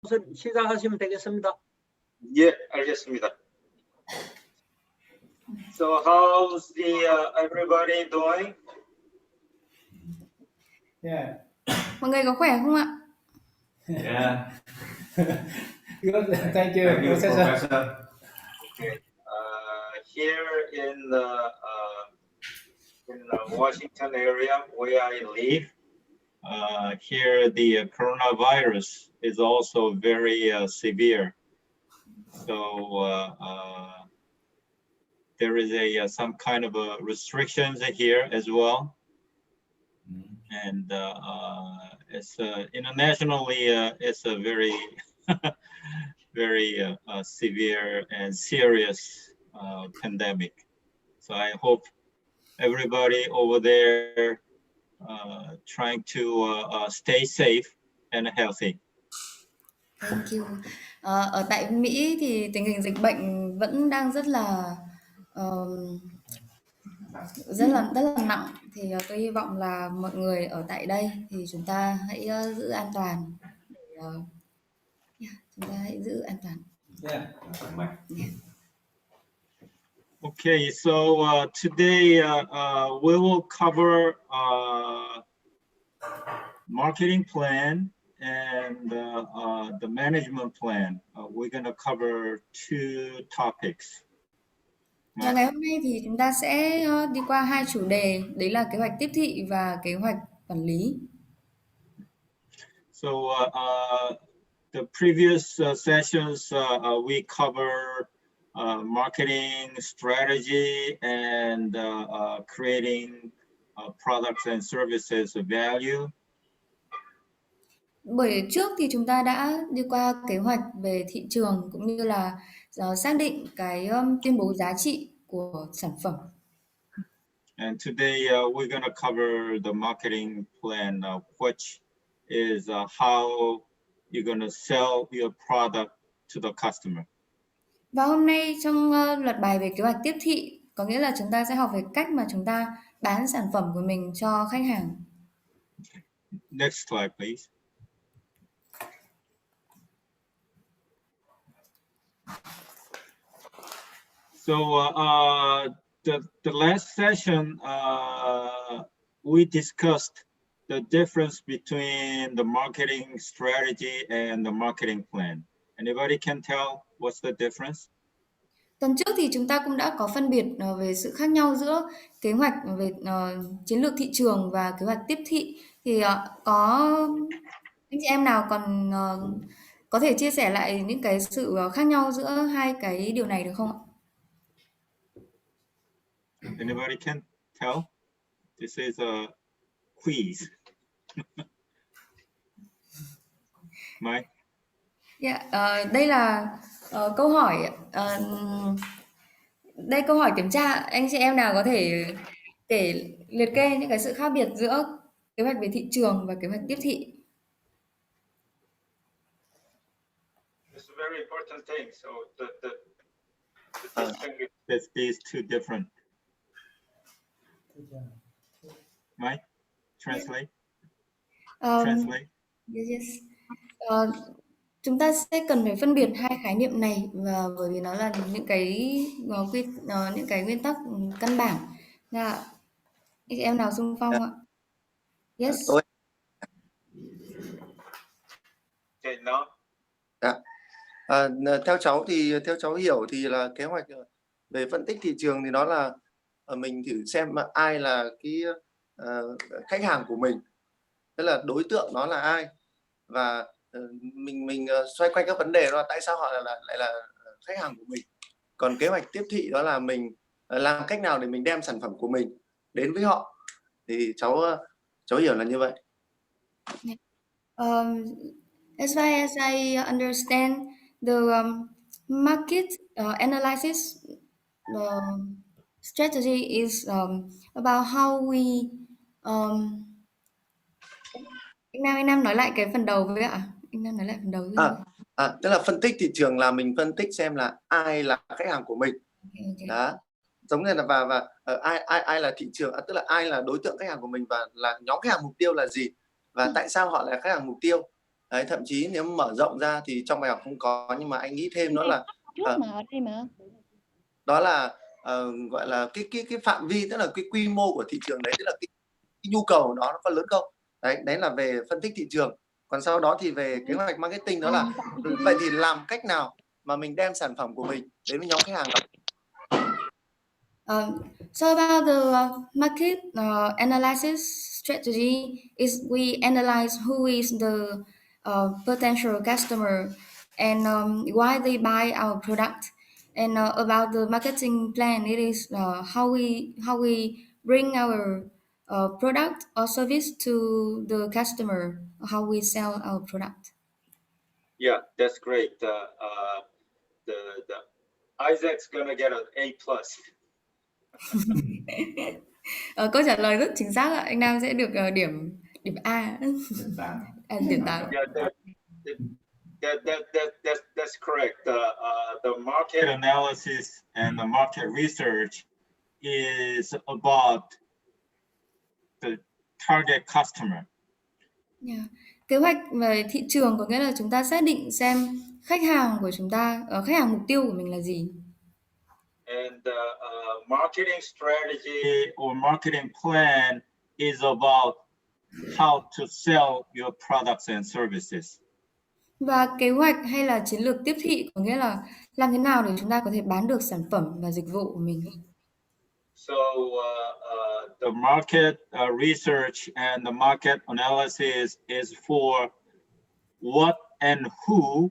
시작하시면 되겠습니다. 예, 알겠습니다. So how's everybody doing? Yeah. Mọi người có khỏe không ạ? Yeah. Good. Thank you, Thank you, Professor. Okay. Here in the Washington area where I live, here the coronavirus is also very severe. So there is some kind of restrictions here as well, and it's internationally it's a very very severe and serious pandemic. So I hope everybody over there trying to stay safe and healthy. Thank you. Ở tại Mỹ thì tình hình dịch bệnh vẫn đang rất là nặng, thì tôi hy vọng là mọi người ở tại đây thì chúng ta hãy giữ an toàn. Chúng ta hãy giữ an toàn. Yeah. Okay, so today we will cover marketing plan and the management plan. We're going to cover two topics. Và ngày hôm nay thì chúng ta sẽ đi qua hai chủ đề, đấy là kế hoạch tiếp thị và kế hoạch quản lý. So the previous sessions we covered marketing strategy and creating products and services of value. Bởi trước thì chúng ta đã đi qua kế hoạch về thị trường cũng như là xác định cái tuyên bố giá trị của sản phẩm. And today we're going to cover the marketing plan, which is how you're going to sell your product to the customer. Và hôm nay trong loạt bài về kế hoạch tiếp thị, có nghĩa là chúng ta sẽ học về cách mà chúng ta bán sản phẩm của mình cho khách hàng. Next slide, please. So the last session we discussed the difference between the marketing strategy and the marketing plan. Anybody can tell what's the difference? Tuần trước thì chúng ta cũng đã có phân biệt về sự khác nhau giữa kế hoạch về chiến lược thị trường và kế hoạch tiếp thị. Thì có anh chị em nào còn có thể chia sẻ lại những cái sự khác nhau giữa hai cái điều này được không ạ? Anybody can tell? This is a quiz. Mike? Yeah, đây là câu hỏi đây câu hỏi kiểm tra. Anh chị em nào có thể liệt kê những cái sự khác biệt giữa kế hoạch về thị trường và kế hoạch tiếp thị? It's a very important thing. So the these two different. Mike, translate. Translate. Yes. Chúng ta sẽ cần phải phân biệt hai khái niệm này, và bởi vì nó là những cái nguyên tắc căn bản. Là anh chị em nào xung phong ạ? Yes. Tôi. Okay, no. Theo cháu hiểu thì là kế hoạch về phân tích thị trường thì nó là mình thử xem ai là cái khách hàng của mình, tức là đối tượng nó là ai, và mình xoay quanh các vấn đề đó là tại sao họ lại là khách hàng của mình. Còn kế hoạch tiếp thị đó là mình làm cách nào để mình đem sản phẩm của mình đến với họ. Thì cháu hiểu là như vậy. As far as I understand, the market analysis strategy is about how we anh Nam nói lại cái phần đầu với ạ. Anh Nam nói lại phần đầu với tức là phân tích thị trường là mình phân tích xem là ai là khách hàng của mình. Okay. Đó. Giống như là và ai là thị trường, tức là ai là đối tượng khách hàng của mình và là nhóm khách hàng mục tiêu là gì và tại sao họ là khách hàng mục tiêu. Đấy, thậm chí nếu mở rộng ra thì trong bài học không có, nhưng mà anh nghĩ thêm đó là trước mà ở đây mà đó là gọi là cái phạm vi, tức là cái quy mô của thị trường đấy, tức là cái nhu cầu nó có lớn không. Đấy là về phân tích thị trường. Còn sau đó thì về kế hoạch marketing, đó là vậy thì làm cách nào mà mình đem sản phẩm của mình đến với nhóm khách hàng đó. So about the market analysis strategy is we analyze who is the potential customer and why they buy our product. And about the marketing plan, it is how we bring our product or service to the customer, how we sell our product. Yeah, that's great. The Isaac's gonna get an A plus. Câu trả lời rất chính xác ạ. Anh Nam sẽ được điểm A. Điểm 8. Yeah, that's correct. The market analysis and the market research is about the target customer. Yeah. Kế hoạch về thị trường có nghĩa là chúng ta xác định xem khách hàng của chúng ta, khách hàng mục tiêu của mình là gì. And marketing strategy or marketing plan is about how to sell your products and services. Và kế hoạch hay là chiến lược tiếp thị có nghĩa là làm thế nào để chúng ta có thể bán được sản phẩm và dịch vụ của mình. So the market research and the market analysis is for what and who,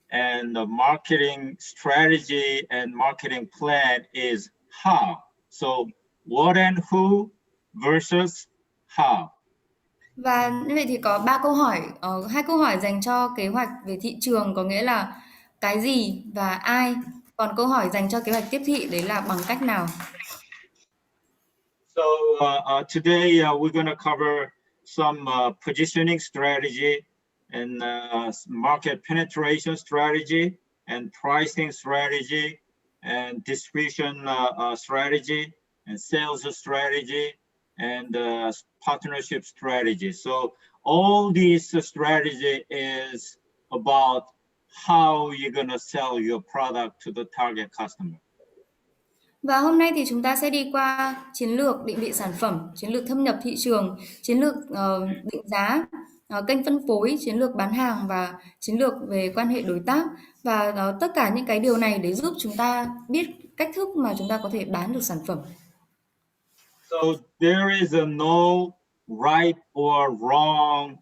and the marketing strategy and marketing plan is how. So what and who versus how. Và như vậy thì có 3 câu hỏi, 2 câu hỏi dành cho kế hoạch về thị trường có nghĩa là cái gì và ai. Còn câu hỏi dành cho kế hoạch tiếp thị đấy là bằng cách nào. So today we're going to cover some positioning strategy and market penetration strategy and pricing strategy and distribution strategy and sales strategy and partnership strategy. So all these strategy is about how you're going to sell your product to the target customer. Và hôm nay thì chúng ta sẽ đi qua chiến lược định vị sản phẩm, chiến lược thâm nhập thị trường, chiến lược định giá, kênh phân phối, chiến lược bán hàng và chiến lược về quan hệ đối tác. Và tất cả những cái điều này để giúp chúng ta biết cách thức mà chúng ta có thể bán được sản phẩm. So there is no right or wrong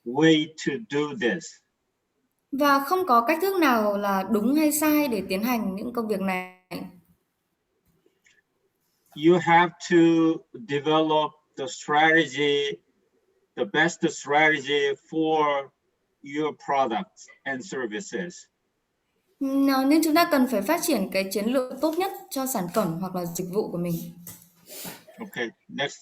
way to do this. Và không có cách thức nào là đúng hay sai để tiến hành những công việc này. You have to develop the strategy, the best strategy for your products and services. Nên chúng ta cần phải phát triển cái chiến lược tốt nhất cho sản phẩm hoặc là dịch vụ của mình. Okay, next.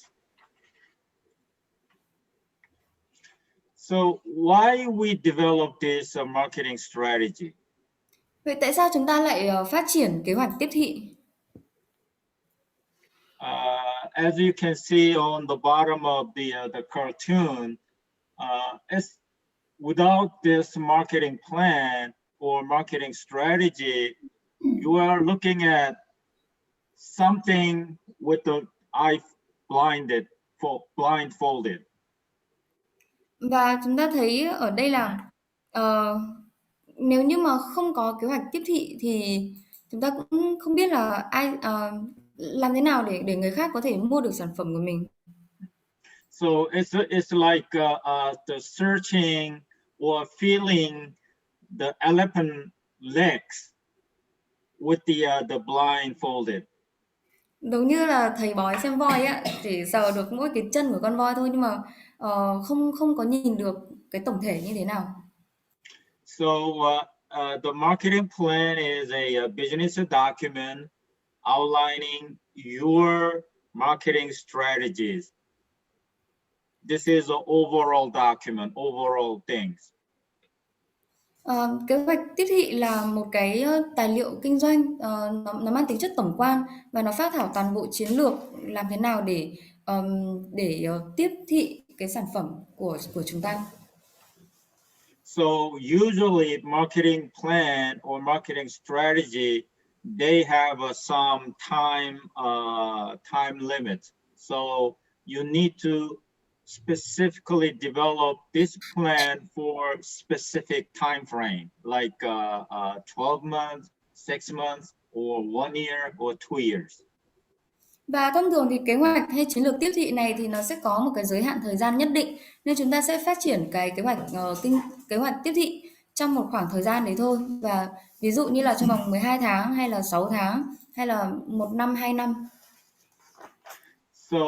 So why we develop this marketing strategy? Vậy tại sao chúng ta lại phát triển kế hoạch tiếp thị? As you can see on the bottom of the cartoon, it's without this marketing plan or marketing strategy, you are looking at something with the eye blindfolded. Và chúng ta thấy ở đây là nếu như mà không có kế hoạch tiếp thị thì chúng ta cũng không biết là làm thế nào để người khác có thể mua được sản phẩm của mình. So it's like the searching or feeling the elephant legs with the blindfolded. Giống như là thầy bói xem voi á, chỉ sờ được mỗi cái chân của con voi thôi nhưng mà không có nhìn được cái tổng thể như thế nào. So the marketing plan is a business document outlining your marketing strategies. This is an overall document, overall things. Kế hoạch tiếp thị là một cái tài liệu kinh doanh, nó mang tính chất tổng quan và nó phác thảo toàn bộ chiến lược làm thế nào để tiếp thị cái sản phẩm của chúng ta. So usually marketing plan or marketing strategy, they have some time limit. So you need to specifically develop this plan for specific time frame, like 12 months, 6 months, or 1 year or 2 years. Và thông thường thì kế hoạch hay chiến lược tiếp thị này thì nó sẽ có một cái giới hạn thời gian nhất định, nên chúng ta sẽ phát triển cái kế hoạch tiếp thị trong một khoảng thời gian đấy thôi. Và ví dụ như là trong vòng 12 tháng hay là 6 tháng hay là 1 năm, 2 năm. So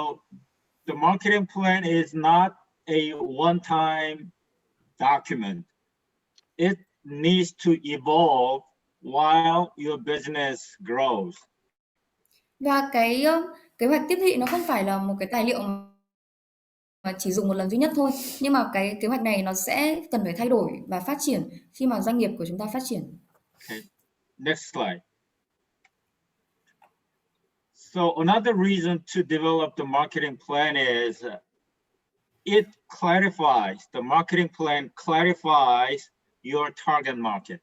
the marketing plan is not a one-time document. It needs to evolve while your business grows. Và cái kế hoạch tiếp thị nó không phải là một cái tài liệu mà chỉ dùng một lần duy nhất thôi, nhưng mà cái kế hoạch này nó sẽ cần phải thay đổi và phát triển khi mà doanh nghiệp của chúng ta phát triển. Okay, next slide. So another reason to develop the marketing plan is it clarifies, the marketing plan clarifies your target market.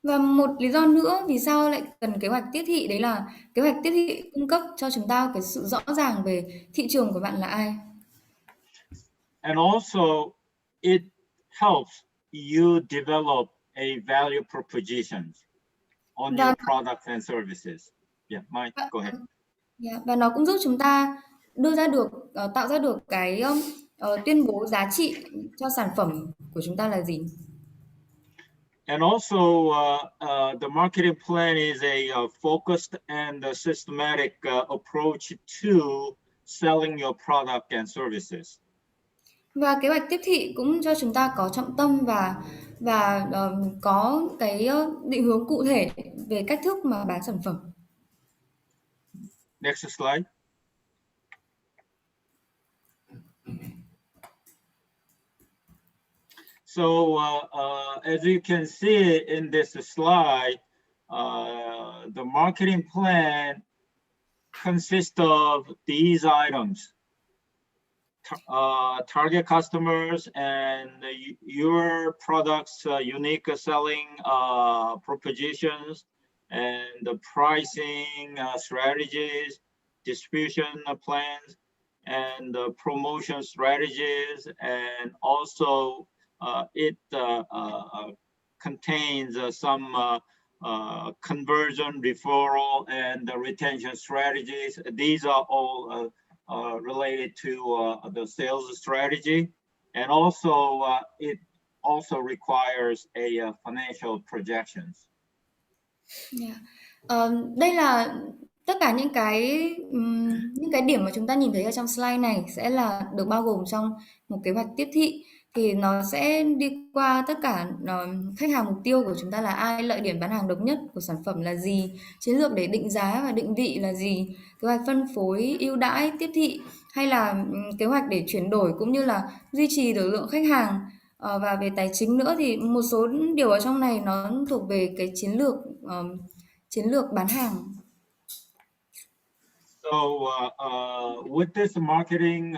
Và một lý do nữa vì sao lại cần kế hoạch tiếp thị, đấy là kế hoạch tiếp thị cung cấp cho chúng ta cái sự rõ ràng về thị trường của bạn là ai. And also it helps you develop a value proposition on Và your products and services. Yeah, Mike, go ahead. Và nó cũng giúp chúng ta đưa ra được tạo ra được cái tuyên bố giá trị cho sản phẩm của chúng ta là gì. And also, the marketing plan is a focused and systematic approach to selling your product and services. Và kế hoạch tiếp thị cũng cho chúng ta có trọng tâm và có cái định hướng cụ thể về cách thức mà bán sản phẩm. Next slide. So as you can see in this slide, the marketing plan consists of these items: target customers and your products' unique selling propositions, and the pricing strategies, distribution plans, and the promotion strategies, and also it contains some conversion, referral, and retention strategies. These are all related to the sales strategy, and also it also requires a financial projections. Đây là tất cả những cái điểm mà chúng ta nhìn thấy ở trong slide này sẽ là được bao gồm trong một kế hoạch tiếp thị. Thì nó sẽ đi qua tất cả khách hàng mục tiêu của chúng ta là ai, lợi điểm bán hàng độc nhất của sản phẩm là gì, chiến lược để định giá và định vị là gì, kế hoạch phân phối ưu đãi tiếp thị, hay là kế hoạch để chuyển đổi cũng như là duy trì được lượng khách hàng. Và về tài chính nữa thì một số điều ở trong này nó thuộc về cái chiến lược bán hàng. So with this marketing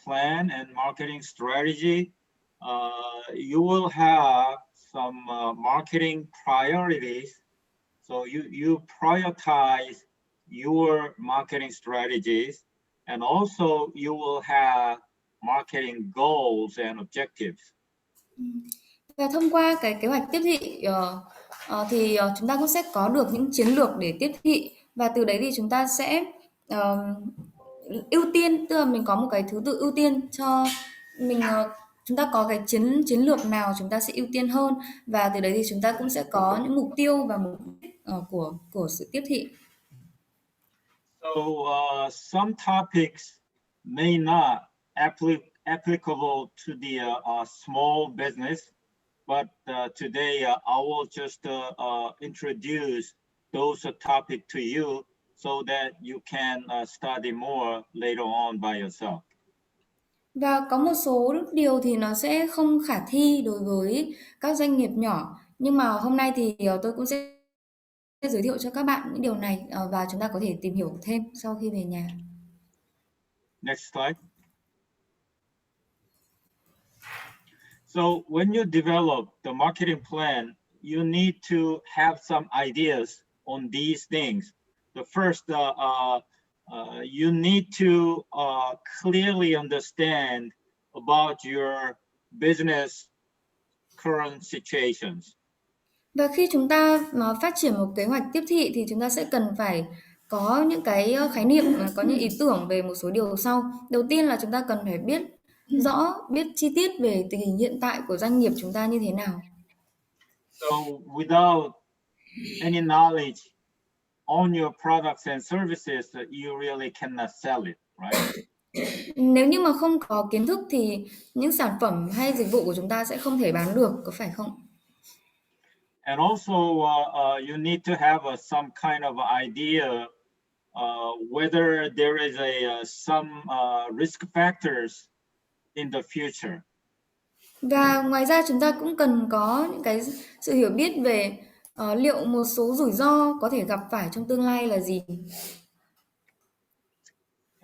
plan and marketing strategy, you will have some marketing priorities. So you prioritize your marketing strategies, and also you will have marketing goals and objectives. Và thông qua cái kế hoạch tiếp thị thì chúng ta cũng sẽ có được những chiến lược để tiếp thị, và từ đấy thì chúng ta sẽ ưu tiên, tức là mình có một cái thứ tự ưu tiên cho mình, chúng ta có cái chiến lược nào chúng ta sẽ ưu tiên hơn, và từ đấy thì chúng ta cũng sẽ có những mục tiêu và mục đích của sự tiếp thị. So some topics may not applicable to the small business, but today I will just introduce those topics to you so that you can study more later on by yourself. Và có một số điều thì nó sẽ không khả thi đối với các doanh nghiệp nhỏ, nhưng mà hôm nay thì tôi cũng sẽ giới thiệu cho các bạn những điều này và chúng ta có thể tìm hiểu thêm sau khi về nhà. Next slide. So when you develop the marketing plan, you need to have some ideas on these things. The first, you need to clearly understand about your business current situations. Và khi chúng ta mà phát triển một kế hoạch tiếp thị thì chúng ta sẽ cần phải có những cái khái niệm, có những ý tưởng về một số điều sau. Đầu tiên là chúng ta cần phải biết rõ, biết chi tiết về tình hình hiện tại của doanh nghiệp chúng ta như thế nào. So without any knowledge on your products and services, you really cannot sell it, right? Nếu như mà không có kiến thức thì những sản phẩm hay dịch vụ của chúng ta sẽ không thể bán được, có phải không? And also, you need to have some kind of idea whether there is some risk factors in the future. Và ngoài ra chúng ta cũng cần có những cái sự hiểu biết về liệu một số rủi ro có thể gặp phải trong tương lai là gì.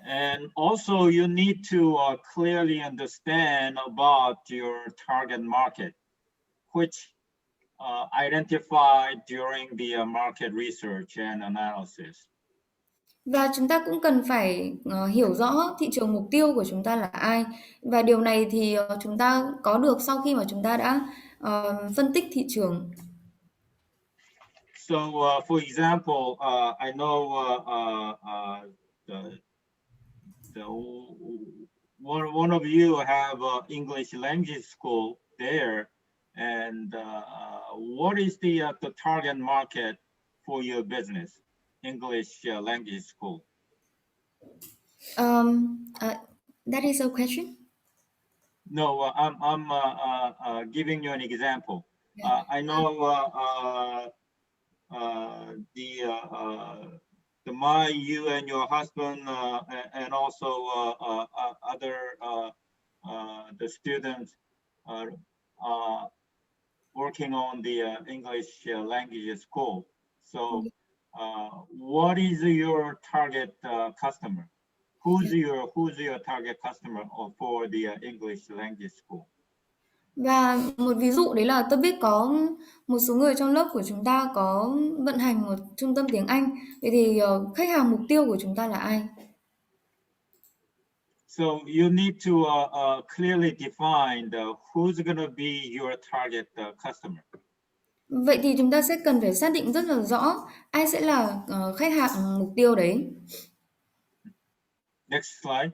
And also, you need to clearly understand about your target market, which identified during the market research and analysis. Và chúng ta cũng cần phải hiểu rõ thị trường mục tiêu của chúng ta là ai. Và điều này thì chúng ta có được sau khi mà chúng ta đã phân tích thị trường. So, for example, I know one of you have English language school there, and what is the target market for your business, English language school? That is a question. No, I'm giving you an example. I know you and your husband and also other the students are working on the English language school. So what is your target customer? Who's your target customer for the English language school? Và một ví dụ đấy là tôi biết có một số người trong lớp của chúng ta có vận hành một trung tâm tiếng Anh. Vậy thì khách hàng mục tiêu của chúng ta là ai? So you need to clearly define who's going to be your target customer. Vậy thì chúng ta sẽ cần phải xác định rất là rõ ai sẽ là khách hàng mục tiêu đấy. Next slide.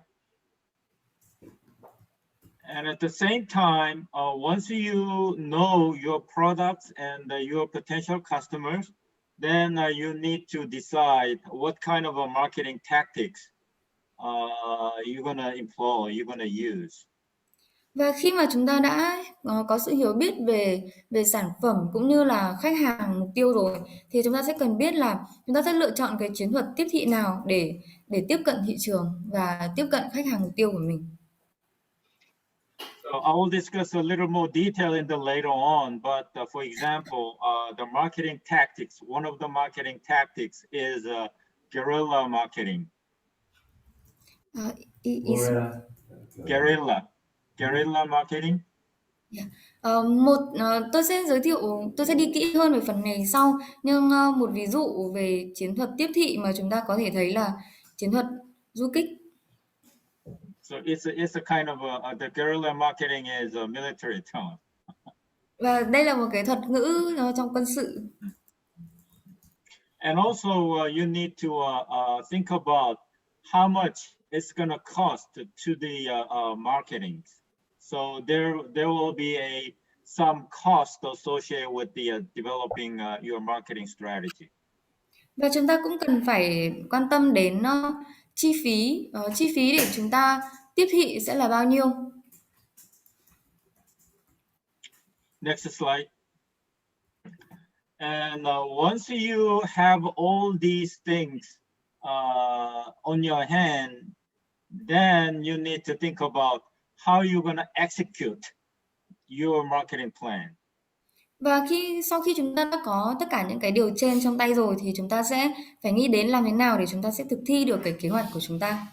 And at the same time, once you know your products and your potential customers, then you need to decide what kind of a marketing tactics you're gonna employ, you're gonna use. Và khi mà chúng ta đã có sự hiểu biết về sản phẩm cũng như là khách hàng mục tiêu rồi thì chúng ta sẽ cần biết là chúng ta sẽ lựa chọn cái chiến thuật tiếp thị nào để tiếp cận thị trường và tiếp cận khách hàng mục tiêu của mình. So I will discuss a little more detail in the later on, but for example, the marketing tactics, one of the marketing tactics is guerrilla marketing. Guerrilla marketing. Tôi sẽ đi kỹ hơn về phần này sau, nhưng một ví dụ về chiến thuật tiếp thị mà chúng ta có thể thấy là chiến thuật du kích. So it's a kind of the guerrilla marketing is a military term. Và đây là một cái thuật ngữ trong quân sự. And also you need to think about how much it's going to cost to the marketing. So there will be some cost associated with the developing your marketing strategy. Và chúng ta cũng cần phải quan tâm đến chi phí để chúng ta tiếp thị sẽ là bao nhiêu. Next slide. And once you have all these things on your hand, then you need to think about how you're going to execute your marketing plan. Và sau khi chúng ta đã có tất cả những cái điều trên trong tay rồi thì chúng ta sẽ phải nghĩ đến làm thế nào để chúng ta sẽ thực thi được cái kế hoạch của chúng ta.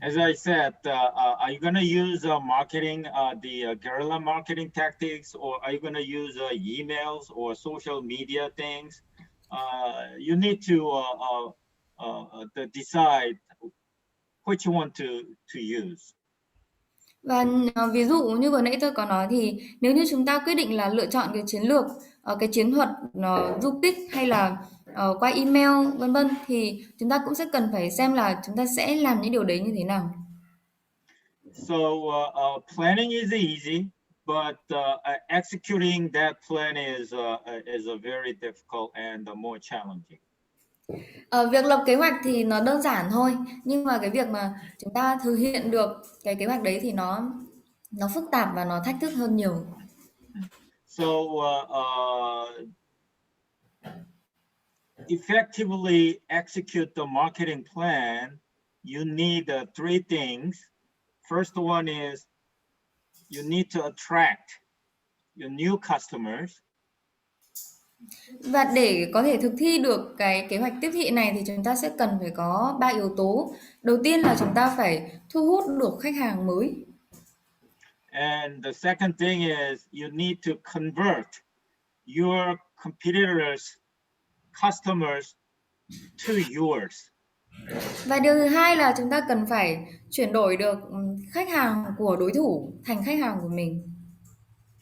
As I said, are you going to use marketing, the guerrilla marketing tactics, or are you going to use emails or social media things? You need to decide which one to use. Và ví dụ như vừa nãy tôi có nói thì nếu như chúng ta quyết định là lựa chọn cái chiến lược, cái chiến thuật du kích hay là qua email vân vân thì chúng ta cũng sẽ cần phải xem là chúng ta sẽ làm những điều đấy như thế nào. So planning is easy, but executing that plan is a very difficult and more challenging. Việc lập kế hoạch thì nó đơn giản thôi, nhưng mà cái việc mà chúng ta thực hiện được cái kế hoạch đấy thì nó phức tạp và nó thách thức hơn nhiều. So effectively execute the marketing plan, you need three things. First one is you need to attract your new customers. Và để có thể thực thi được cái kế hoạch tiếp thị này thì chúng ta sẽ cần phải có 3 yếu tố. Đầu tiên là chúng ta phải thu hút được khách hàng mới. And the second thing is you need to convert your competitors' customers to yours. Và điều thứ hai là chúng ta cần phải chuyển đổi được khách hàng của đối thủ thành khách hàng của mình.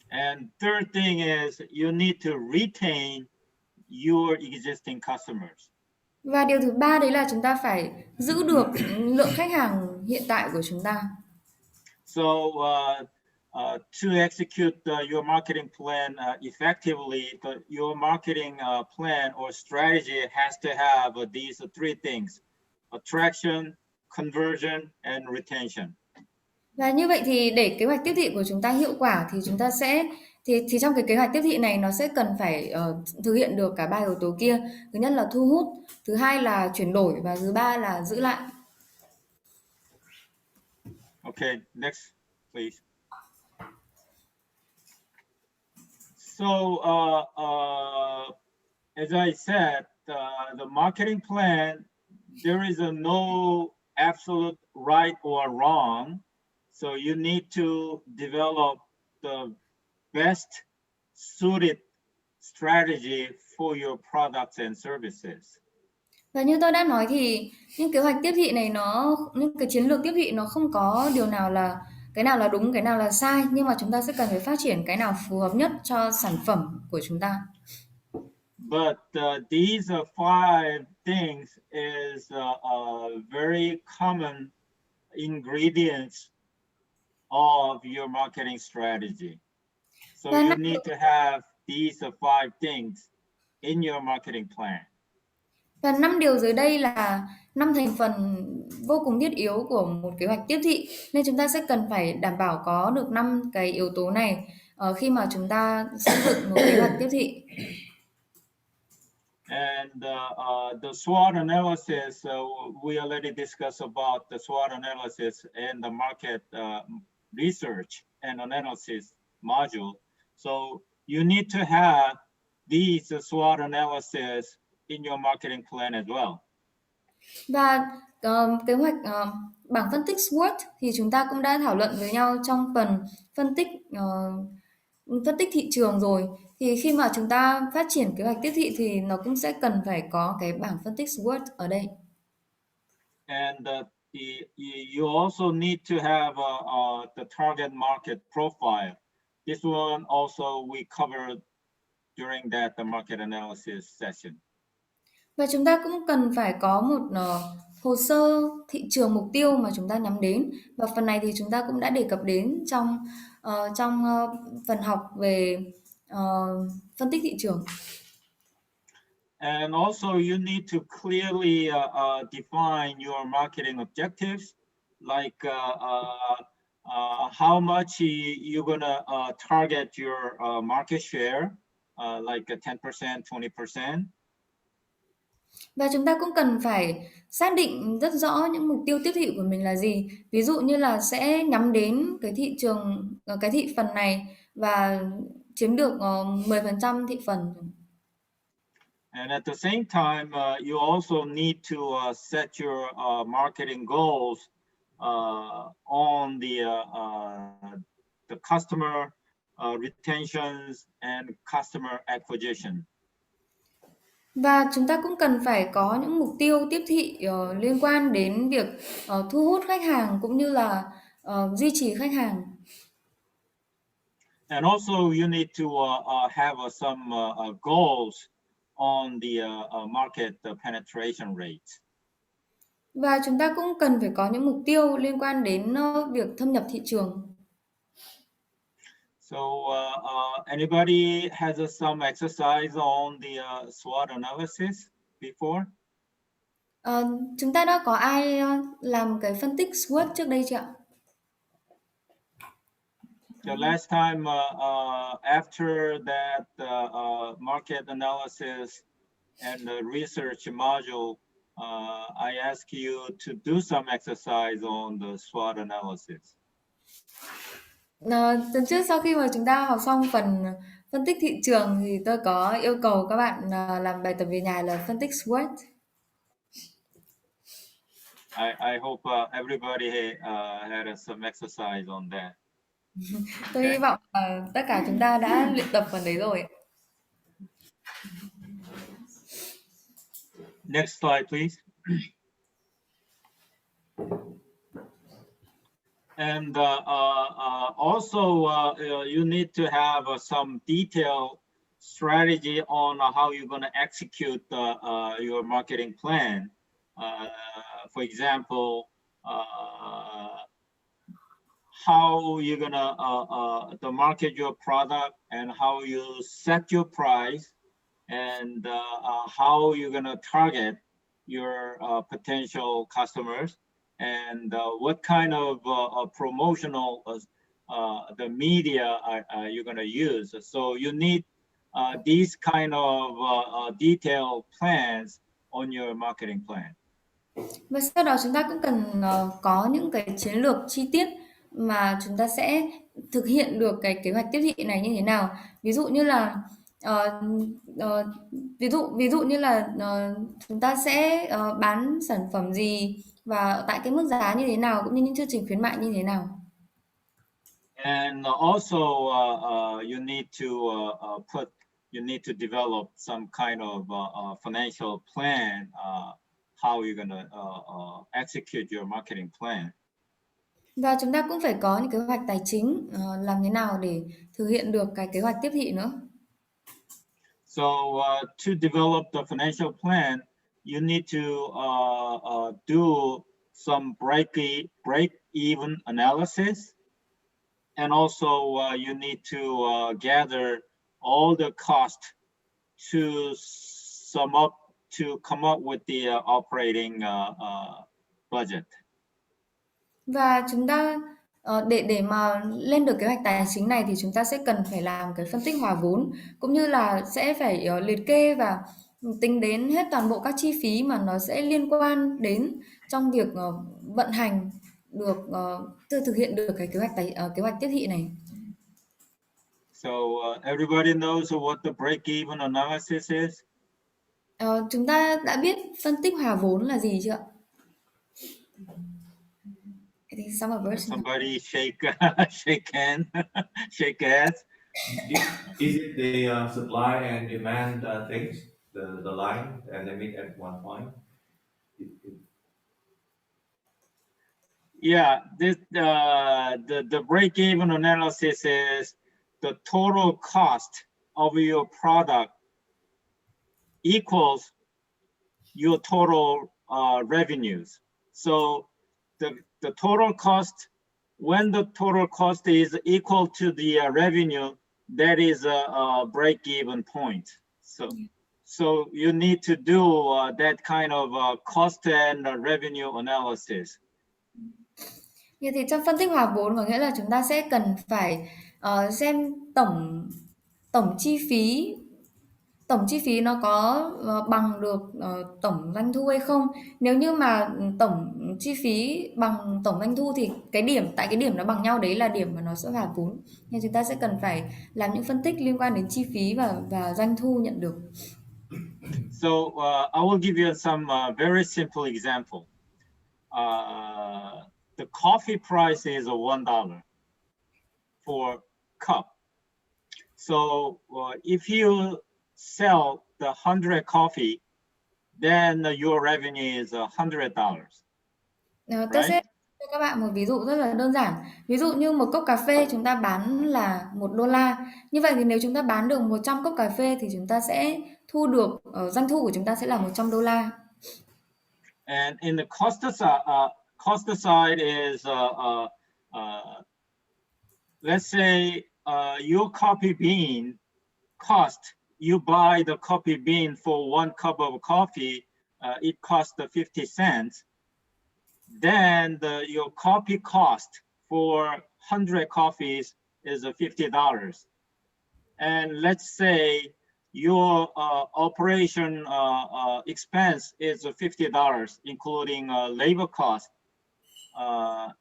And third thing is you need to retain your existing customers. Và điều thứ ba đấy là chúng ta phải giữ được lượng khách hàng hiện tại của chúng ta. So to execute your marketing plan effectively, your marketing plan or strategy has to have these three things: attraction, conversion, and retention. Và như vậy thì để kế hoạch tiếp thị của chúng ta hiệu quả thì chúng ta sẽ thì trong cái kế hoạch tiếp thị này nó sẽ cần phải thực hiện được cả 3 yếu tố kia. Thứ nhất là thu hút, thứ hai là chuyển đổi và thứ ba là giữ lại. Okay, next, please. So as I said, the marketing plan, there is no absolute right or wrong. So you need to develop the best suited strategy for your products and services. Và như tôi đã nói thì những kế hoạch tiếp thị này những cái chiến lược tiếp thị nó không có cái nào là đúng, cái nào là sai, nhưng mà chúng ta sẽ cần phải phát triển cái nào phù hợp nhất cho sản phẩm của chúng ta. But these five things is very common ingredients of your marketing strategy. So you need to have these five things in your marketing plan. Và 5 điều dưới đây là 5 thành phần vô cùng thiết yếu của một kế hoạch tiếp thị, nên chúng ta sẽ cần phải đảm bảo có được 5 cái yếu tố này khi mà chúng ta xây dựng một kế hoạch tiếp thị. And the SWOT analysis, we already discussed about the SWOT analysis and the market research and analysis module. So you need to have these SWOT analysis in your marketing plan as well. Và kế hoạch bảng phân tích SWOT thì chúng ta cũng đã thảo luận với nhau trong phần phân tích thị trường rồi. Thì khi mà chúng ta phát triển kế hoạch tiếp thị thì nó cũng sẽ cần phải có cái bảng phân tích SWOT ở đây. And you also need to have the target market profile. This one also we covered during the market analysis session. Và chúng ta cũng cần phải có một hồ sơ thị trường mục tiêu mà chúng ta nhắm đến. Và phần này thì chúng ta cũng đã đề cập đến trong phần học về phân tích thị trường. And also you need to clearly define your marketing objectives, like how much you're gonna target your market share, like 10%, 20%. Và chúng ta cũng cần phải xác định rất rõ những mục tiêu tiếp thị của mình là gì. Ví dụ như là sẽ nhắm đến cái thị trường, cái thị phần này và chiếm được 10% thị phần. And at the same time, you also need to set your marketing goals on the customer retentions and customer acquisition. Và chúng ta cũng cần phải có những mục tiêu tiếp thị liên quan đến việc thu hút khách hàng cũng như là duy trì khách hàng. And also you need to have some goals on the market penetration rate. Và chúng ta cũng cần phải có những mục tiêu liên quan đến việc thâm nhập thị trường. So anybody has some exercise on the SWOT analysis before? Chúng ta đã có ai làm cái phân tích SWOT trước đây chưa ạ? The last time after that market analysis and the research module, I ask you to do some exercise on the SWOT analysis. Tuần trước sau khi mà chúng ta học xong phần phân tích thị trường thì tôi có yêu cầu các bạn làm bài tập về nhà là phân tích SWOT. I hope everybody had some exercise on that. Tôi hy vọng tất cả chúng ta đã luyện tập phần đấy rồi. Next slide, please. And also you need to have some detailed strategy on how you're going to execute your marketing plan. For example, how you're gonna to market your product and how you set your price and how you're gonna target your potential customers and what kind of promotional the media are you gonna use. So you need these kind of detailed plans on your marketing plan. Và sau đó chúng ta cũng cần có những cái chiến lược chi tiết mà chúng ta sẽ thực hiện được cái kế hoạch tiếp thị này như thế nào. Ví dụ như là chúng ta sẽ bán sản phẩm gì và tại cái mức giá như thế nào cũng như những chương trình khuyến mại như thế nào. And also you need to develop some kind of financial plan. How you're gonna execute your marketing plan. Và chúng ta cũng phải có những kế hoạch tài chính làm thế nào để thực hiện được cái kế hoạch tiếp thị nữa. So to develop the financial plan, you need to do some break-even analysis, and also you need to gather all the cost to come up with the operating budget. Và chúng ta để mà lên được kế hoạch tài chính này thì chúng ta sẽ cần phải làm cái phân tích hòa vốn cũng như là sẽ phải liệt kê và tính đến hết toàn bộ các chi phí mà nó sẽ liên quan đến trong việc vận hành được thực hiện được cái kế hoạch tiếp thị này. So everybody knows what the break-even analysis is? Chúng ta đã biết phân tích hòa vốn là gì chưa ạ? I think somebody shake hand, shake hands. Is it the supply and demand things, the line, and they meet at one point? Yeah, this the break-even analysis is the total cost of your product equals your total revenues. So the total cost, when the total cost is equal to the revenue, that is a break-even point. So you need to do that kind of cost and revenue analysis. Vậy thì trong phân tích hòa vốn có nghĩa là chúng ta sẽ cần phải xem tổng chi phí nó có bằng được tổng doanh thu hay không. Nếu như mà tổng chi phí bằng tổng doanh thu thì cái điểm nó bằng nhau đấy là điểm mà nó sẽ hòa vốn. Nên chúng ta sẽ cần phải làm những phân tích liên quan đến chi phí và doanh thu nhận được. So I will give you some very simple example. the coffee price is $1 for cup. So if you sell the 100 coffee, then your revenue is $100. Tôi sẽ Right. cho các bạn một ví dụ rất là đơn giản. Ví dụ như một cốc cà phê chúng ta bán là $1. Như vậy thì nếu chúng ta bán được 100 cốc cà phê thì chúng ta sẽ thu được doanh thu của chúng ta sẽ là $100. And in the cost side is let's say your coffee bean cost, you buy the coffee bean for 1 cup of coffee, it costs 50 cents. Then your coffee cost for 100 coffees is $50. And let's say your operation expense is $50, including labor cost.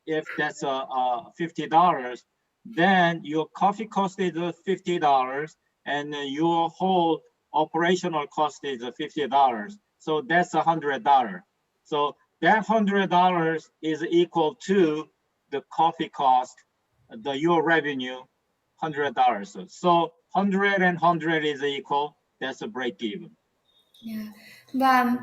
If that's $50, then your coffee cost is $50, and your whole operational cost is $50. So that's $100. So that $100 is equal to the coffee cost, your revenue, $100. So 100 and 100 is equal. That's a break even. Yeah. Và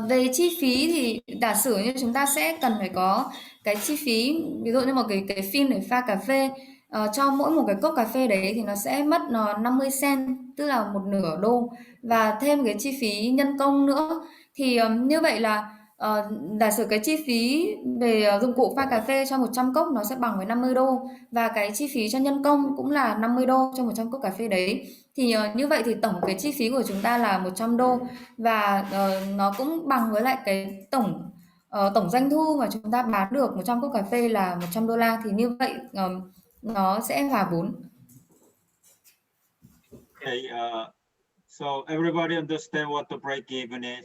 về chi phí thì giả sử như chúng ta sẽ cần phải có cái chi phí, ví dụ như một cái phin để pha cà phê, cho mỗi một cái cốc cà phê đấy thì nó sẽ mất 50 cent, tức là một nửa đô, và thêm cái chi phí nhân công nữa. Thì như vậy là giả sử cái chi phí về dụng cụ pha cà phê cho 100 cốc nó sẽ bằng với 50 đô, và cái chi phí cho nhân công cũng là 50 đô cho 100 cốc cà phê đấy. Thì như vậy thì tổng cái chi phí của chúng ta là 100 đô, và nó cũng bằng với lại cái tổng doanh thu mà chúng ta bán được 100 cốc cà phê là $100. Thì như vậy nó sẽ hòa vốn. Okay, so everybody understand what the break even is?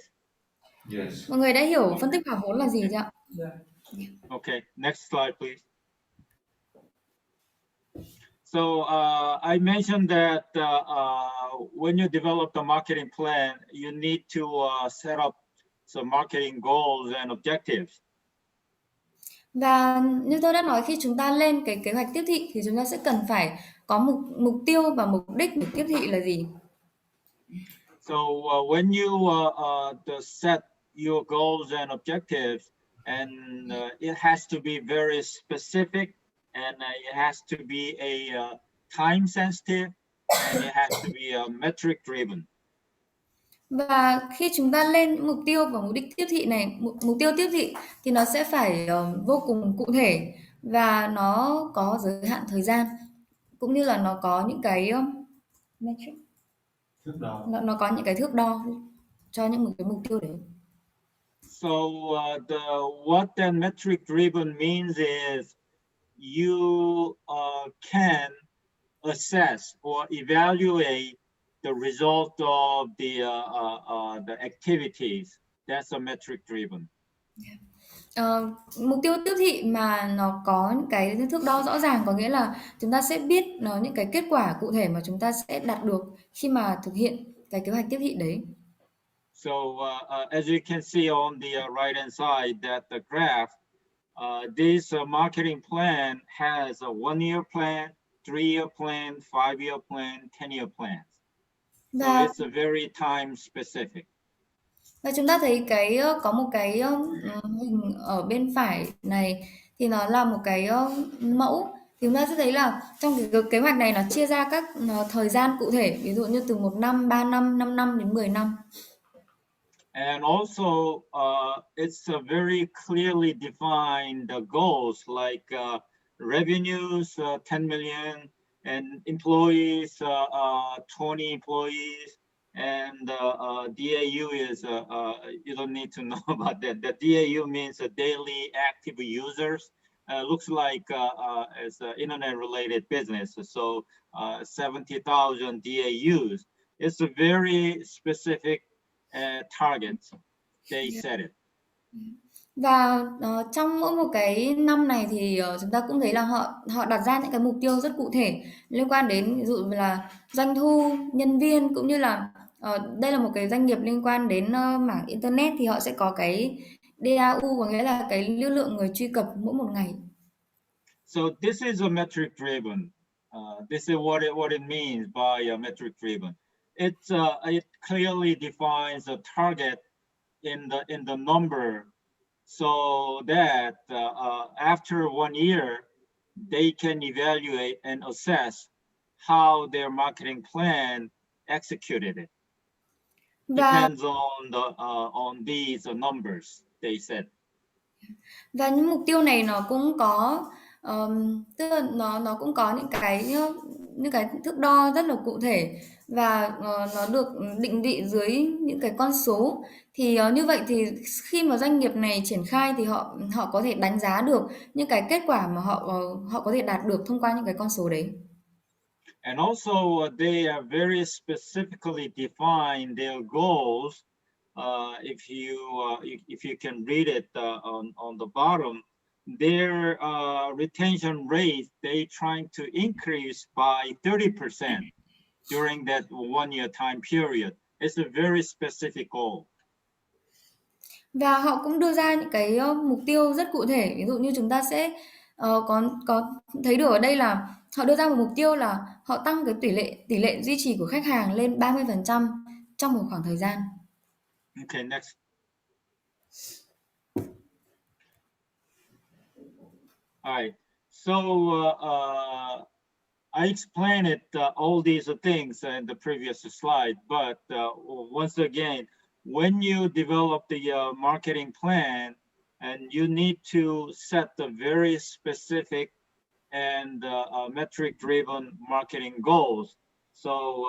Yes. Mọi người đã hiểu phân tích hòa vốn là gì chưa ạ? Okay, next slide, please. So I mentioned that when you develop the marketing plan, you need to set up some marketing goals and objectives. Và như tôi đã nói, khi chúng ta lên cái kế hoạch tiếp thị thì chúng ta sẽ cần phải có mục tiêu và mục đích của tiếp thị là gì. So when you set your goals and objectives, and it has to be very specific, and it has to be a time sensitive, and it has to be metric driven. Và khi chúng ta lên mục tiêu và mục đích tiếp thị này, mục tiêu tiếp thị thì nó sẽ phải vô cùng cụ thể, và nó có giới hạn thời gian, cũng như là nó có những cái metric, Thước đo. nó có những cái thước đo cho những một cái mục tiêu đấy. So what that metric driven means is you can assess or evaluate the result of the activities. That's a metric driven. Mục tiêu tiếp thị mà nó có những cái thước đo rõ ràng, có nghĩa là chúng ta sẽ biết những cái kết quả cụ thể mà chúng ta sẽ đạt được khi mà thực hiện cái kế hoạch tiếp thị đấy. So as you can see on the right hand side, that the graph, this marketing plan has a 1-year plan, 3-year plan, 5-year plan, 10-year plans. So Và it's a very time specific. Và chúng ta thấy có một cái hình ở bên phải này, thì nó là một cái mẫu. Thì chúng ta sẽ thấy là trong cái kế hoạch này nó chia ra các thời gian cụ thể, ví dụ như từ 1 năm, 3 năm, 5 năm đến 10 năm. And also, it's a very clearly defined goals, like revenues 10 million, and employees 20 employees, and DAU is you don't need to know about that. The DAU means daily active users. Looks like it's an internet-related business, so 70,000 DAUs. It's a very specific targets. They set it. Và trong mỗi một cái năm này thì chúng ta cũng thấy là họ đặt ra những cái mục tiêu rất cụ thể liên quan đến ví dụ là doanh thu, nhân viên, cũng như là đây là một cái doanh nghiệp liên quan đến mảng internet, thì họ sẽ có cái DAU có nghĩa là cái lưu lượng người truy cập mỗi một ngày. So this is a metric driven. This is what it means by a metric driven. It clearly defines a target in the number, so that after 1 year they can evaluate and assess how their marketing plan executed it. Và Depends on these numbers they said. và những mục tiêu này nó cũng có tức là nó cũng có những cái thước đo rất là cụ thể và nó được định vị dưới những cái con số. Thì như vậy thì khi mà doanh nghiệp này triển khai thì họ có thể đánh giá được những cái kết quả mà họ có thể đạt được thông qua những cái con số đấy. And also they very specifically define their goals. If you can read it on the bottom, their retention rate they trying to increase by 30% during that 1 year time period. It's a very specific goal. Và họ cũng đưa ra những cái mục tiêu rất cụ thể. Ví dụ như chúng ta sẽ có thấy được ở đây là họ đưa ra một mục tiêu là họ tăng cái tỷ lệ duy trì của khách hàng lên 30% trong một khoảng thời gian. Okay, next. All right. So I explained it all these things in the previous slide, but once again, when you develop the marketing plan, and you need to set the very specific and metric-driven marketing goals, so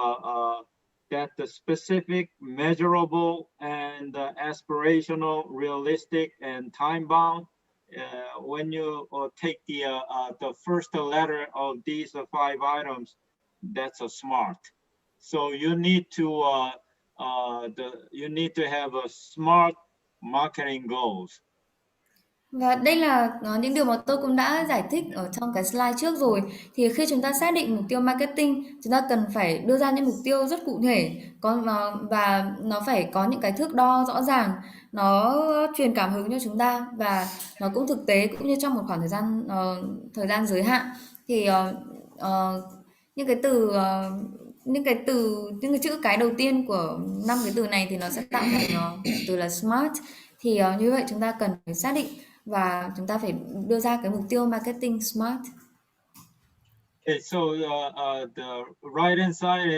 that the specific, measurable, and aspirational, realistic, and time-bound. When you take the first letter of these 5 items, that's a SMART. So you need to have a SMART marketing goals. Và đây là những điều mà tôi cũng đã giải thích ở trong cái slide trước rồi. Thì khi chúng ta xác định mục tiêu marketing, chúng ta cần phải đưa ra những mục tiêu rất cụ thể và nó phải có những cái thước đo rõ ràng, nó truyền cảm hứng cho chúng ta và nó cũng thực tế cũng như trong một khoảng thời gian giới hạn. Thì những cái chữ cái đầu tiên của 5 cái từ này thì nó sẽ tạo thành từ là SMART. Thì như vậy chúng ta cần phải xác định và chúng ta phải đưa ra cái mục tiêu marketing SMART. Okay, so the right hand side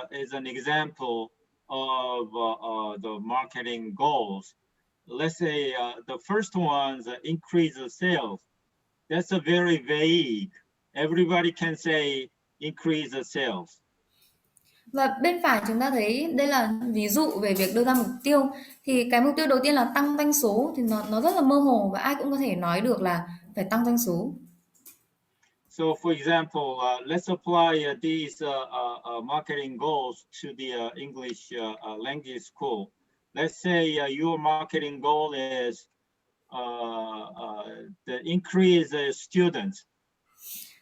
is an example of the marketing goals. Let's say the first one is increase the sales. That's a very vague. Everybody can say increase the sales. Và bên phải chúng ta thấy đây là ví dụ về việc đưa ra mục tiêu. Thì cái mục tiêu đầu tiên là tăng doanh số thì nó rất là mơ hồ và ai cũng có thể nói được là phải tăng doanh số. So for example, let's apply these marketing goals to the English language school. Let's say your marketing goal is the increase students.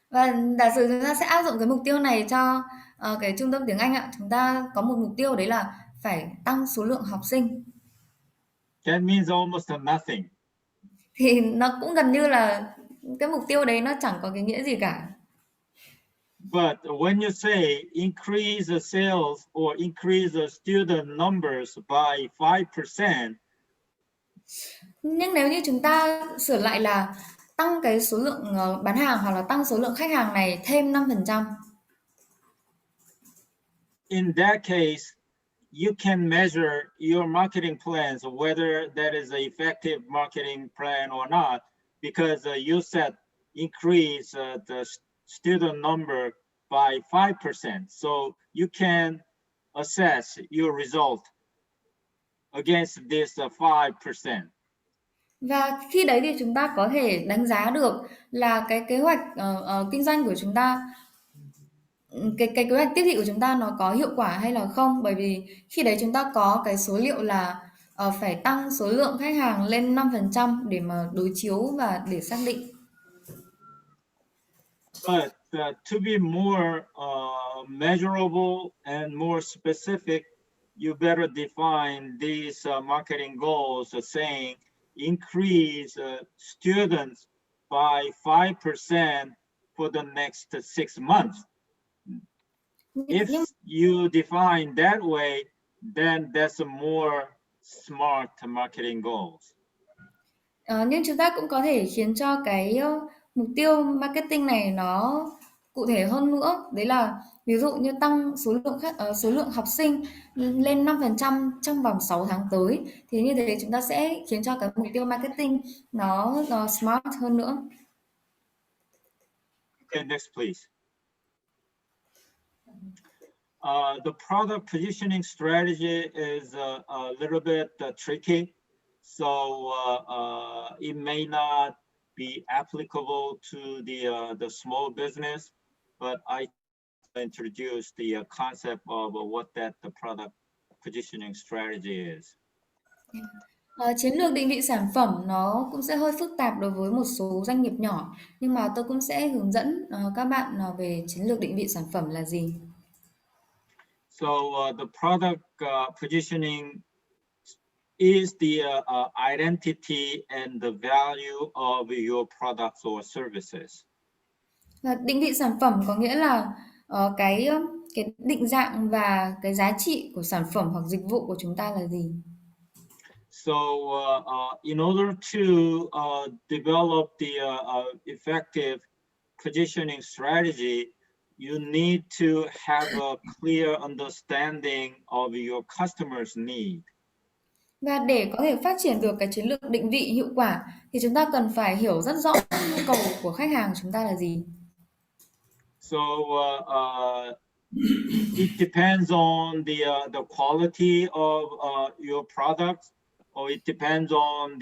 Và giả sử chúng ta sẽ áp dụng cái mục tiêu này cho cái trung tâm tiếng Anh ạ. Chúng ta có một mục tiêu đấy là phải tăng số lượng học sinh. That means almost nothing. Thì nó cũng gần như là cái mục tiêu đấy nó chẳng có cái nghĩa gì cả. But when you say increase the sales or increase the student numbers by 5%, nhưng nếu như chúng ta sửa lại là tăng cái số lượng bán hàng hoặc là tăng số lượng khách hàng này thêm 5%. In that case, you can measure your marketing plans, whether that is an effective marketing plan or not, because you said increase the student number by 5%. So you can assess your result against this 5%. Và khi đấy thì chúng ta có thể đánh giá được là cái kế hoạch kinh doanh của chúng ta, cái kế hoạch tiếp thị của chúng ta nó có hiệu quả hay là không. Bởi vì khi đấy chúng ta có cái số liệu là phải tăng số lượng khách hàng lên 5% để mà đối chiếu và để xác định. But to be more measurable and more specific, you better define these marketing goals saying increase students by 5% for the next 6 months. If you define that way, then that's a more smart marketing goals. Nhưng chúng ta cũng có thể khiến cho cái mục tiêu marketing này nó cụ thể hơn nữa. Đấy là ví dụ như tăng số lượng học sinh lên 5% trong vòng 6 tháng tới. Thì như thế chúng ta sẽ khiến cho cái mục tiêu marketing nó smart hơn nữa. Okay, next please. The product positioning strategy is a little bit tricky. So it may not be applicable to the small business, but I introduce the concept of what the product positioning strategy is. Chiến lược định vị sản phẩm nó cũng sẽ hơi phức tạp đối với một số doanh nghiệp nhỏ, nhưng mà tôi cũng sẽ hướng dẫn các bạn về chiến lược định vị sản phẩm là gì. So the product positioning is the identity and the value of your products or services. Và định vị sản phẩm có nghĩa là cái định dạng và cái giá trị của sản phẩm hoặc dịch vụ của chúng ta là gì. So in order to develop the effective positioning strategy, you need to have a clear understanding of your customer's need. Và để có thể phát triển được cái chiến lược định vị hiệu quả thì chúng ta cần phải hiểu rất rõ nhu cầu của khách hàng của chúng ta là gì. So it depends on the quality of your product, or it depends on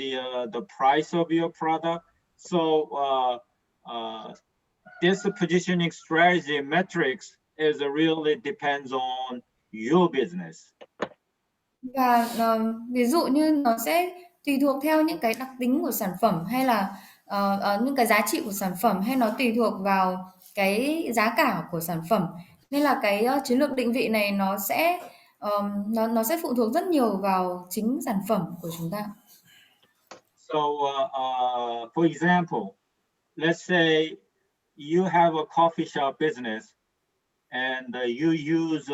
the price of your product. So this positioning strategy metrics really depends on your business. Và ví dụ như nó sẽ tùy thuộc theo những cái đặc tính của sản phẩm, hay là những cái giá trị của sản phẩm, hay nó tùy thuộc vào cái giá cả của sản phẩm. Nên là cái chiến lược định vị này nó sẽ phụ thuộc rất nhiều vào chính sản phẩm của chúng ta. So for example, let's say you have a coffee shop business and you use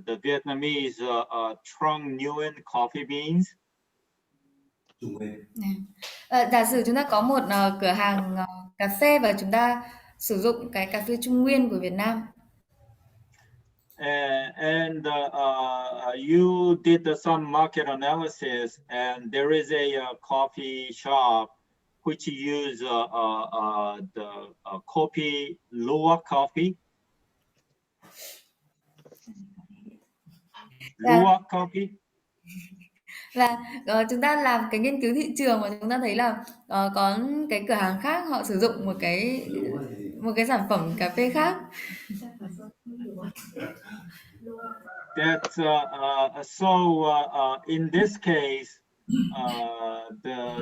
the Vietnamese Trung Nguyen coffee beans. Giả sử chúng ta có một cửa hàng cà phê và chúng ta sử dụng cái cà phê Trung Nguyên của Việt Nam. And you did some market analysis, and there is a coffee shop which use the coffee Luwak coffee. Luwak coffee. Và chúng ta làm cái nghiên cứu thị trường và chúng ta thấy là có cái cửa hàng khác họ sử dụng một cái sản phẩm cà phê khác. That's so in this case,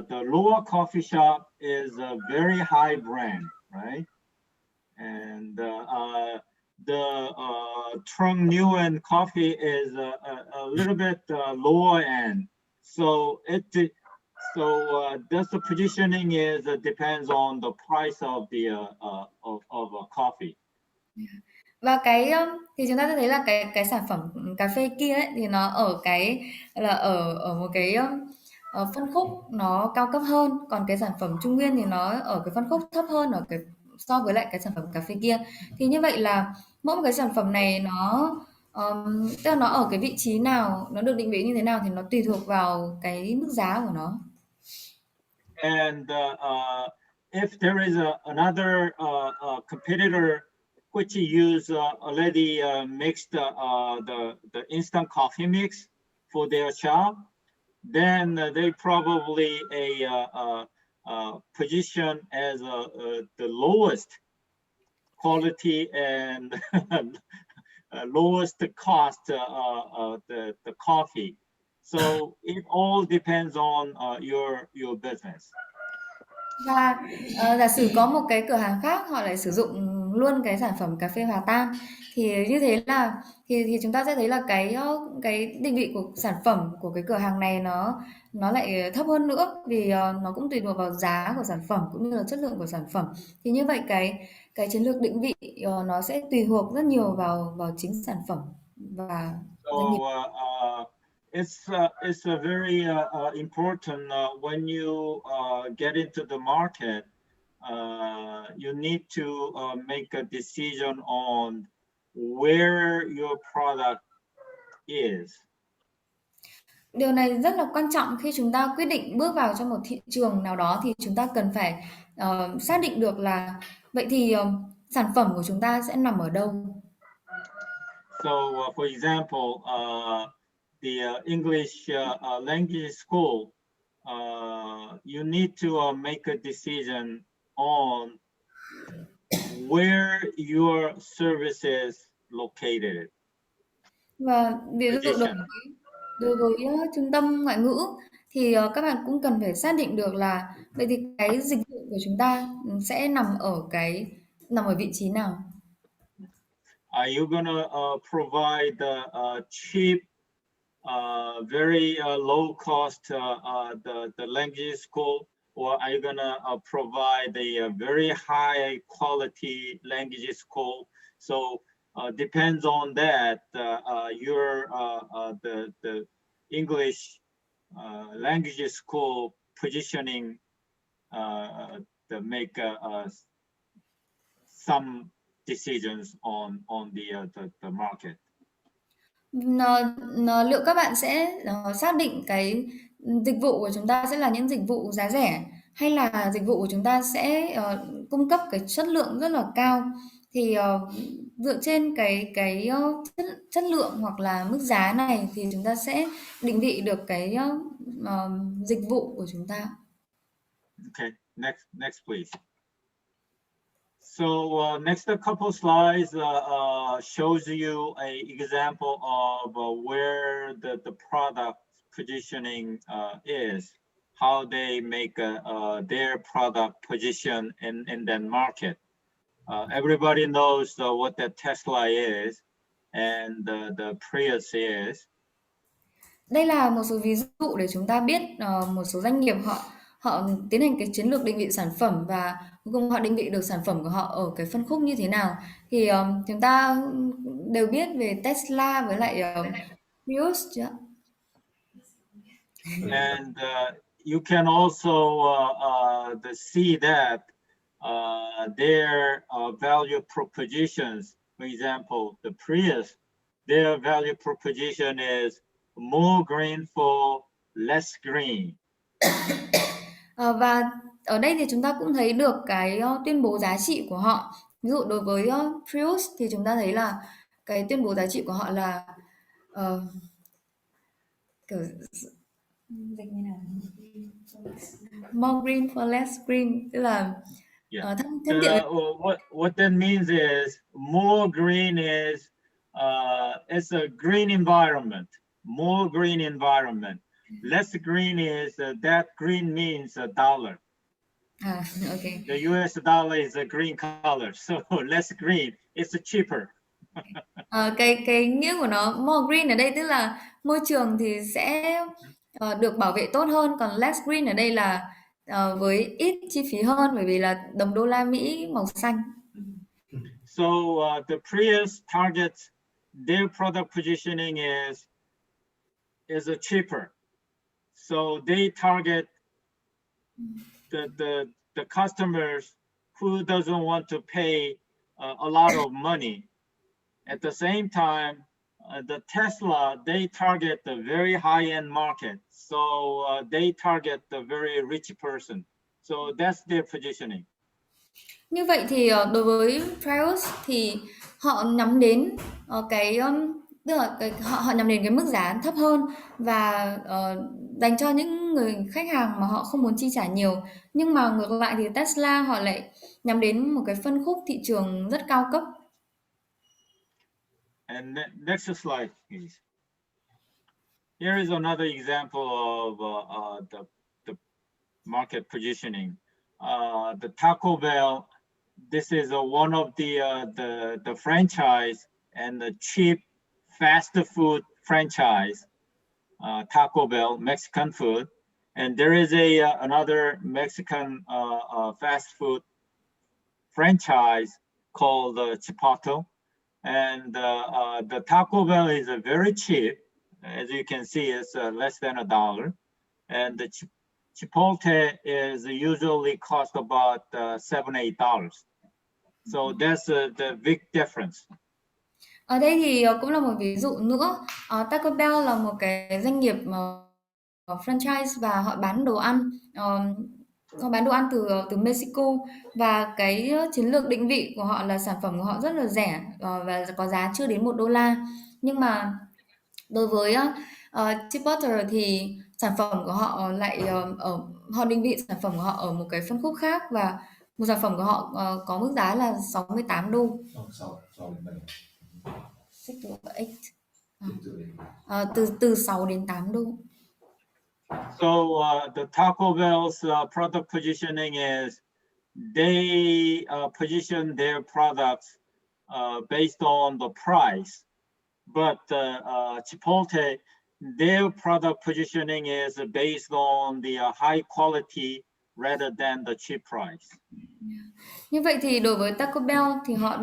the Lua coffee shop is a very high brand, right? And the Trung Nguyen coffee is a little bit lower end. So that's the positioning is depends on the price of the of coffee. Và thì chúng ta sẽ thấy là cái sản phẩm cà phê kia ấy, thì nó ở ở một cái phân khúc nó cao cấp hơn, còn cái sản phẩm Trung Nguyên thì nó ở cái phân khúc thấp hơn so với lại cái sản phẩm cà phê kia. Thì như vậy là mỗi một cái sản phẩm này tức là nó ở cái vị trí nào, nó được định vị như thế nào thì nó tùy thuộc vào cái mức giá của nó. And if there is another competitor which use already mixed the instant coffee mix for their shop, then they probably position as the lowest quality and lowest cost the coffee. So it all depends on your business. Và giả sử có một cái cửa hàng khác họ lại sử dụng luôn cái sản phẩm cà phê hòa tan, thì như thế là thì chúng ta sẽ thấy là cái định vị của sản phẩm của cái cửa hàng này nó lại thấp hơn nữa, vì nó cũng tùy thuộc vào giá của sản phẩm cũng như là chất lượng của sản phẩm. Thì như vậy cái chiến lược định vị nó sẽ tùy thuộc rất nhiều vào chính sản phẩm và doanh nghiệp. So it's a very important when you get into the market. You need to make a decision on where your product is. Điều này rất là quan trọng khi chúng ta quyết định bước vào trong một thị trường nào đó, thì chúng ta cần phải xác định được là vậy thì sản phẩm của chúng ta sẽ nằm ở đâu. So, for example, the English language school, you need to make a decision on where your service is located. Và ví dụ Position. đối với trung tâm ngoại ngữ thì các bạn cũng cần phải xác định được là vậy thì cái dịch vụ của chúng ta sẽ nằm ở vị trí nào. Are you gonna provide cheap, very low cost the language school, or are you gonna provide a very high quality language school? So depends on that. Your the English language school positioning to make some decisions on the market. Liệu các bạn sẽ xác định cái dịch vụ của chúng ta sẽ là những dịch vụ giá rẻ, hay là dịch vụ của chúng ta sẽ cung cấp cái chất lượng rất là cao, thì dựa trên chất lượng hoặc là mức giá này thì chúng ta sẽ định vị được cái dịch vụ của chúng ta. Okay, next please. So next couple slides shows you a example of where the product positioning is, how they make their product position in that market. Everybody knows what the Tesla is and the Prius is. Đây là một số ví dụ để chúng ta biết một số doanh nghiệp họ tiến hành cái chiến lược định vị sản phẩm, và cuối cùng họ định vị được sản phẩm của họ ở cái phân khúc như thế nào. Thì chúng ta đều biết về Tesla với lại Prius chưa? And you can also see that their value propositions, for example, the Prius, their value proposition is more green for less green. Và ở đây thì chúng ta cũng thấy được cái tuyên bố giá trị của họ. Ví dụ đối với Prius thì chúng ta thấy là cái tuyên bố giá trị của họ là kiểu dịch như nào? More green for less green, tức là thân thiện. What that means is more green is it's a green environment, more green environment. Less green is that green means a dollar. Okay. The US dollar is a green color, so less green, it's cheaper. Cái nghĩa của nó more green ở đây tức là môi trường thì sẽ được bảo vệ tốt hơn, còn less green ở đây là với ít chi phí hơn, bởi vì là đồng đô la Mỹ màu xanh. So the Prius targets their product positioning is a cheaper. So they target the customers who doesn't want to pay a lot of money. At the same time, the Tesla, they target the very high-end market. So they target the very rich person. So that's their positioning. Như vậy thì đối với Prius thì họ nhắm đến tức là họ nhắm đến cái mức giá thấp hơn, và dành cho những người khách hàng mà họ không muốn chi trả nhiều. Nhưng mà ngược lại thì Tesla họ lại nhắm đến một cái phân khúc thị trường rất cao cấp. And next slide, please. Here is another example of the market positioning. the Taco Bell. This is one of the franchise and the cheap fast food franchise, Taco Bell, Mexican food. And there is another Mexican fast food franchise called Chipotle. And the Taco Bell is very cheap. As you can see, it's less than $1. And the Chipotle is usually cost about $7-8. So that's the big difference. Ở đây thì cũng là một ví dụ nữa. Taco Bell là một cái doanh nghiệp franchise và họ bán đồ ăn. Họ bán đồ ăn từ Mexico và cái chiến lược định vị của họ là sản phẩm của họ rất là rẻ và có giá chưa đến $1. Nhưng mà đối với Chipotle thì sản phẩm của họ lại họ định vị sản phẩm của họ ở một cái phân khúc khác và một sản phẩm của họ có mức giá là $68. Six to eight. Từ 6 đến 8 đô. So the Taco Bell's product positioning is they position their products based on the price, but Chipotle, their product positioning is based on the high quality rather than the cheap price. Như vậy thì đối với Taco Bell thì họ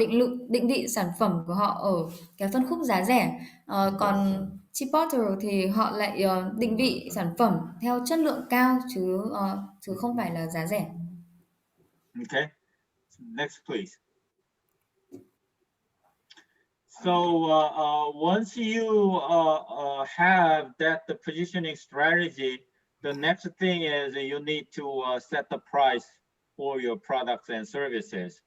định vị sản phẩm của họ ở cái phân khúc giá rẻ, còn Chipotle thì họ lại định vị sản phẩm theo chất lượng cao chứ không phải là giá rẻ. Okay, next please. So once you have the positioning strategy, the next thing is you need to set the price for your products and services.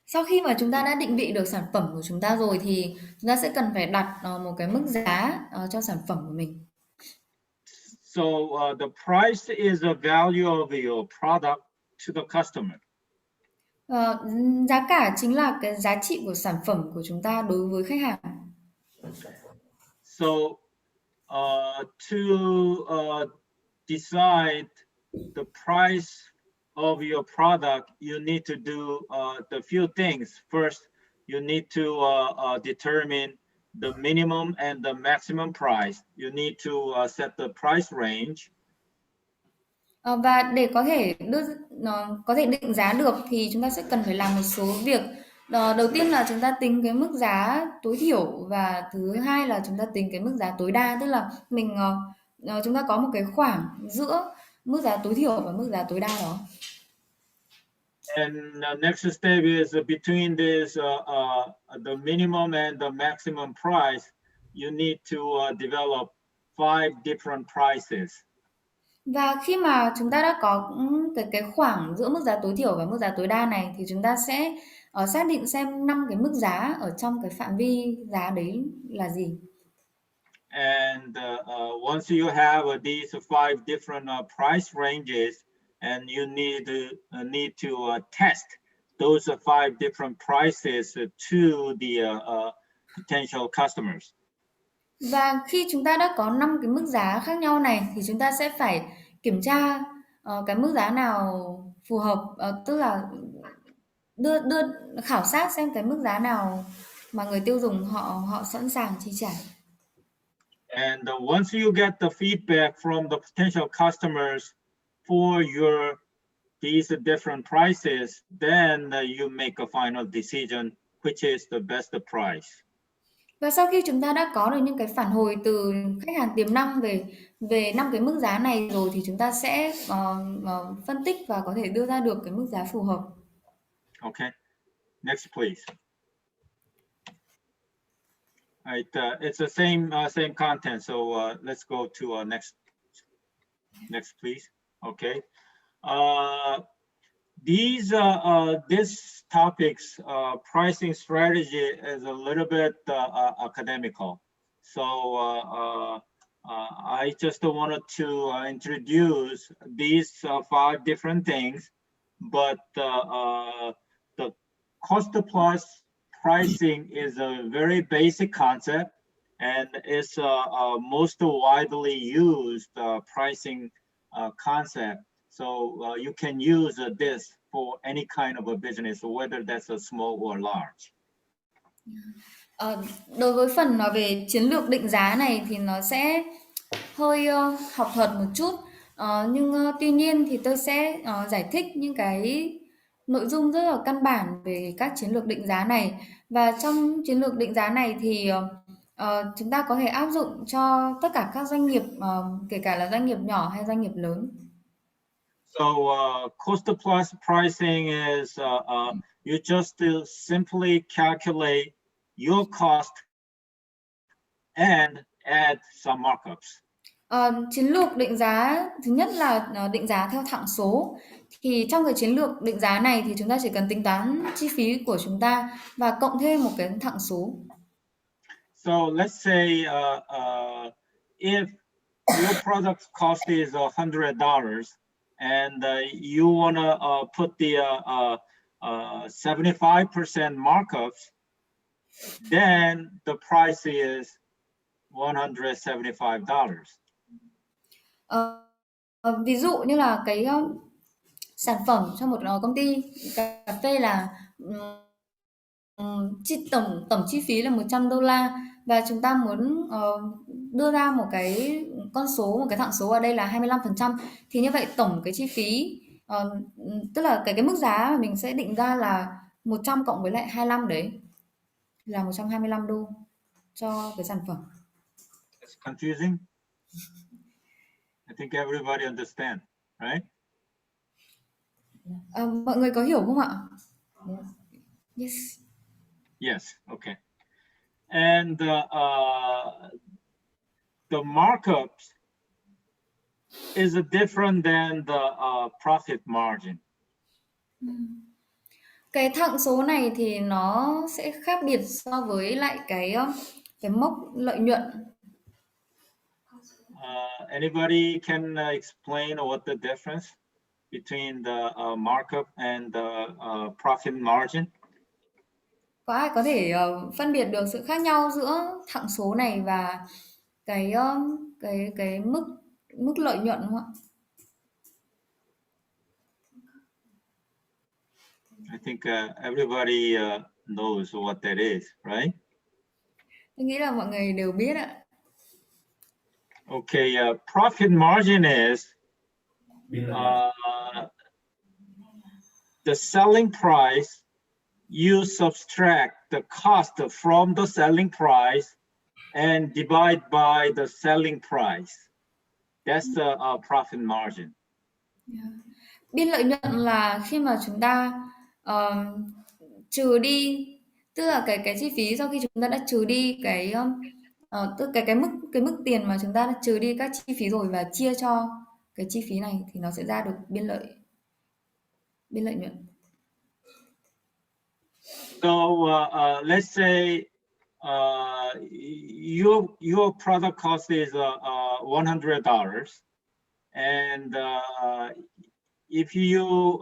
Sau khi mà chúng ta đã định vị được sản phẩm của chúng ta rồi thì chúng ta sẽ cần phải đặt một cái mức giá cho sản phẩm của mình. So the price is the value of your product to the customer. Giá cả chính là cái giá trị của sản phẩm của chúng ta đối với khách hàng. So to decide the price of your product, you need to do the few things. First, you need to determine the minimum and the maximum price. You need to set the price range. Và để có thể định giá được thì chúng ta sẽ cần phải làm một số việc. Đầu tiên là chúng ta tính cái mức giá tối thiểu và thứ hai là chúng ta tính cái mức giá tối đa, tức là chúng ta có một cái khoảng giữa mức giá tối thiểu và mức giá tối đa đó. And next step is between this the minimum and the maximum price, you need to develop 5 different prices. Và khi mà chúng ta đã có cái khoảng giữa mức giá tối thiểu và mức giá tối đa này thì chúng ta sẽ xác định xem 5 cái mức giá ở trong cái phạm vi giá đấy là gì. And once you have these 5 different price ranges, and you need to test those 5 different prices to the potential customers. Và khi chúng ta đã có 5 cái mức giá khác nhau này thì chúng ta sẽ phải kiểm tra cái mức giá nào phù hợp, tức là đưa khảo sát xem cái mức giá nào mà người tiêu dùng họ sẵn sàng chi trả. And once you get the feedback from the potential customers for these different prices, then you make a final decision which is the best price. Và sau khi chúng ta đã có được những cái phản hồi từ khách hàng tiềm năng về 5 cái mức giá này rồi thì chúng ta sẽ phân tích và có thể đưa ra được cái mức giá phù hợp. Okay, next please. Right, it's the same content, so let's go to next please. Okay, this topics pricing strategy is a little bit academical, so I just wanted to introduce these 5 different things, but the cost plus pricing is a very basic concept and it's most widely used pricing concept. So you can use this for any kind of a business, whether that's a small or large. Đối với phần nói về chiến lược định giá này thì nó sẽ hơi học thuật một chút. Nhưng tuy nhiên thì tôi sẽ giải thích những cái nội dung rất là căn bản về các chiến lược định giá này. Và trong chiến lược định giá này thì chúng ta có thể áp dụng cho tất cả các doanh nghiệp, kể cả là doanh nghiệp nhỏ hay doanh nghiệp lớn. So cost plus pricing is you just simply calculate your cost and add some markups. Chiến lược định giá thứ nhất là định giá theo thặng số. Thì trong cái chiến lược định giá này thì chúng ta chỉ cần tính toán chi phí của chúng ta và cộng thêm một cái thặng số. So let's say if your product cost is $100 and you want to put the 75% markups, then the price is $175. Ví dụ như là cái sản phẩm cho một công ty cà phê là tổng chi phí là $100 và chúng ta muốn đưa ra một cái con số, một cái thặng số ở đây là 25%, thì như vậy tổng cái chi phí tức là cái mức giá mà mình sẽ định ra là 100 cộng với lại 25 đấy là $125 cho cái sản phẩm. It's confusing. I think everybody understand, right? Mọi người có hiểu không ạ? Yes. Yes, okay. And the markups is different than the profit margin. Cái thặng số này thì nó sẽ khác biệt so với lại cái mốc lợi nhuận. Anybody can explain what the difference between the markup and the profit margin? Có ai có thể phân biệt được sự khác nhau giữa thặng số này và cái mức lợi nhuận không ạ? I think everybody knows what that is, right? Tôi nghĩ là mọi người đều biết ạ. Okay, profit margin is the selling price. You subtract the cost from the selling price and divide by the selling price. That's the profit margin. Biên lợi nhuận là khi mà chúng ta trừ đi, tức là cái chi phí sau khi chúng ta đã trừ đi cái mức tiền mà chúng ta đã trừ đi các chi phí rồi và chia cho cái chi phí này thì nó sẽ ra được biên lợi nhuận. So let's say your product cost is $100, and if you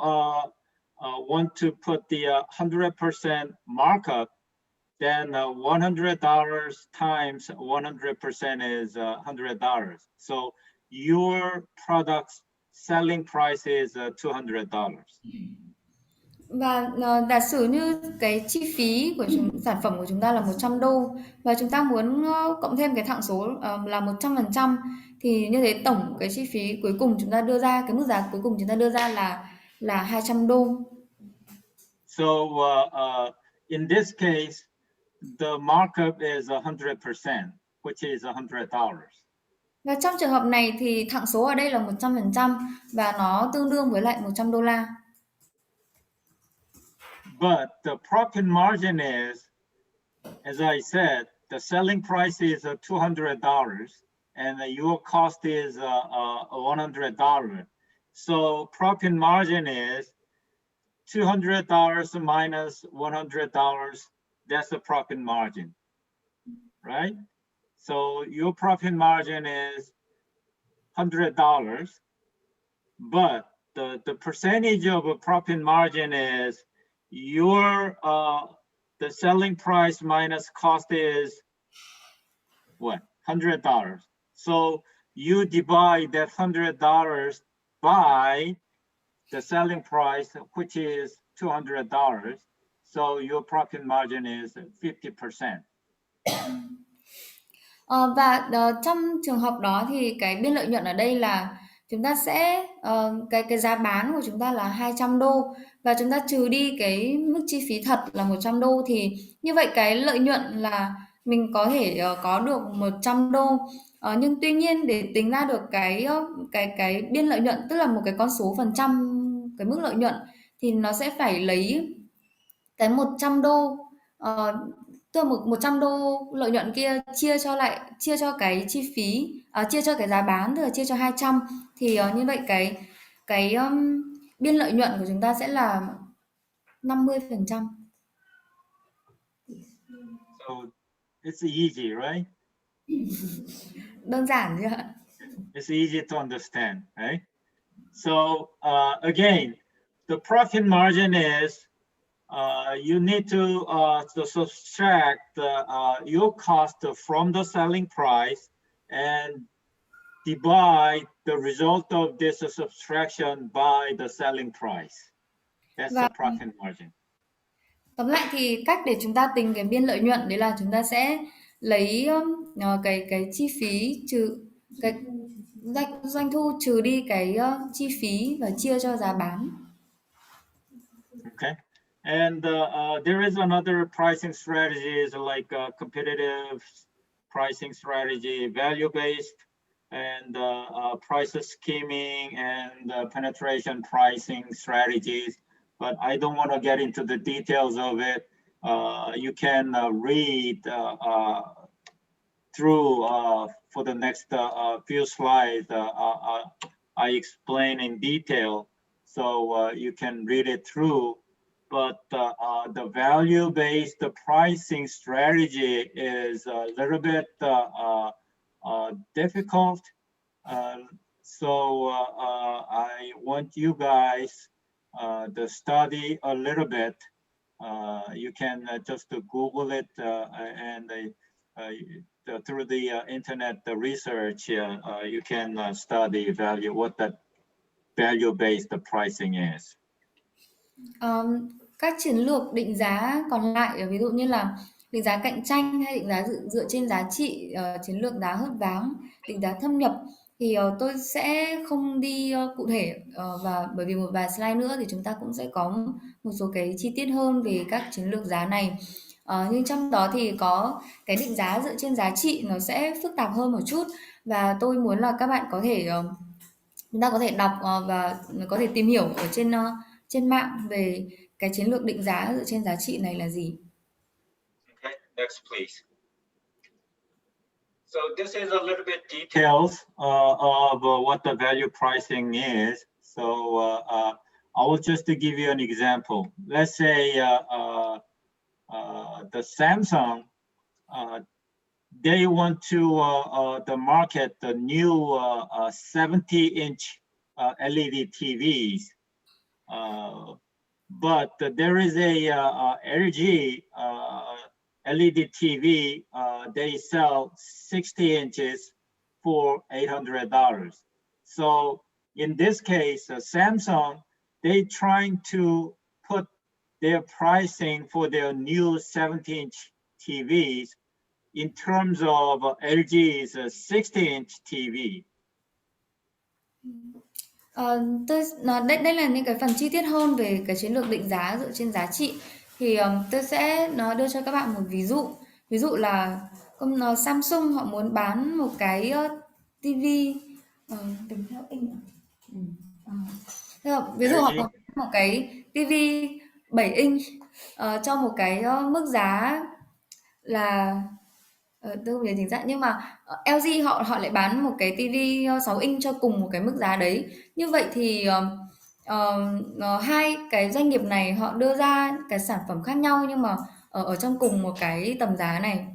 want to put the 100% markup, then $100 times 100% is $100. So your product's selling price is $200. Và giả sử như cái chi phí của sản phẩm của chúng ta là $100 và chúng ta muốn cộng thêm cái thặng số là 100%, thì như thế tổng cái chi phí cuối cùng chúng ta đưa ra, cái mức giá cuối cùng chúng ta đưa ra là $200. So in this case, the markup is 100%, which is $100. Và trong trường hợp này thì thặng số ở đây là 100% và nó tương đương với lại $100. But the profit margin is, as I said, the selling price is $200 and your cost is $100. So profit margin is $200 minus $100. That's the profit margin, right? So your profit margin is $100, but the percentage of a profit margin is your the selling price minus cost is what? $100. So you divide that $100 by the selling price, which is $200. So your profit margin is 50%. Và trong trường hợp đó thì cái biên lợi nhuận ở đây là chúng ta sẽ cái giá bán của chúng ta là 200 đô và chúng ta trừ đi cái mức chi phí thật là 100 đô thì như vậy cái lợi nhuận là mình có thể có được 100 đô. Nhưng tuy nhiên để tính ra được cái biên lợi nhuận, tức là một cái con số phần trăm cái mức lợi nhuận, thì nó sẽ phải lấy cái 100 đô, tức là 100 đô lợi nhuận kia chia cho cái chi phí, chia cho cái giá bán, tức là chia cho 200 thì như vậy cái biên lợi nhuận của chúng ta sẽ là 50%. So it's easy, right? Đơn giản chưa ạ? It's easy to understand, right? So again, the profit margin is you need to subtract your cost from the selling price and divide the result of this subtraction by the selling price. That's the profit margin. Tóm lại thì cách để chúng ta tính cái biên lợi nhuận đấy là chúng ta sẽ lấy cái chi phí trừ cái doanh thu trừ đi cái chi phí và chia cho giá bán. Okay. And there is another pricing strategies like competitive pricing strategy, value-based, and price scheming and penetration pricing strategies. But I don't want to get into the details of it. You can read through for the next few slides. I explain in detail, so you can read it through. But the value-based pricing strategy is a little bit difficult. So I want you guys to study a little bit. You can just Google it and through the internet the research. You can study what that value-based pricing is. Các chiến lược định giá còn lại, ví dụ như là định giá cạnh tranh hay định giá dựa trên giá trị, chiến lược giá hớt váng, định giá thâm nhập thì tôi sẽ không đi cụ thể, và bởi vì một vài slide nữa thì chúng ta cũng sẽ có một số cái chi tiết hơn về các chiến lược giá này. Nhưng trong đó thì có cái định giá dựa trên giá trị nó sẽ phức tạp hơn một chút và tôi muốn là các bạn có thể chúng ta có thể đọc và có thể tìm hiểu ở trên mạng về cái chiến lược định giá dựa trên giá trị này là gì. Okay, next please. So this is a little bit details of what the value pricing is. So I will just to give you an example. Let's say the Samsung, they want to market the new 70-inch LED TVs. But there is a LG LED TV, they sell 60 inches for $800. So in this case, Samsung, they trying to put their pricing for their new 70-inch TVs in terms of LG's 60-inch TV. Đây là những cái phần chi tiết hơn về cái chiến lược định giá dựa trên giá trị thì tôi sẽ đưa cho các bạn một ví dụ là Samsung họ muốn bán một cái tivi ví dụ họ có một cái tivi 7 inch cho một cái mức giá là tôi không nhớ chính xác nhưng mà LG họ lại bán một cái tivi 6 inch cho cùng một cái mức giá đấy. Như vậy thì hai cái doanh nghiệp này họ đưa ra cái sản phẩm khác nhau nhưng mà ở trong cùng một cái tầm giá này.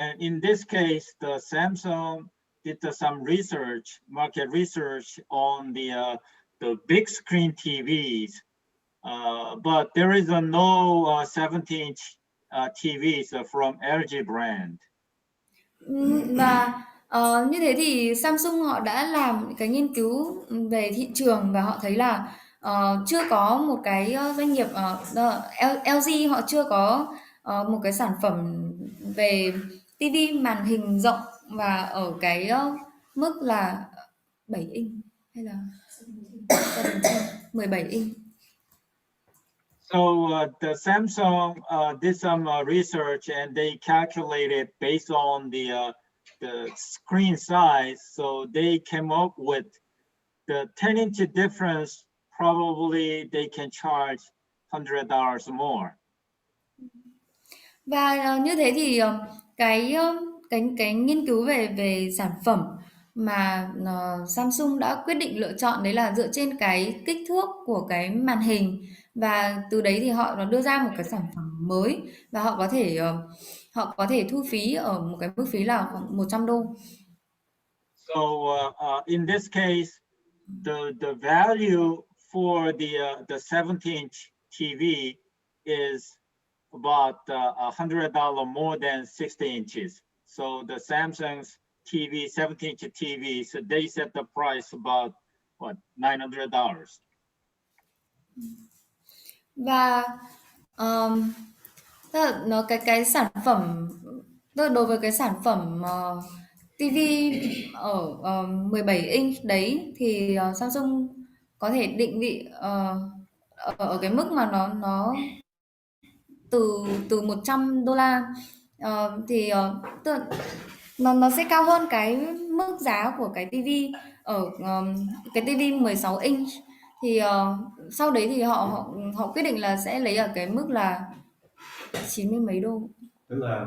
And in this case, the Samsung did some research, market research on the big screen TVs, but there is no 70-inch TVs from LG brand. Và Như thế thì Samsung họ đã làm cái nghiên cứu về thị trường và họ thấy là chưa có một cái doanh nghiệp LG họ chưa có một cái sản phẩm về TV màn hình rộng và ở cái mức là 7 inch hay là 17 inch. So the Samsung did some research and they calculated based on the screen size. So they came up with the 10-inch difference. Probably they can charge $100 more. Và như thế thì cái nghiên cứu về sản phẩm mà Samsung đã quyết định lựa chọn đấy là dựa trên cái kích thước của cái màn hình và từ đấy thì họ nó đưa ra một cái sản phẩm mới và họ có thể thu phí ở một cái mức phí là khoảng $100. So in this case, the value for the 70-inch TV is about $100 more than 60 inches. So the Samsung's TV, 70-inch TV, so they set the price about what, $900. Và tức là nó cái sản phẩm tức là đối với cái sản phẩm TV ở 17 inch đấy thì Samsung có thể định vị ở cái mức mà nó từ từ $100 thì tức là nó sẽ cao hơn cái mức giá của cái TV ở cái TV 16 inch thì sau đấy thì họ quyết định là sẽ lấy ở cái mức là 90 mấy đô. Tức là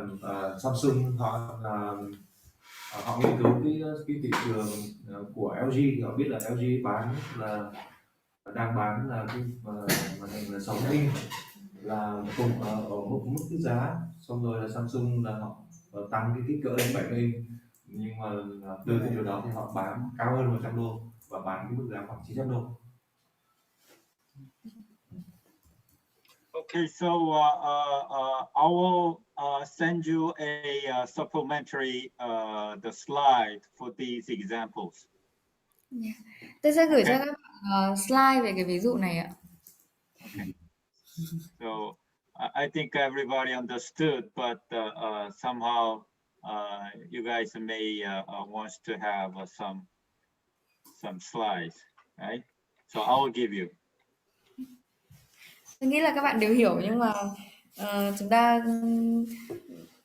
Samsung họ nghiên cứu cái thị trường của LG thì họ biết là LG đang bán là cái màn hình là 6 inch là cùng ở mức cái giá, xong rồi là Samsung là họ tăng cái kích cỡ lên 70 inch, nhưng mà từ cái điều đó thì họ bán cao hơn $100 và bán cái mức giá khoảng $900. Okay, so I will send you a supplementary the slide for these examples. Tôi sẽ gửi cho các bạn slide về cái ví dụ này ạ. Okay. So I think everybody understood, but somehow you guys may want to have some slides, right? So I will give you. Tôi nghĩ là các bạn đều hiểu nhưng mà chúng ta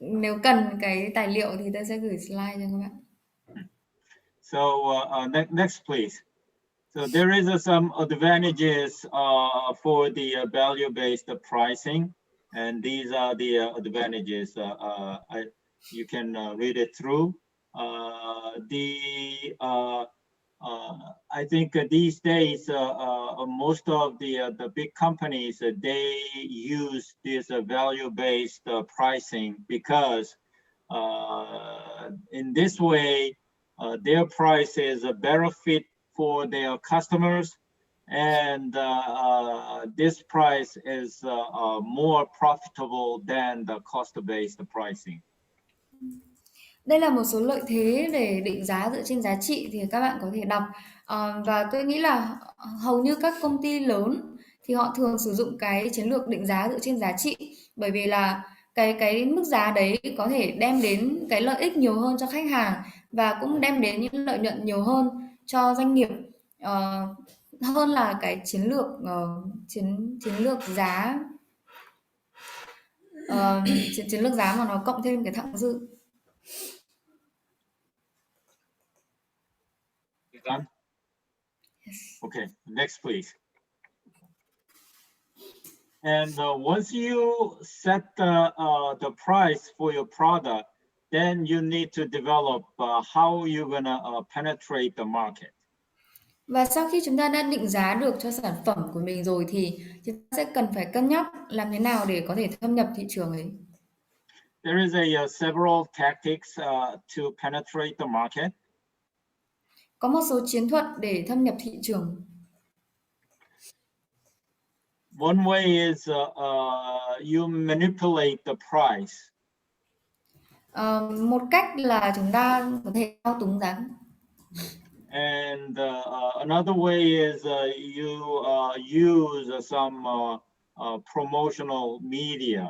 nếu cần cái tài liệu thì tôi sẽ gửi slide cho các bạn. So next, please. So there is some advantages for the value-based pricing, and these are the advantages. You can read it through. I think these days most of the big companies they use this value-based pricing because in this way their price is a better fit for their customers, and this price is more profitable than the cost-based pricing. Đây là một số lợi thế để định giá dựa trên giá trị thì các bạn có thể đọc. Và tôi nghĩ là hầu như các công ty lớn thì họ thường sử dụng cái chiến lược định giá dựa trên giá trị bởi vì là cái mức giá đấy có thể đem đến cái lợi ích nhiều hơn cho khách hàng và cũng đem đến những lợi nhuận nhiều hơn cho doanh nghiệp hơn là cái chiến lược giá chiến lược giá mà nó cộng thêm cái thặng dư. Done? Yes. Okay, next please. And once you set the price for your product, then you need to develop how you're gonna penetrate the market. Và sau khi chúng ta đã định giá được cho sản phẩm của mình rồi thì chúng ta sẽ cần phải cân nhắc làm thế nào để có thể thâm nhập thị trường ấy. There is several tactics to penetrate the market. Có một số chiến thuật để thâm nhập thị trường. One way is you manipulate the price. Một cách là chúng ta có thể thao túng giá. And another way is you use some promotional media.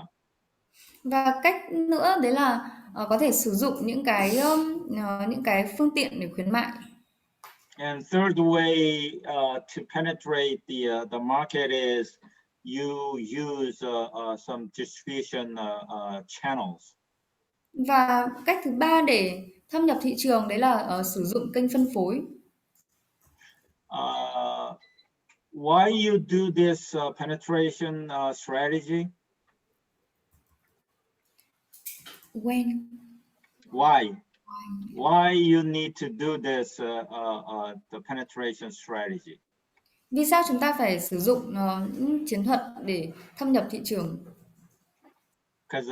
Và cách nữa đấy là có thể sử dụng những cái phương tiện để khuyến mại. And third way to penetrate the market is you use some distribution channels. Và cách thứ ba để thâm nhập thị trường đấy là sử dụng kênh phân phối. Why you do this penetration strategy? When? Why you need to do this the penetration strategy? Vì sao chúng ta phải sử dụng những chiến thuật để thâm nhập thị trường? Because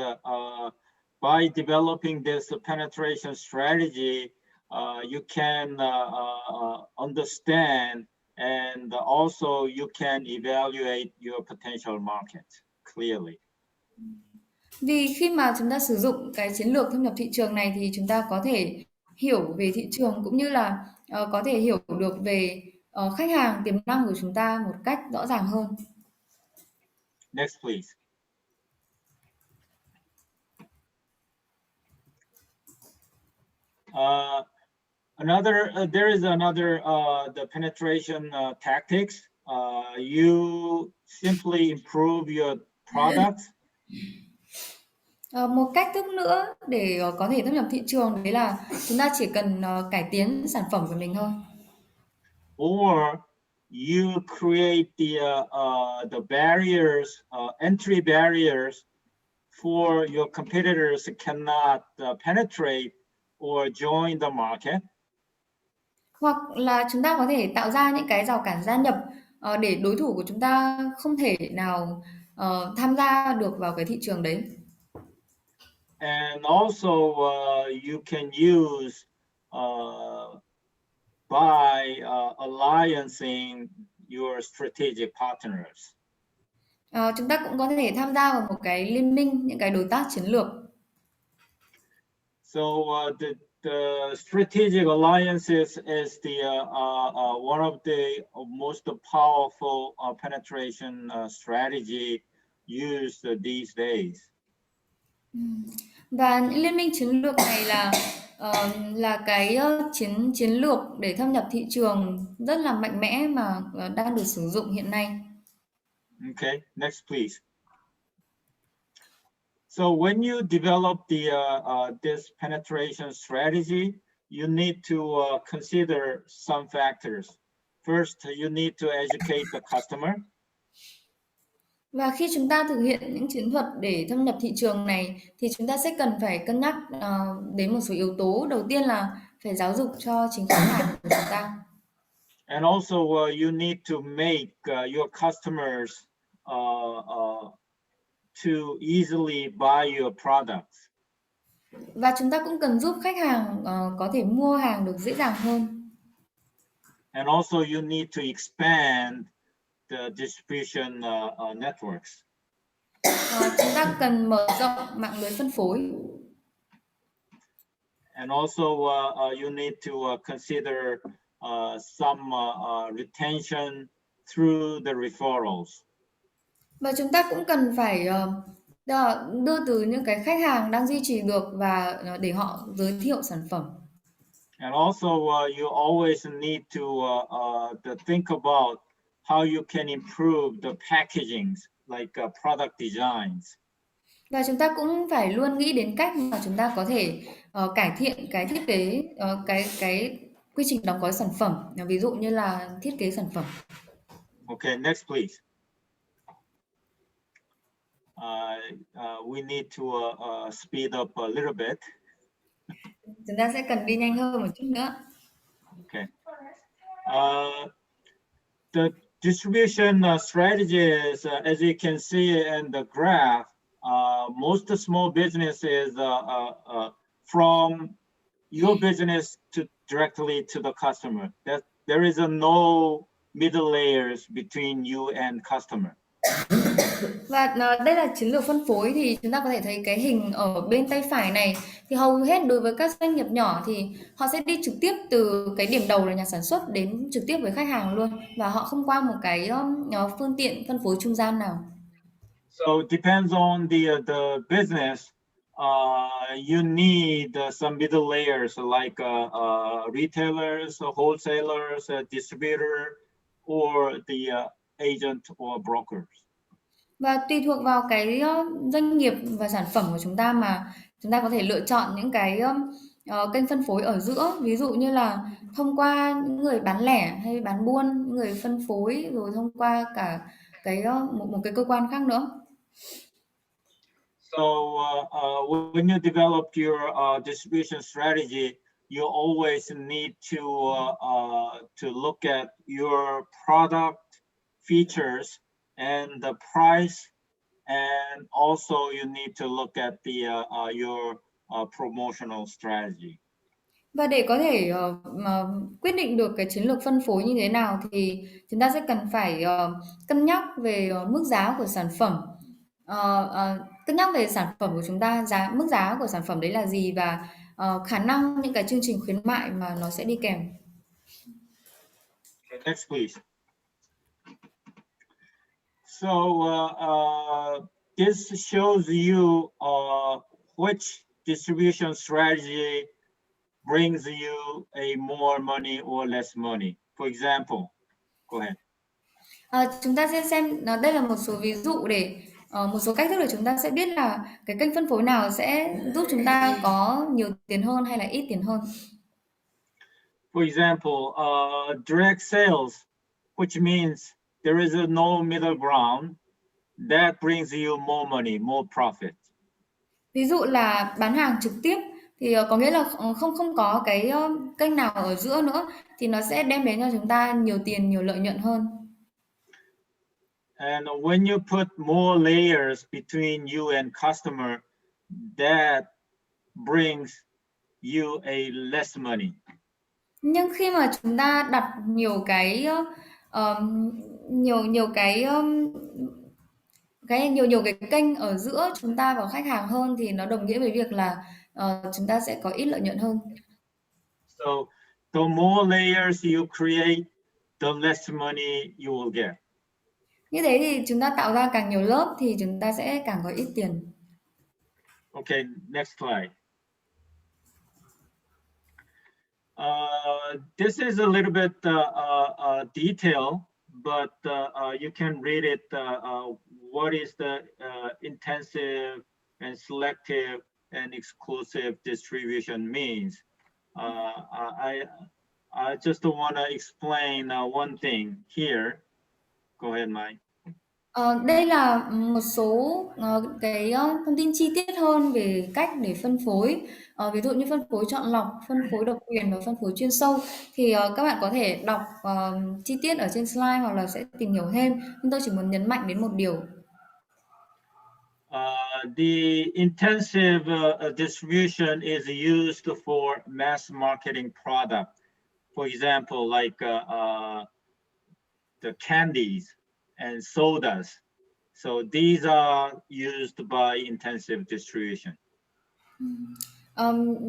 by developing this penetration strategy, you can understand and also you can evaluate your potential market clearly. Vì khi mà chúng ta sử dụng cái chiến lược thâm nhập thị trường này thì chúng ta có thể hiểu về thị trường cũng như là có thể hiểu được về khách hàng tiềm năng của chúng ta một cách rõ ràng hơn. Next, please. There is another the penetration tactics. You simply improve your products. Một cách thức nữa để có thể thâm nhập thị trường đấy là chúng ta chỉ cần cải tiến sản phẩm của mình thôi. Or you create the barriers, entry barriers for your competitors cannot penetrate or join the market. Hoặc là chúng ta có thể tạo ra những cái rào cản gia nhập để đối thủ của chúng ta không thể nào tham gia được vào cái thị trường đấy. And also you can use by alliancing your strategic partners. Chúng ta cũng có thể tham gia vào một cái liên minh những cái đối tác chiến lược. So the strategic alliances is the one of the most powerful penetration strategy used these days. Và những liên minh chiến lược này là cái chiến lược để thâm nhập thị trường rất là mạnh mẽ mà đang được sử dụng hiện nay. Okay, next please. So when you develop this penetration strategy, you need to consider some factors. First, you need to educate the customer. Và khi chúng ta thực hiện những chiến thuật để thâm nhập thị trường này thì chúng ta sẽ cần phải cân nhắc đến một số yếu tố. Đầu tiên là phải giáo dục cho chính khách hàng của chúng ta. And also you need to make your customers to easily buy your products. Và chúng ta cũng cần giúp khách hàng có thể mua hàng được dễ dàng hơn. And also you need to expand the distribution networks. Chúng ta cần mở rộng mạng lưới phân phối. And also you need to consider some retention through the referrals. Và chúng ta cũng cần phải đưa từ những cái khách hàng đang duy trì được và để họ giới thiệu sản phẩm. And also you always need to think about how you can improve the packagings, like product designs. Và chúng ta cũng phải luôn nghĩ đến cách mà chúng ta có thể cải thiện cái thiết kế, cái quy trình đóng gói sản phẩm, ví dụ như là thiết kế sản phẩm. Okay, next please. We need to speed up a little bit. Chúng ta sẽ cần đi nhanh hơn một chút nữa. Okay. The distribution strategies, as you can see in the graph, most small businesses from your business to directly to the customer. That there is no middle layers between you and customer. Và đây là chiến lược phân phối thì chúng ta có thể thấy cái hình ở bên tay phải này thì hầu hết đối với các doanh nghiệp nhỏ thì họ sẽ đi trực tiếp từ cái điểm đầu là nhà sản xuất đến trực tiếp với khách hàng luôn và họ không qua một cái phương tiện phân phối trung gian nào. So it depends on the business. You need some middle layers like retailers, wholesalers, distributor, or the agent or brokers. Và tùy thuộc vào cái doanh nghiệp và sản phẩm của chúng ta mà chúng ta có thể lựa chọn những cái kênh phân phối ở giữa, ví dụ như là thông qua những người bán lẻ hay bán buôn, những người phân phối rồi thông qua cả cái một cái cơ quan khác nữa. So when you develop your distribution strategy, you always need to look at your product features and the price, and also you need to look at your promotional strategy. Và để có thể mà quyết định được cái chiến lược phân phối như thế nào thì chúng ta sẽ cần phải cân nhắc về mức giá của sản phẩm, cân nhắc về sản phẩm của chúng ta, mức giá của sản phẩm đấy là gì và khả năng những cái chương trình khuyến mại mà nó sẽ đi kèm. Okay, next, please. So this shows you which distribution strategy brings you a more money or less money. For example, go ahead. Chúng ta sẽ xem đây là một số ví dụ để một số cách thức để chúng ta sẽ biết là cái kênh phân phối nào sẽ giúp chúng ta có nhiều tiền hơn hay là ít tiền hơn. For example, direct sales, which means there is no middle ground, that brings you more money, more profit. Ví dụ là bán hàng trực tiếp thì có nghĩa là không có cái kênh nào ở giữa nữa thì nó sẽ đem đến cho chúng ta nhiều tiền, nhiều lợi nhuận hơn. And when you put more layers between you and customer, that brings you a less money. Nhưng khi mà chúng ta đặt nhiều cái nhiều cái kênh ở giữa chúng ta và khách hàng hơn thì nó đồng nghĩa với việc là chúng ta sẽ có ít lợi nhuận hơn. So the more layers you create, the less money you will get. Như thế thì chúng ta tạo ra càng nhiều lớp thì chúng ta sẽ càng có ít tiền. Okay, next slide. This is a little bit detail, but you can read it. What is the intensive and selective and exclusive distribution means? I just want to explain one thing here. Go ahead, Mike. Đây là một số cái thông tin chi tiết hơn về cách để phân phối. Ví dụ như phân phối chọn lọc, phân phối độc quyền và phân phối chuyên sâu thì các bạn có thể đọc chi tiết ở trên slide hoặc là sẽ tìm hiểu thêm. Nhưng tôi chỉ muốn nhấn mạnh đến một điều. The intensive distribution is used for mass marketing product. For example, like the candies and sodas. So these are used by intensive distribution.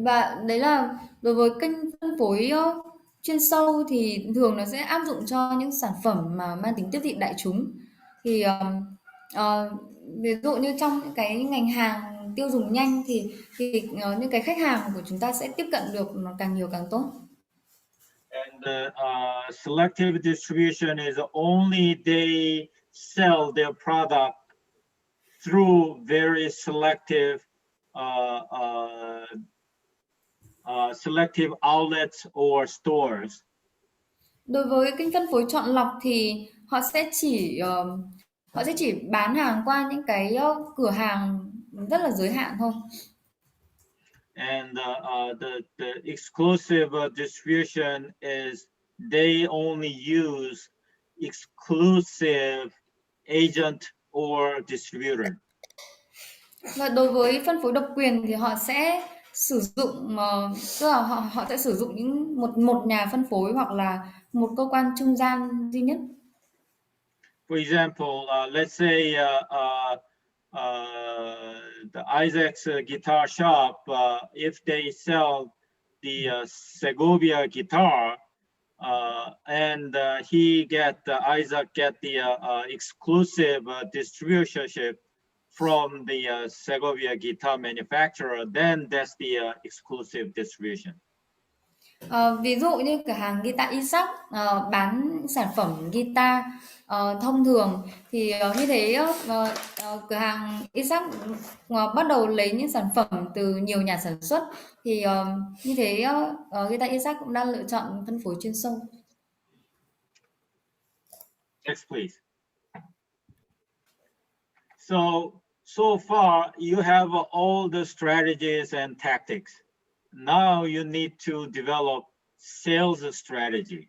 Và đấy là đối với kênh phân phối chuyên sâu thì thường nó sẽ áp dụng cho những sản phẩm mà mang tính tiếp thị đại chúng. Thì ví dụ như trong những cái ngành hàng tiêu dùng nhanh thì những cái khách hàng của chúng ta sẽ tiếp cận được nó càng nhiều càng tốt. And selective distribution is only they sell their product through very selective selective outlets or stores. Đối với kênh phân phối chọn lọc thì họ sẽ chỉ bán hàng qua những cái cửa hàng rất là giới hạn thôi. And the exclusive distribution is they only use exclusive agent or distributor. Và đối với phân phối độc quyền thì họ sẽ sử dụng tức là họ sẽ sử dụng một nhà phân phối hoặc là một cơ quan trung gian duy nhất. For example, let's say the Isaac's guitar shop, if they sell the Segovia guitar, and Isaac get the exclusive distributorship from the Segovia guitar manufacturer, then that's the exclusive distribution. Ví dụ như cửa hàng guitar Isaac bán sản phẩm guitar thông thường thì như thế cửa hàng Isaac bắt đầu lấy những sản phẩm từ nhiều nhà sản xuất thì như thế guitar Isaac cũng đang lựa chọn phân phối chuyên sâu. Next, please. So far you have all the strategies and tactics. Now you need to develop sales strategy.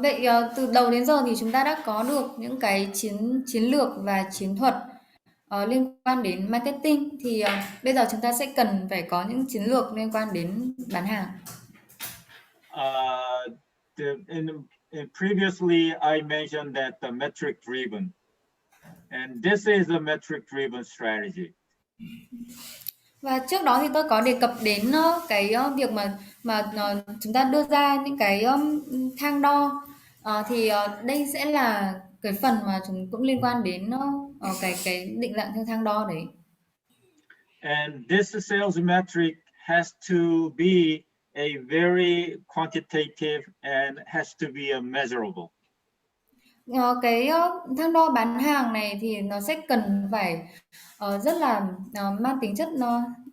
Vậy từ đầu đến giờ thì chúng ta đã có được những cái chiến lược và chiến thuật liên quan đến marketing, thì bây giờ chúng ta sẽ cần phải có những chiến lược liên quan đến bán hàng. Previously I mentioned that the metric driven, and this is a metric driven strategy. Và trước đó thì tôi có đề cập đến cái việc mà chúng ta đưa ra những cái thang đo, thì đây sẽ là cái phần mà chúng cũng liên quan đến cái định dạng theo thang đo đấy. And this sales metric has to be a very quantitative and has to be measurable. Cái thang đo bán hàng này thì nó sẽ cần phải rất là mang tính chất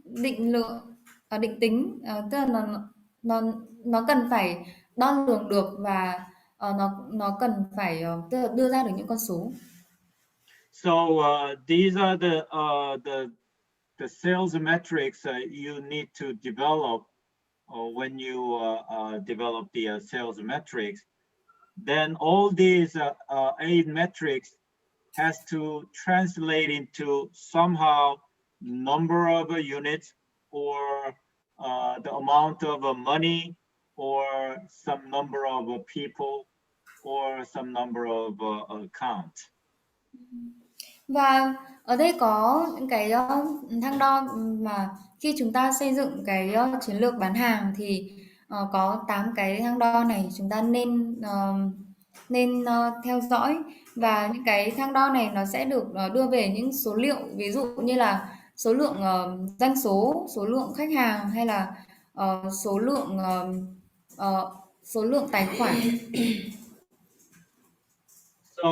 định lượng, định tính, tức là nó cần phải đo lường được và nó cần phải tức là đưa ra được những con số. So these are the sales metrics you need to develop when you develop the sales metrics. Then all these 8 metrics has to translate into somehow number of units or the amount of money or some number of people or some number of accounts. Và ở đây có những cái thang đo mà khi chúng ta xây dựng cái chiến lược bán hàng thì có 8 cái thang đo này chúng ta nên theo dõi, và những cái thang đo này nó sẽ được đưa về những số liệu, ví dụ như là số lượng doanh số lượng khách hàng, hay là số lượng tài khoản. So,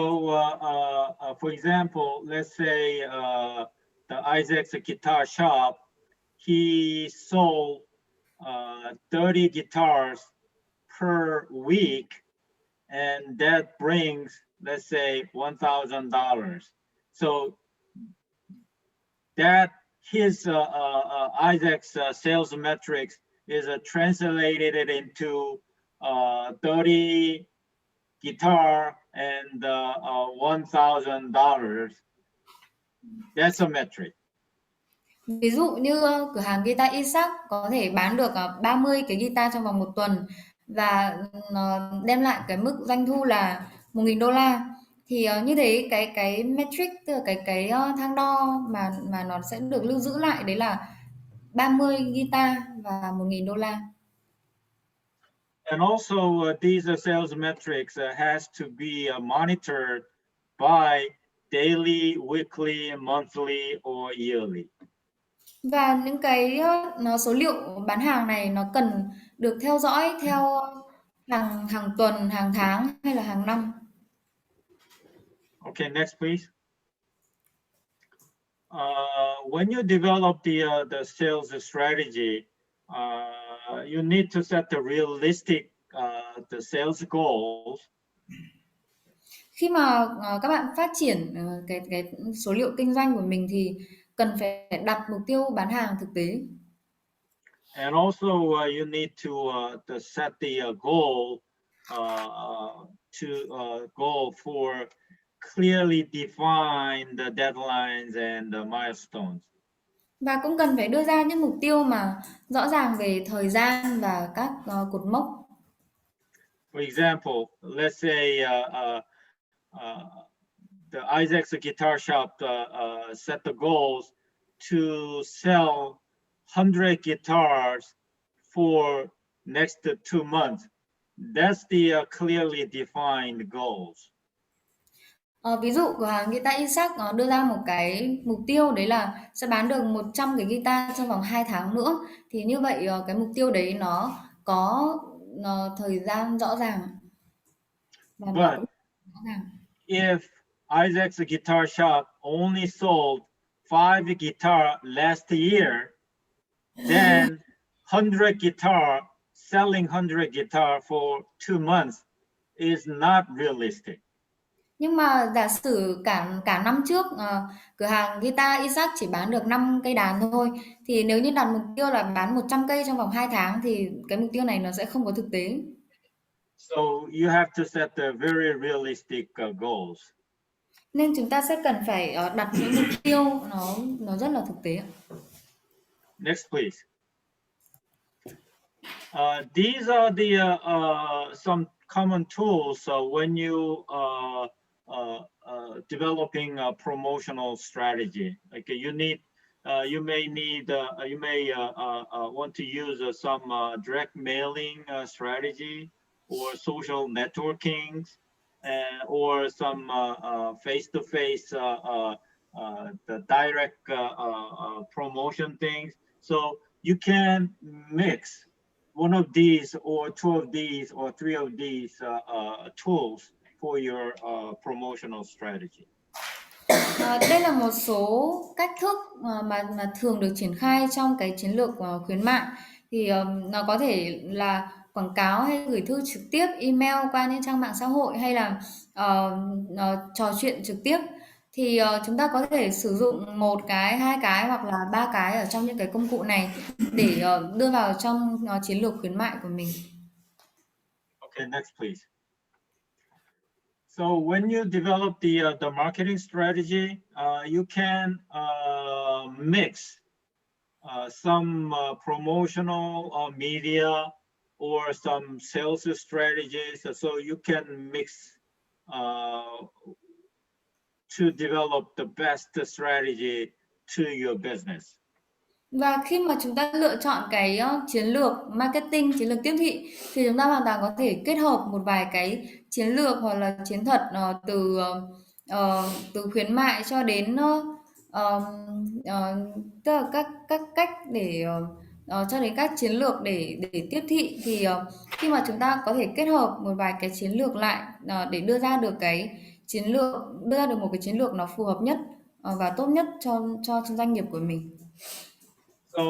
for example, let's say the Isaac's guitar shop, he sold 30 guitars per week, and that brings, let's say, $1,000. So that his Isaac's sales metrics is translated into 30 guitar and $1,000. That's a metric. Ví dụ như cửa hàng guitar Isaac có thể bán được 30 cái guitar trong vòng 1 tuần và nó đem lại cái mức doanh thu là $1.000, thì như thế cái metric, tức là cái thang đo mà nó sẽ được lưu giữ lại đấy là 30 guitar và $1.000. And also these sales metrics has to be monitored by daily, weekly, monthly or yearly. Và những cái số liệu bán hàng này nó cần được theo dõi theo hàng tuần, hàng tháng hay là hàng năm. Okay, next please. When you develop the sales strategy, you need to set the realistic the sales goals. Khi mà các bạn phát triển cái số liệu kinh doanh của mình thì cần phải đặt mục tiêu bán hàng thực tế. And also you need to set the goal goal for clearly define the deadlines and the milestones. Và cũng cần phải đưa ra những mục tiêu mà rõ ràng về thời gian và các cột mốc. For example, let's say the Isaac's guitar shop set the goals to sell 100 guitars for next 2 months. That's the clearly defined goals. Ví dụ cửa hàng guitar Isaac đưa ra một cái mục tiêu đấy là sẽ bán được 100 cái guitar trong vòng 2 tháng nữa. Thì như vậy cái mục tiêu đấy nó có thời gian rõ ràng và nó cũng rõ ràng. If Isaac's guitar shop only sold 5 guitar last year, then 100 guitar selling 100 guitar for 2 months is not realistic. Nhưng mà giả sử cả năm trước cửa hàng guitar Isaac chỉ bán được 5 cây đàn thôi, thì nếu như đặt mục tiêu là bán 100 cây trong vòng 2 tháng thì cái mục tiêu này nó sẽ không có thực tế. So you have to set the very realistic goals. Nên chúng ta sẽ cần phải đặt những mục tiêu nó rất là thực tế. Next, please. These are the some common tools when you developing a promotional strategy. Like you may want to use some direct mailing strategy or social networking, or some face-to-face the direct promotion things. So you can mix one of these or two of these or three of these tools for your promotional strategy. Đây là một số cách thức mà thường được triển khai trong cái chiến lược khuyến mại. Thì nó có thể là quảng cáo hay gửi thư trực tiếp, email qua những trang mạng xã hội, hay là trò chuyện trực tiếp. Thì chúng ta có thể sử dụng 1 cái, 2 cái hoặc là 3 cái ở trong những cái công cụ này để đưa vào trong chiến lược khuyến mại của mình. Okay, next please. So when you develop the marketing strategy, you can mix some promotional media or some sales strategies. So you can mix to develop the best strategy to your business. Và khi mà chúng ta lựa chọn cái chiến lược marketing, chiến lược tiếp thị, thì chúng ta hoàn toàn có thể kết hợp một vài cái chiến lược hoặc là chiến thuật từ khuyến mại cho đến tức là các cách để cho đến các chiến lược để tiếp thị. Thì khi mà chúng ta có thể kết hợp một vài cái chiến lược lại để đưa ra được một cái chiến lược nó phù hợp nhất và tốt nhất cho doanh nghiệp của mình. So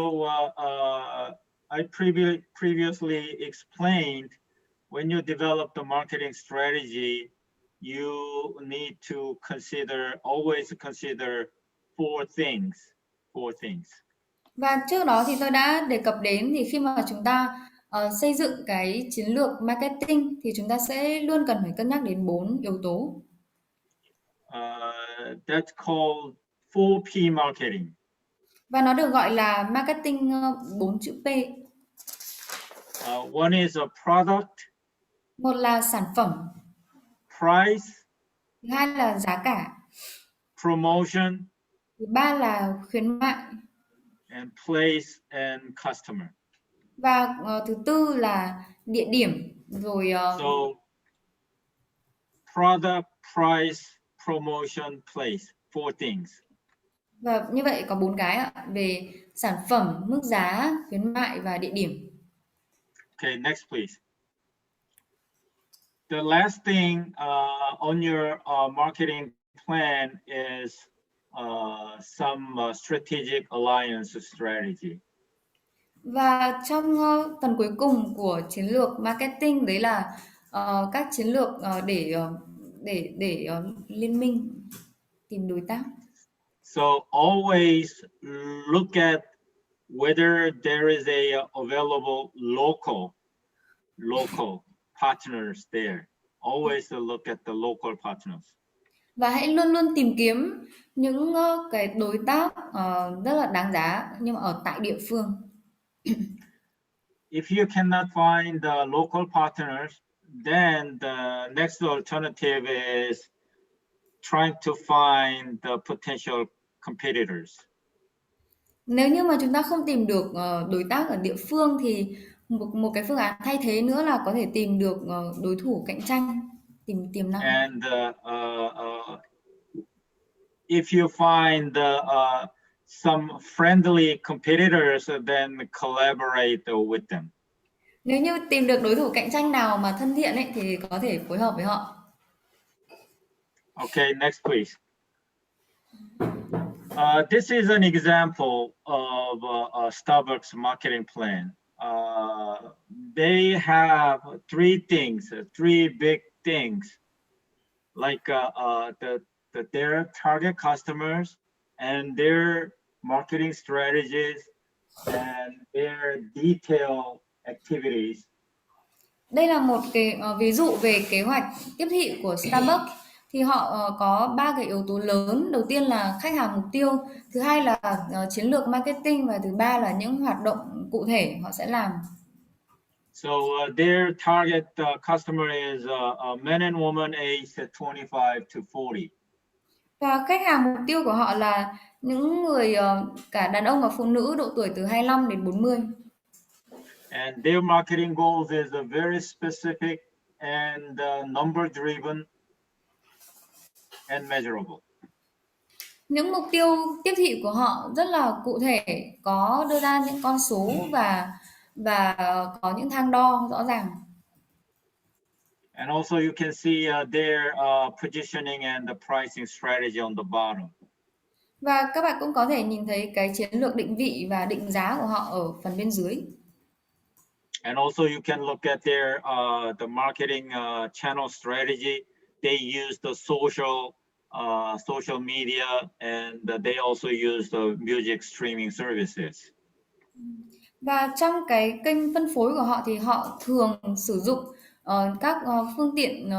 I previously explained when you develop the marketing strategy, you need to always consider four things. Và trước đó thì tôi đã đề cập đến, thì khi mà chúng ta xây dựng cái chiến lược marketing thì chúng ta sẽ luôn cần phải cân nhắc đến 4 yếu tố. That's called 4P marketing. Và nó được gọi là marketing 4 chữ P. One is a product. Một là sản phẩm. Price. Thứ hai là giá cả. Promotion. Thứ ba là khuyến mại. And place and customer. Và thứ tư là địa điểm rồi. So product, price, promotion, place, 4 things. Và như vậy có 4 cái ạ, về sản phẩm, mức giá, khuyến mại và địa điểm. Okay, next please. The last thing on your marketing plan is some strategic alliance strategy. Và trong phần cuối cùng của chiến lược marketing đấy là các chiến lược để liên minh, tìm đối tác. So always look at whether there is a available local partners there. Always look at the local partners. Và hãy luôn luôn tìm kiếm những cái đối tác rất là đáng giá nhưng mà ở tại địa phương. If you cannot find the local partners, then the next alternative is trying to find the potential competitors. Nếu như mà chúng ta không tìm được đối tác ở địa phương thì một cái phương án thay thế nữa là có thể tìm được đối thủ cạnh tranh, tìm tiềm năng. And if you find some friendly competitors, then collaborate with them. Nếu như tìm được đối thủ cạnh tranh nào mà thân thiện ấy thì có thể phối hợp với họ. Okay, next please. This is an example of a Starbucks marketing plan. They have three big things, like their target customers and their marketing strategies and their detailed activities. Đây là một cái ví dụ về kế hoạch tiếp thị của Starbucks. Thì họ có 3 cái yếu tố lớn. Đầu tiên là khách hàng mục tiêu, thứ hai là chiến lược marketing và thứ ba là những hoạt động cụ thể họ sẽ làm. So their target customer is men and women aged 25 to 40. Và khách hàng mục tiêu của họ là những người cả đàn ông và phụ nữ độ tuổi từ 25 đến 40. And their marketing goals is very specific and number driven and measurable. Những mục tiêu tiếp thị của họ rất là cụ thể, có đưa ra những con số và có những thang đo rõ ràng. And also you can see their positioning and the pricing strategy on the bottom. Và các bạn cũng có thể nhìn thấy cái chiến lược định vị và định giá của họ ở phần bên dưới. And also you can look at their the marketing channel strategy. They use the social media, and they also use the music streaming services. Và trong cái kênh phân phối của họ thì họ thường sử dụng các phương tiện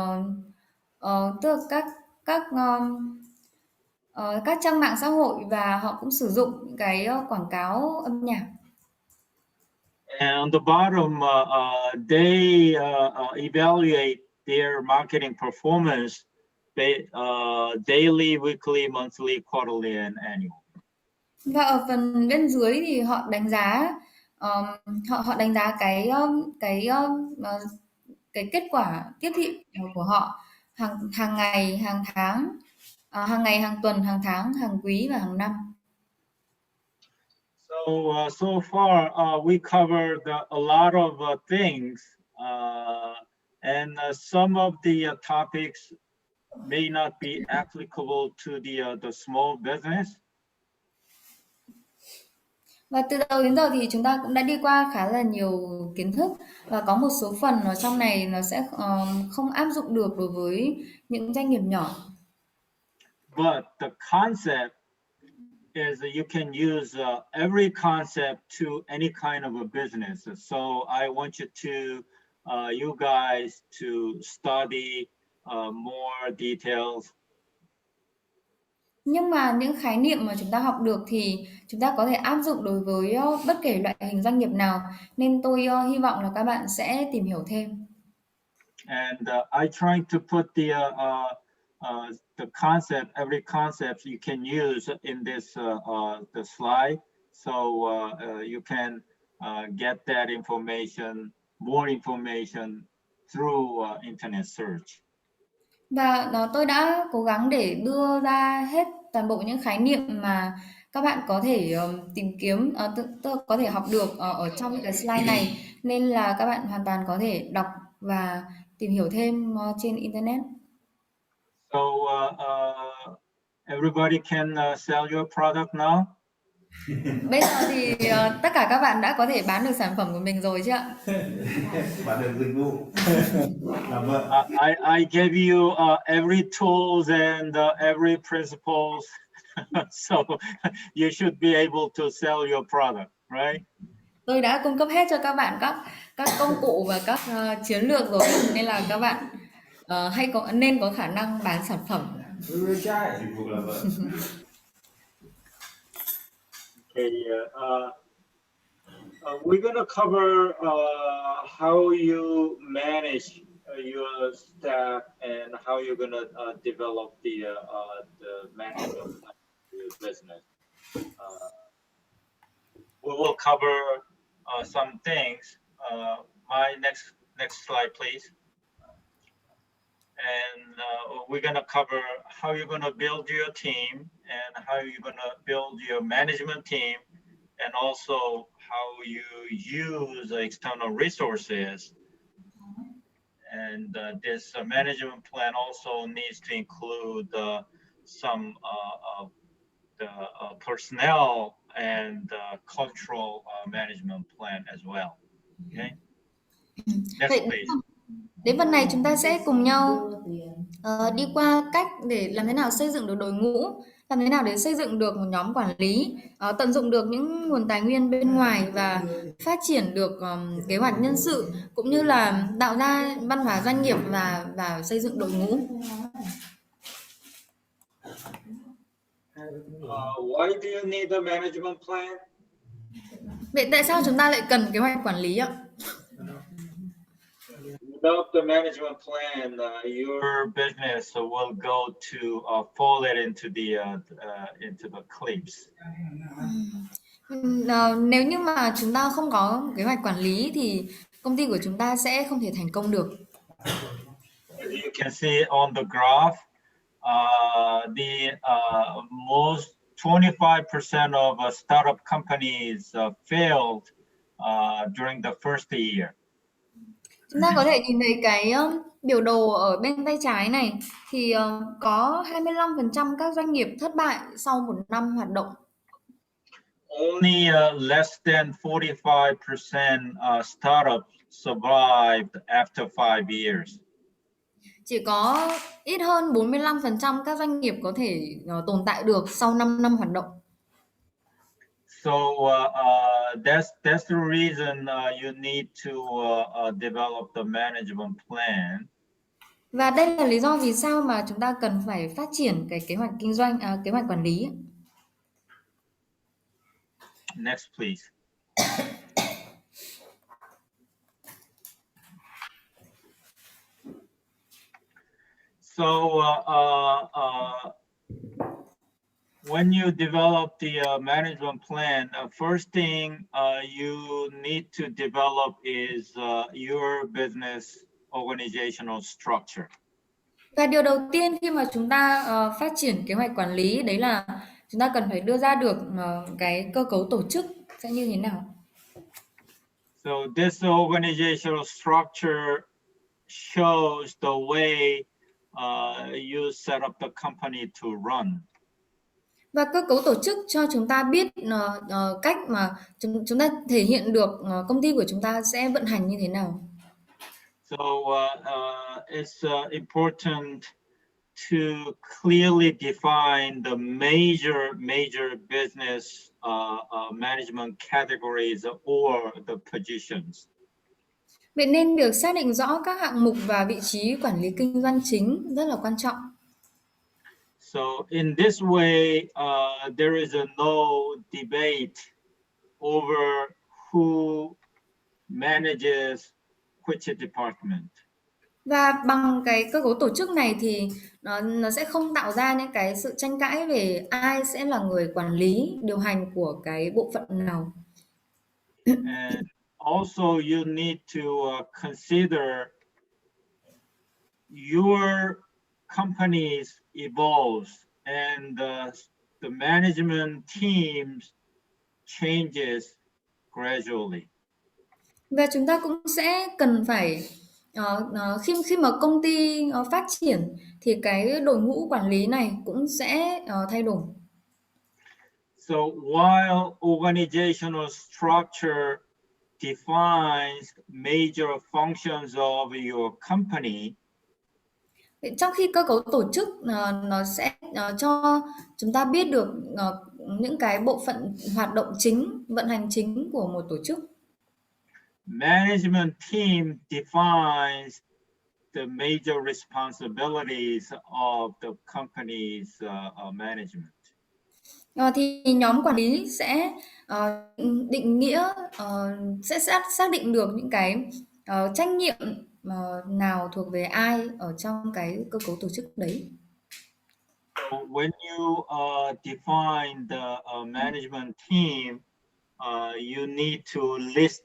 tức là các trang mạng xã hội, và họ cũng sử dụng những cái quảng cáo âm nhạc. And on the bottom, they evaluate their marketing performance daily, weekly, monthly, quarterly, and annual. Và ở phần bên dưới thì họ đánh giá họ đánh giá cái kết quả tiếp thị của họ hàng ngày, hàng tháng, hàng tuần, hàng tháng, hàng quý và hàng năm. So far we covered a lot of things, and some of the topics may not be applicable to the small business. Và từ đầu đến giờ thì chúng ta cũng đã đi qua khá là nhiều kiến thức, và có một số phần ở trong này nó sẽ không áp dụng được đối với những doanh nghiệp nhỏ. But the concept is that you can use every concept to any kind of a business. So I want you guys to study more details. Nhưng mà những khái niệm mà chúng ta học được thì chúng ta có thể áp dụng đối với bất kể loại hình doanh nghiệp nào, nên tôi hy vọng là các bạn sẽ tìm hiểu thêm. And I trying to put the concept, every concept you can use in this the slide, so you can get that information, more information through internet search. Và tôi đã cố gắng để đưa ra hết toàn bộ những khái niệm mà các bạn có thể tìm kiếm, có thể học được ở trong những cái slide này, nên là các bạn hoàn toàn có thể đọc và tìm hiểu thêm trên internet. So everybody can sell your product now. Bây giờ thì tất cả các bạn đã có thể bán được sản phẩm của mình rồi chứ ạ? Bán được dịch vụ. Làm vợ. I gave you every tools and every principles, so you should be able to sell your product, right? Tôi đã cung cấp hết cho các bạn các công cụ và các chiến lược rồi, nên là các bạn nên có khả năng bán sản phẩm. Dịch vụ làm vợ. Okay, we're gonna cover how you manage your staff and how you're gonna develop the management plan for your business. We will cover some things. My next slide, please. And we're gonna cover how you're gonna build your team and how you're gonna build your management team, and also how you use external resources. And this management plan also needs to include some of the personnel and cultural management plan as well. Okay. Next, Vậy please. đến phần này chúng ta sẽ cùng nhau đi qua cách để làm thế nào xây dựng được đội ngũ, làm thế nào để xây dựng được một nhóm quản lý, tận dụng được những nguồn tài nguyên bên ngoài và phát triển được kế hoạch nhân sự, cũng như là tạo ra văn hóa doanh nghiệp và xây dựng đội ngũ. Why do you need a management plan? Vậy tại sao chúng ta lại cần kế hoạch quản lý ạ? Without the management plan, your business will go to fall it into the cliffs. Nếu như mà chúng ta không có kế hoạch quản lý thì công ty của chúng ta sẽ không thể thành công được. As you can see on the graph, the most 25% of startup companies failed during the first year. Chúng ta có thể nhìn thấy cái biểu đồ ở bên tay trái này thì có 25% các doanh nghiệp thất bại sau một năm hoạt động. Only less than 45% startups survived after 5 years. Chỉ có ít hơn 45% các doanh nghiệp có thể tồn tại được sau 5 năm hoạt động. So that's the reason you need to develop the management plan. Và đây là lý do vì sao mà chúng ta cần phải phát triển cái kế hoạch kinh doanh, kế hoạch quản lý. Next, please. So when you develop the management plan, first thing you need to develop is your business organizational structure. Và điều đầu tiên khi mà chúng ta phát triển kế hoạch quản lý đấy là chúng ta cần phải đưa ra được cái cơ cấu tổ chức sẽ như thế nào. So this organizational structure shows the way you set up the company to run. Và cơ cấu tổ chức cho chúng ta biết cách mà chúng ta thể hiện được công ty của chúng ta sẽ vận hành như thế nào. So it's important to clearly define the major business management categories or the positions. Vậy nên việc xác định rõ các hạng mục và vị trí quản lý kinh doanh chính rất là quan trọng. So in this way, there is no debate over who manages which department. Và bằng cái cơ cấu tổ chức này thì nó sẽ không tạo ra những cái sự tranh cãi về ai sẽ là người quản lý, điều hành của cái bộ phận nào. And also you need to consider your companies evolves and the management teams changes gradually. Và chúng ta cũng sẽ cần phải khi mà công ty phát triển thì cái đội ngũ quản lý này cũng sẽ thay đổi. So while organizational structure defines major functions of your company, Trong khi cơ cấu tổ chức nó sẽ cho chúng ta biết được những cái bộ phận hoạt động chính, vận hành chính của một tổ chức. management team defines the major responsibilities of the company's management. Thì nhóm quản lý sẽ định nghĩa sẽ xác định được những cái trách nhiệm nào thuộc về ai ở trong cái cơ cấu tổ chức đấy. So when you define the management team, you need to list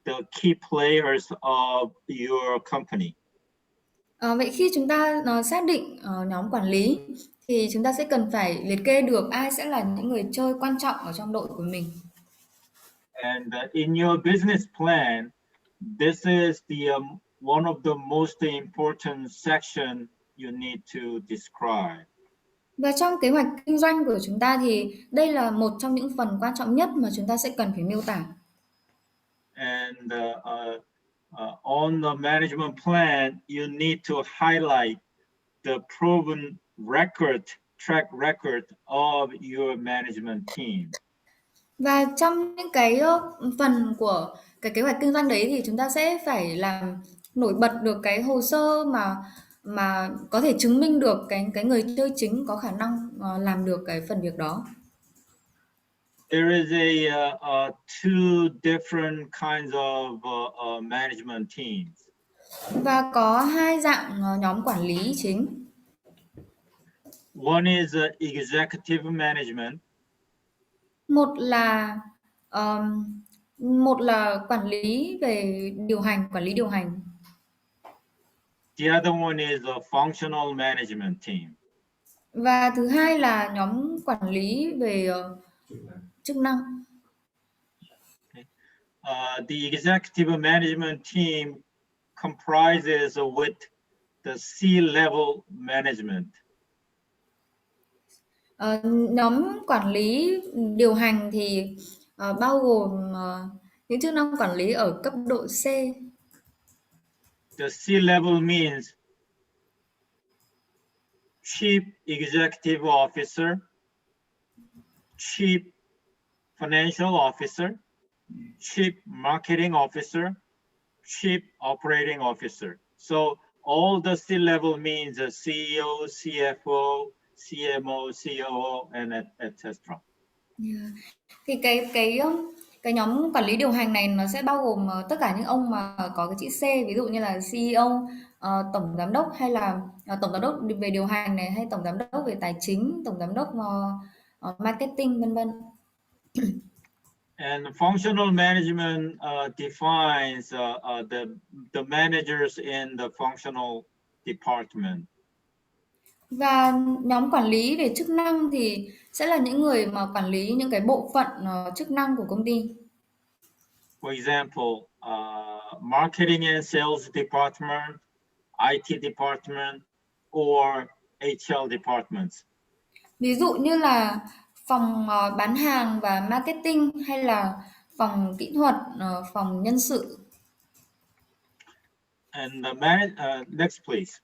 the key players of your company. Vậy khi chúng ta xác định nhóm quản lý thì chúng ta sẽ cần phải liệt kê được ai sẽ là những người chơi quan trọng ở trong đội của mình. And in your business plan, this is one of the most important section you need to describe. Và trong kế hoạch kinh doanh của chúng ta thì đây là một trong những phần quan trọng nhất mà chúng ta sẽ cần phải miêu tả. And on the management plan, you need to highlight the proven track record of your management team. Và trong những cái phần của cái kế hoạch kinh doanh đấy thì chúng ta sẽ phải làm nổi bật được cái hồ sơ mà có thể chứng minh được cái người chơi chính có khả năng làm được cái phần việc đó. There is two different kinds of management teams. Và có hai dạng nhóm quản lý chính. One is executive management. Một là quản lý về quản lý điều hành. The other one is a functional management team. Và thứ hai là nhóm quản lý về chức năng. The executive management team comprises with the C-level management. Nhóm quản lý điều hành thì bao gồm những chức năng quản lý ở cấp độ C. The C-level means Chief Executive Officer, Chief Financial Officer, Chief Marketing Officer, Chief Operating Officer. So all the C-level means a CEO, CFO, CMO, COO, and etc. Yeah. Thì cái nhóm quản lý điều hành này nó sẽ bao gồm tất cả những ông mà có cái chữ C, ví dụ như là CEO, tổng giám đốc, hay là tổng giám đốc về điều hành này, hay tổng giám đốc về tài chính, tổng giám đốc marketing, vân vân. And functional management defines the managers in the functional department. Và nhóm quản lý về chức năng thì sẽ là những người mà quản lý những cái bộ phận chức năng của công ty. For example, marketing and sales department, IT department, or HR departments. Ví dụ như là phòng bán hàng và marketing, hay là phòng kỹ thuật, phòng nhân sự. And next, please.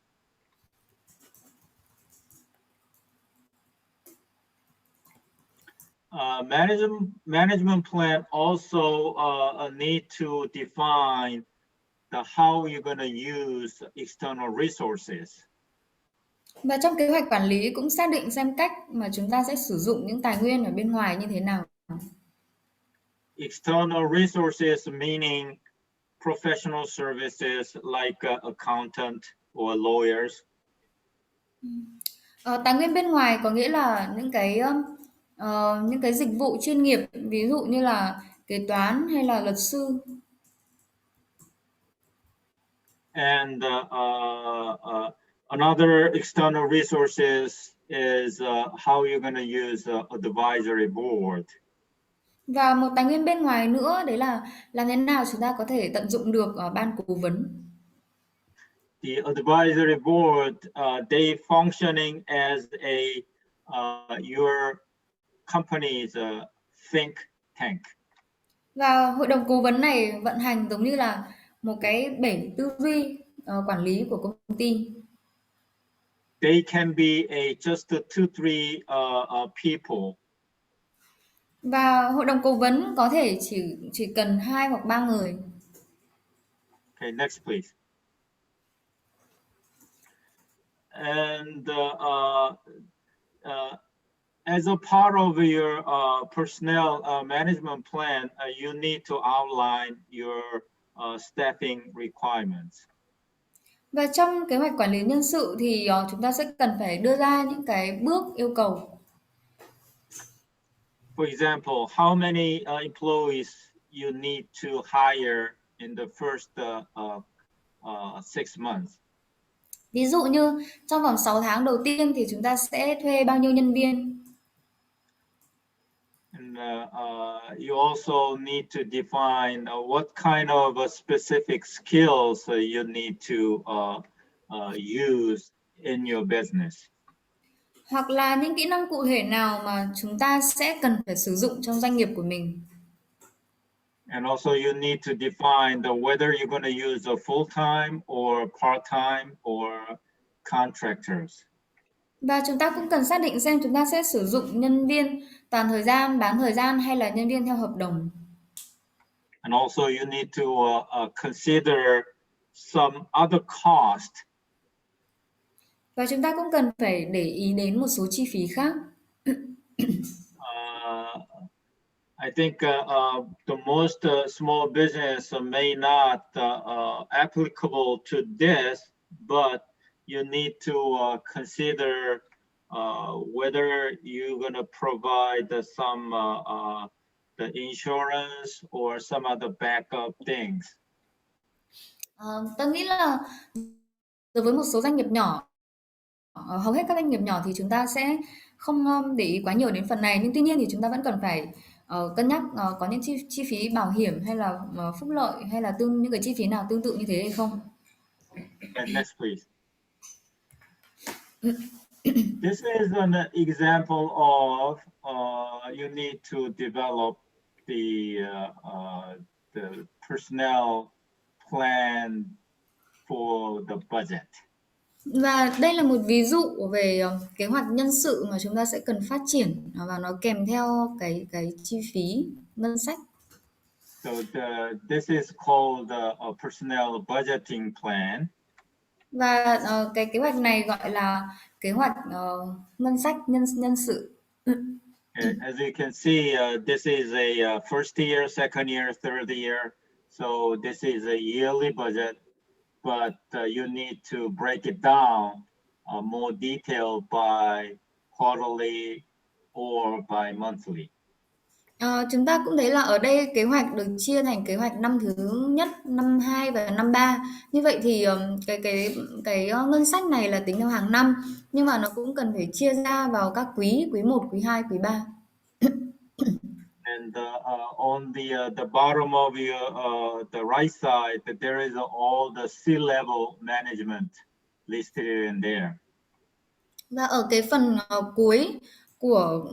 Management plan also need to define how you're going to use external resources. Và trong kế hoạch quản lý cũng xác định xem cách mà chúng ta sẽ sử dụng những tài nguyên ở bên ngoài như thế nào. External resources meaning professional services like accountant or lawyers. Tài nguyên bên ngoài có nghĩa là những cái dịch vụ chuyên nghiệp, ví dụ như là kế toán hay là luật sư. And another external resources is how you're going to use advisory board. Và một tài nguyên bên ngoài nữa đấy là làm thế nào chúng ta có thể tận dụng được ban cố vấn. The advisory board, they functioning as your company's think tank. Và hội đồng cố vấn này vận hành giống như là một cái bể tư duy quản lý của công ty. They can be just 2-3 people. Và hội đồng cố vấn có thể chỉ cần 2 hoặc 3 người. Okay, next please. And as a part of your personnel management plan, you need to outline your staffing requirements. Và trong kế hoạch quản lý nhân sự thì chúng ta sẽ cần phải đưa ra những cái bước yêu cầu. For example, how many employees you need to hire in the first 6 months? Ví dụ như trong vòng 6 tháng đầu tiên thì chúng ta sẽ thuê bao nhiêu nhân viên. And you also need to define what kind of specific skills you need to use in your business. Hoặc là những kỹ năng cụ thể nào mà chúng ta sẽ cần phải sử dụng trong doanh nghiệp của mình. And also you need to define whether you're going to use a full-time or part-time or contractors. Và chúng ta cũng cần xác định xem chúng ta sẽ sử dụng nhân viên toàn thời gian, bán thời gian hay là nhân viên theo hợp đồng. And also you need to consider some other cost. Và chúng ta cũng cần phải để ý đến một số chi phí khác. I think the most small business may not applicable to this, but you need to consider whether you're going to provide some the insurance or some other backup things. Tôi nghĩ là đối với một số doanh nghiệp nhỏ, hầu hết các doanh nghiệp nhỏ thì chúng ta sẽ không để ý quá nhiều đến phần này, nhưng tuy nhiên thì chúng ta vẫn cần phải cân nhắc có những chi phí bảo hiểm hay là phúc lợi hay là những cái chi phí nào tương tự như thế hay không. And next, please. This is an example of you need to develop the personnel plan for the budget. Và đây là một ví dụ về kế hoạch nhân sự mà chúng ta sẽ cần phát triển và nó kèm theo cái chi phí ngân sách. So this is called a personnel budgeting plan. Và cái kế hoạch này gọi là kế hoạch ngân sách nhân sự. As you can see, this is a first year, second year, third year. So this is a yearly budget, but you need to break it down more detailed by quarterly or by monthly. Chúng ta cũng thấy là ở đây kế hoạch được chia thành kế hoạch năm thứ nhất, năm 2 và năm 3. Như vậy thì cái ngân sách này là tính theo hàng năm, nhưng mà nó cũng cần phải chia ra vào các quý 1, quý 2, quý 3. And on the bottom of your the right side, there is all the C-level management listed in there. Và ở cái phần cuối của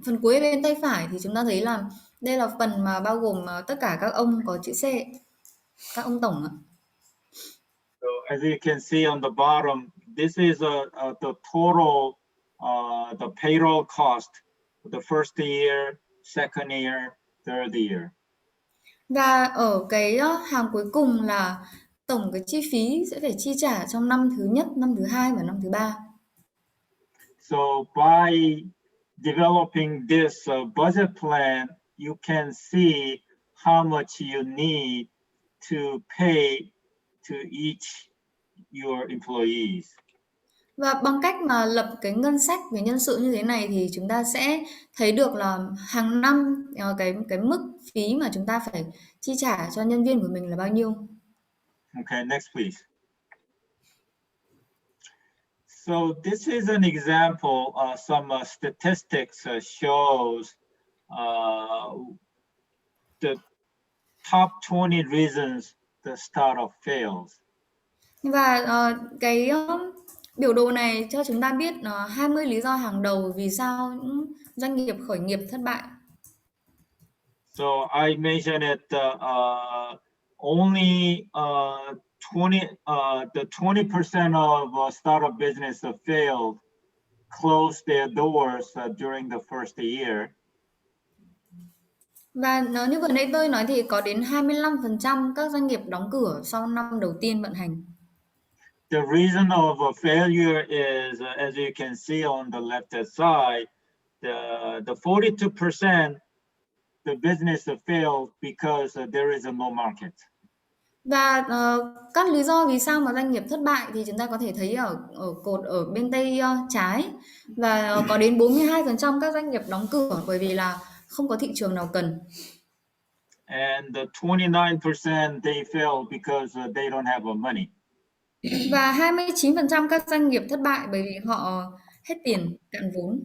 phần cuối bên tay phải thì chúng ta thấy là đây là phần mà bao gồm tất cả các ông có chữ C, các ông tổng ạ. So as you can see on the bottom, this is the total the payroll cost for the first year, second year, third year. Và ở cái hàng cuối cùng là tổng cái chi phí sẽ phải chi trả trong năm thứ nhất, năm thứ hai và năm thứ ba. So by developing this budget plan, you can see how much you need to pay to each your employees. Và bằng cách mà lập cái ngân sách về nhân sự như thế này thì chúng ta sẽ thấy được là hàng năm cái mức phí mà chúng ta phải chi trả cho nhân viên của mình là bao nhiêu. Okay, next please. So this is an example, some statistics shows the top 20 reasons the startup fails. Và cái biểu đồ này cho chúng ta biết 20 lý do hàng đầu vì sao những doanh nghiệp khởi nghiệp thất bại. So I mentioned it only 20% of startup business failed, closed their doors during the first year. Và như vừa nãy tôi nói thì có đến 25% các doanh nghiệp đóng cửa sau năm đầu tiên vận hành. The reason of failure is, as you can see on the left-hand side, the 42% the business failed because there is no market. Và các lý do vì sao mà doanh nghiệp thất bại thì chúng ta có thể thấy ở cột ở bên tay trái, và có đến 42% các doanh nghiệp đóng cửa bởi vì là không có thị trường nào cần. And the 29% they fail because they don't have money. Và 29% các doanh nghiệp thất bại bởi vì họ hết tiền, cạn vốn.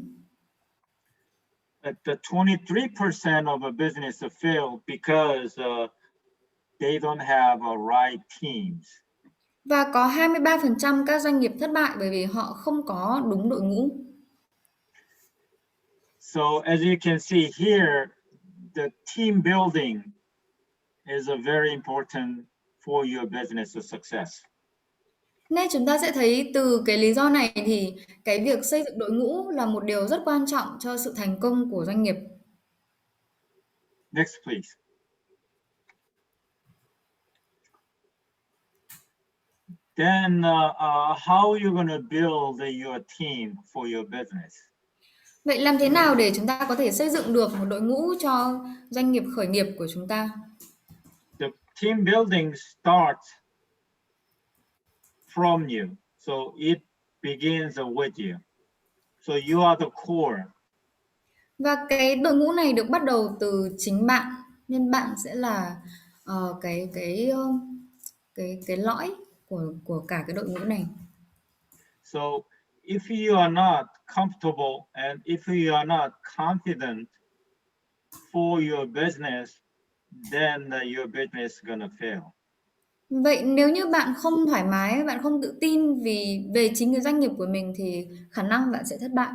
But the 23% of a business fail because they don't have a right teams. Và có 23% các doanh nghiệp thất bại bởi vì họ không có đúng đội ngũ. So as you can see here, the team building is a very important for your business success. Nên chúng ta sẽ thấy từ cái lý do này thì cái việc xây dựng đội ngũ là một điều rất quan trọng cho sự thành công của doanh nghiệp. Next, please. Then how are you going to build your team for your business? Vậy làm thế nào để chúng ta có thể xây dựng được một đội ngũ cho doanh nghiệp khởi nghiệp của chúng ta? The team building starts from you. So it begins with you. So you are the core. Và cái đội ngũ này được bắt đầu từ chính bạn, nên bạn sẽ là cái lõi của cả cái đội ngũ này. So if you are not comfortable and if you are not confident for your business, then your business is gonna fail. Vậy nếu như bạn không thoải mái, bạn không tự tin về chính cái doanh nghiệp của mình thì khả năng bạn sẽ thất bại.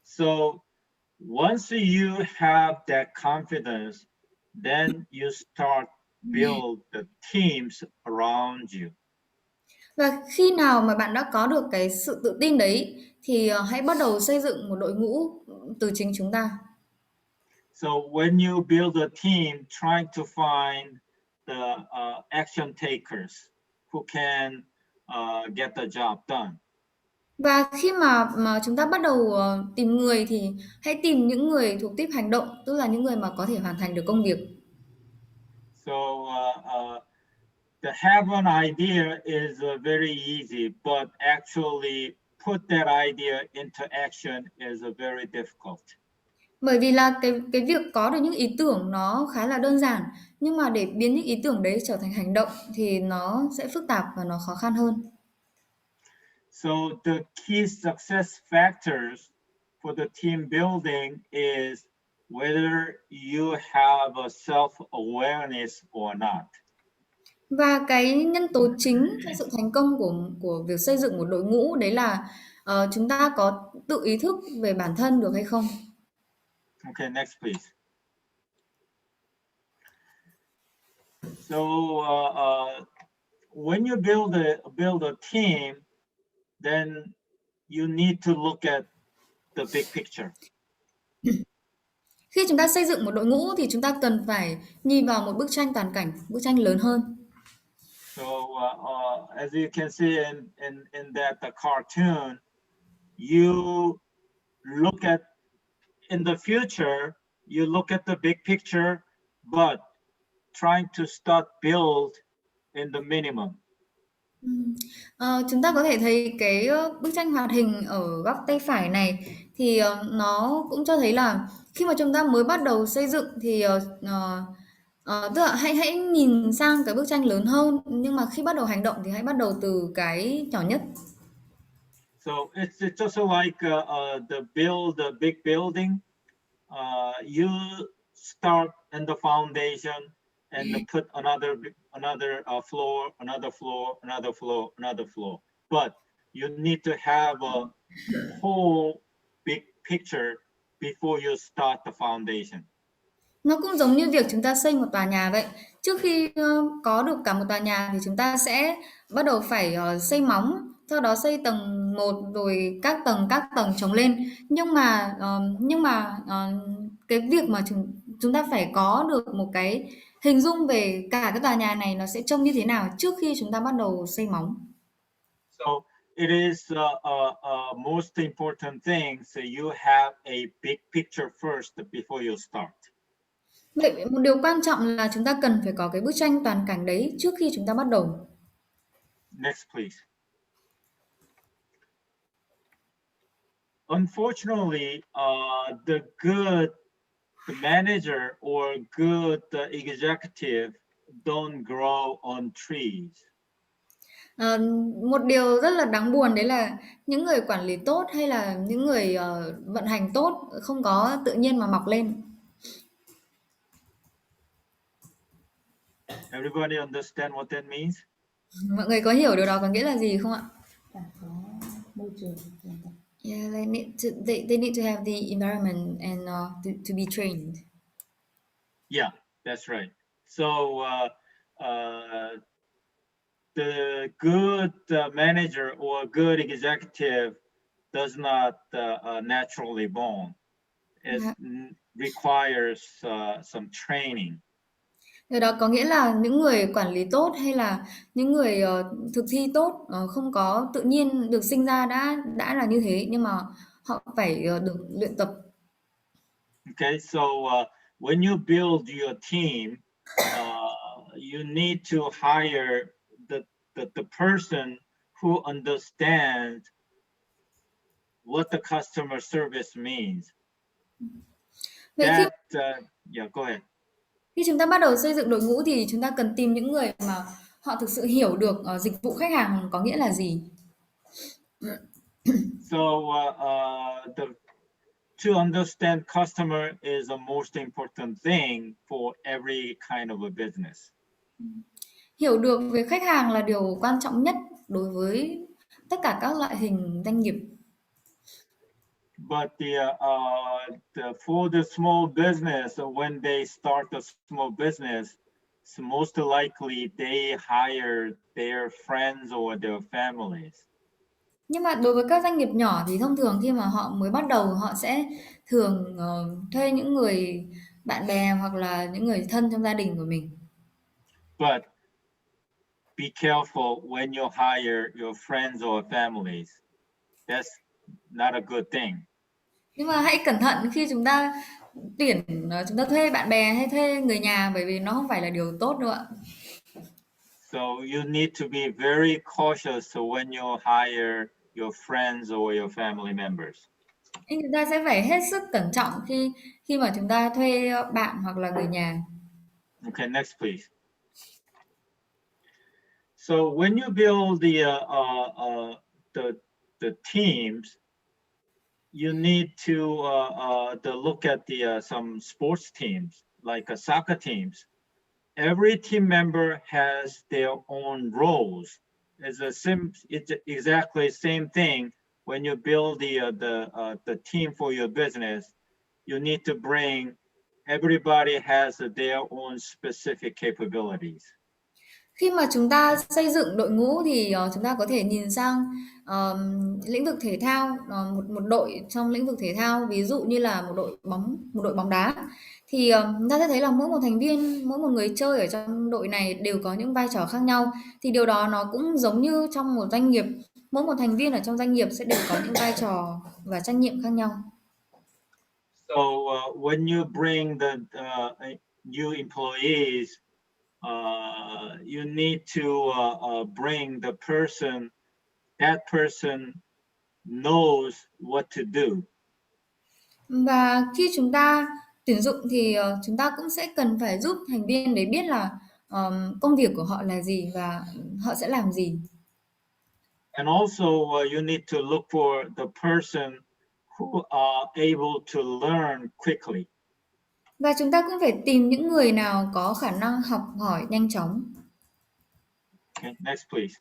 So once you have that confidence, then you start build the teams around you. Và khi nào mà bạn đã có được cái sự tự tin đấy thì hãy bắt đầu xây dựng một đội ngũ từ chính chúng ta. So when you build a team, trying to find the action takers who can get the job done. Và khi mà chúng ta bắt đầu tìm người thì hãy tìm những người thuộc típ hành động, tức là những người mà có thể hoàn thành được công việc. So the have an idea is very easy, but actually put that idea into action is very difficult. Bởi vì là cái việc có được những ý tưởng nó khá là đơn giản, nhưng mà để biến những ý tưởng đấy trở thành hành động thì nó sẽ phức tạp và nó khó khăn hơn. So the key success factors for the team building is whether you have a self-awareness or not. Và cái nhân tố chính cho sự thành công của việc xây dựng một đội ngũ đấy là chúng ta có tự ý thức về bản thân được hay không. Okay, next please. So when you build a team, then you need to look at the big picture. Khi chúng ta xây dựng một đội ngũ thì chúng ta cần phải nhìn vào một bức tranh toàn cảnh, bức tranh lớn hơn. So as you can see in that the cartoon, you look at in the future, you look at the big picture, but trying to start build in the minimum. Chúng ta có thể thấy cái bức tranh hoạt hình ở góc tay phải này thì nó cũng cho thấy là khi mà chúng ta mới bắt đầu xây dựng thì tức là hãy nhìn sang cái bức tranh lớn hơn, nhưng mà khi bắt đầu hành động thì hãy bắt đầu từ cái nhỏ nhất. So it's just like the big building. You start in the foundation and put another floor, another floor, another floor, another floor. But you need to have a whole big picture before you start the foundation. Nó cũng giống như việc chúng ta xây một tòa nhà vậy. Trước khi có được cả một tòa nhà thì chúng ta sẽ bắt đầu phải xây móng, sau đó xây tầng 1 rồi các tầng chồng lên. Nhưng mà cái việc mà chúng ta phải có được một cái hình dung về cả cái tòa nhà này nó sẽ trông như thế nào trước khi chúng ta bắt đầu xây móng. So it is most important thing. So you have a big picture first before you start. Vậy một điều quan trọng là chúng ta cần phải có cái bức tranh toàn cảnh đấy trước khi chúng ta bắt đầu. Next, please. Unfortunately, the good manager or good executive don't grow on trees. Một điều rất là đáng buồn đấy là những người quản lý tốt hay là những người vận hành tốt không có tự nhiên mà mọc lên. Everybody understand what that means? Mọi người có hiểu điều đó có nghĩa là gì không ạ? Phải có môi trường. Yeah, they need to have the environment and to be trained. Yeah, that's right. So the good manager or good executive does not naturally born. It Yeah. requires some training. Điều đó có nghĩa là những người quản lý tốt hay là những người thực thi tốt không có tự nhiên được sinh ra đã là như thế, nhưng mà họ phải được luyện tập. Okay, so when you build your team, you need to hire the person who understands what the customer service means. Vậy That yeah, go ahead. khi chúng ta bắt đầu xây dựng đội ngũ thì chúng ta cần tìm những người mà họ thực sự hiểu được dịch vụ khách hàng có nghĩa là gì. So to understand customer is the most important thing for every kind of a business. Hiểu được về khách hàng là điều quan trọng nhất đối với tất cả các loại hình doanh nghiệp. But for the small business, when they start a small business, so most likely they hire their friends or their families. Nhưng mà đối với các doanh nghiệp nhỏ thì thông thường khi mà họ mới bắt đầu họ sẽ thường thuê những người bạn bè hoặc là những người thân trong gia đình của mình. But be careful when you hire your friends or families. That's not a good thing. Nhưng mà hãy cẩn thận khi chúng ta chúng ta thuê bạn bè hay thuê người nhà, bởi vì nó không phải là điều tốt đâu ạ. So you need to be very cautious when you hire your friends or your family members. Nên chúng ta sẽ phải hết sức cẩn trọng khi khi mà chúng ta thuê bạn hoặc là người nhà. Okay, next please. So when you build the teams, you need to look at some sports teams like soccer teams. Every team member has their own roles. It's exactly same thing when you build the team for your business. You need to bring everybody has their own specific capabilities. Khi mà chúng ta xây dựng đội ngũ thì chúng ta có thể nhìn sang lĩnh vực thể thao, một một đội trong lĩnh vực thể thao, ví dụ như là một đội bóng đá, thì chúng ta sẽ thấy là mỗi một thành viên, mỗi một người chơi ở trong đội này đều có những vai trò khác nhau. Thì điều đó nó cũng giống như trong một doanh nghiệp, mỗi một thành viên ở trong doanh nghiệp sẽ đều có những vai trò và trách nhiệm khác nhau. So when you bring the new employees, you need to bring the person. That person knows what to do. Và khi chúng ta tuyển dụng thì chúng ta cũng sẽ cần phải giúp thành viên để biết là công việc của họ là gì và họ sẽ làm gì. And also you need to look for the person who are able to learn quickly. Và chúng ta cũng phải tìm những người nào có khả năng học hỏi nhanh chóng. Okay, next please.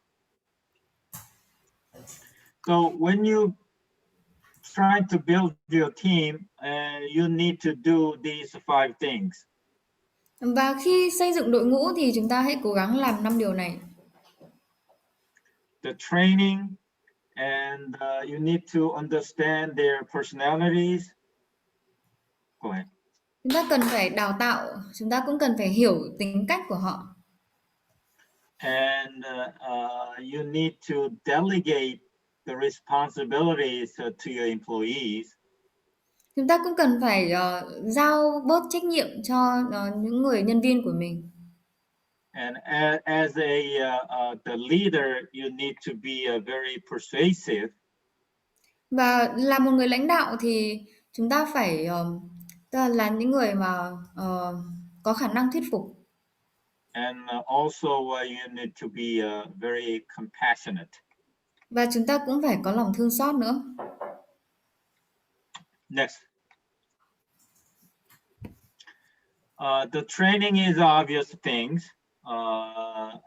So when you try to build your team, you need to do these 5 things. Và khi xây dựng đội ngũ thì chúng ta hãy cố gắng làm 5 điều này. The training, and you need to understand their personalities. Go ahead. Chúng ta cần phải đào tạo, chúng ta cũng cần phải hiểu tính cách của họ. And you need to delegate the responsibilities to your employees. Chúng ta cũng cần phải giao bớt trách nhiệm cho những người nhân viên của mình. And as the leader, you need to be very persuasive. Và là một người lãnh đạo thì chúng ta phải tức là những người mà có khả năng thuyết phục. And also you need to be very compassionate. Và chúng ta cũng phải có lòng thương xót nữa. Next. The training is obvious things.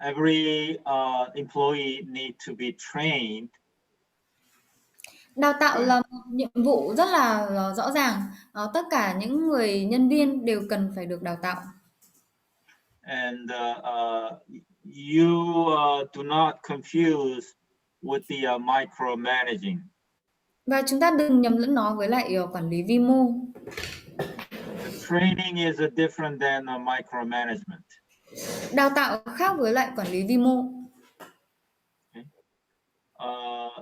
Every employee need to be trained. Đào tạo là một nhiệm vụ rất là rõ ràng. Tất cả những người nhân viên đều cần phải được đào tạo. And you do not confuse with the micromanaging. Và chúng ta đừng nhầm lẫn nó với lại quản lý vi mô. The training is different than micromanagement. Đào tạo khác với lại quản lý vi mô. Okay.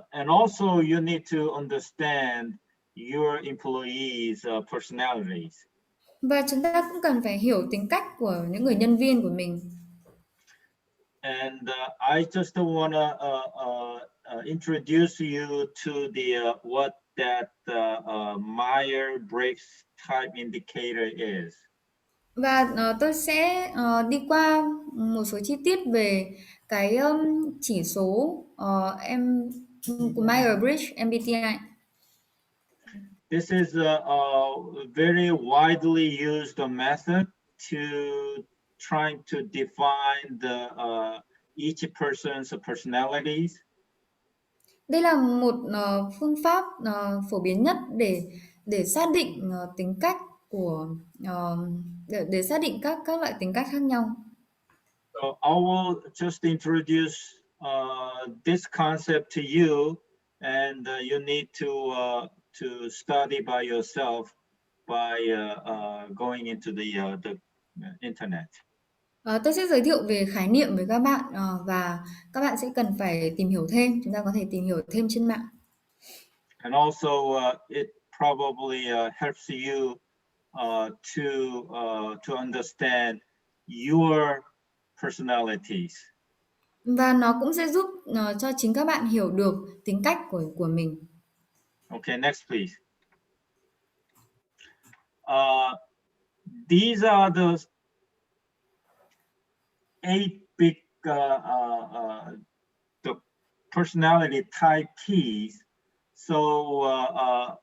And also you need to understand your employees' personalities. Và chúng ta cũng cần phải hiểu tính cách của những người nhân viên của mình. And I just want to introduce you to the what that Myers-Briggs type indicator is. Và tôi sẽ đi qua một số chi tiết về cái chỉ số của Myers-Briggs MBTI. This is a very widely used method to trying to define the each person's personalities. Đây là một phương pháp phổ biến nhất để xác định tính cách của để xác định các loại tính cách khác nhau. So I will just introduce this concept to you, and you need to study by yourself by going into the internet. Tôi sẽ giới thiệu về khái niệm với các bạn và các bạn sẽ cần phải tìm hiểu thêm. Chúng ta có thể tìm hiểu thêm trên mạng. And also it probably helps you to understand your personalities. Và nó cũng sẽ giúp cho chính các bạn hiểu được tính cách của mình. Okay, next please. These are the 8 big the personality type keys. So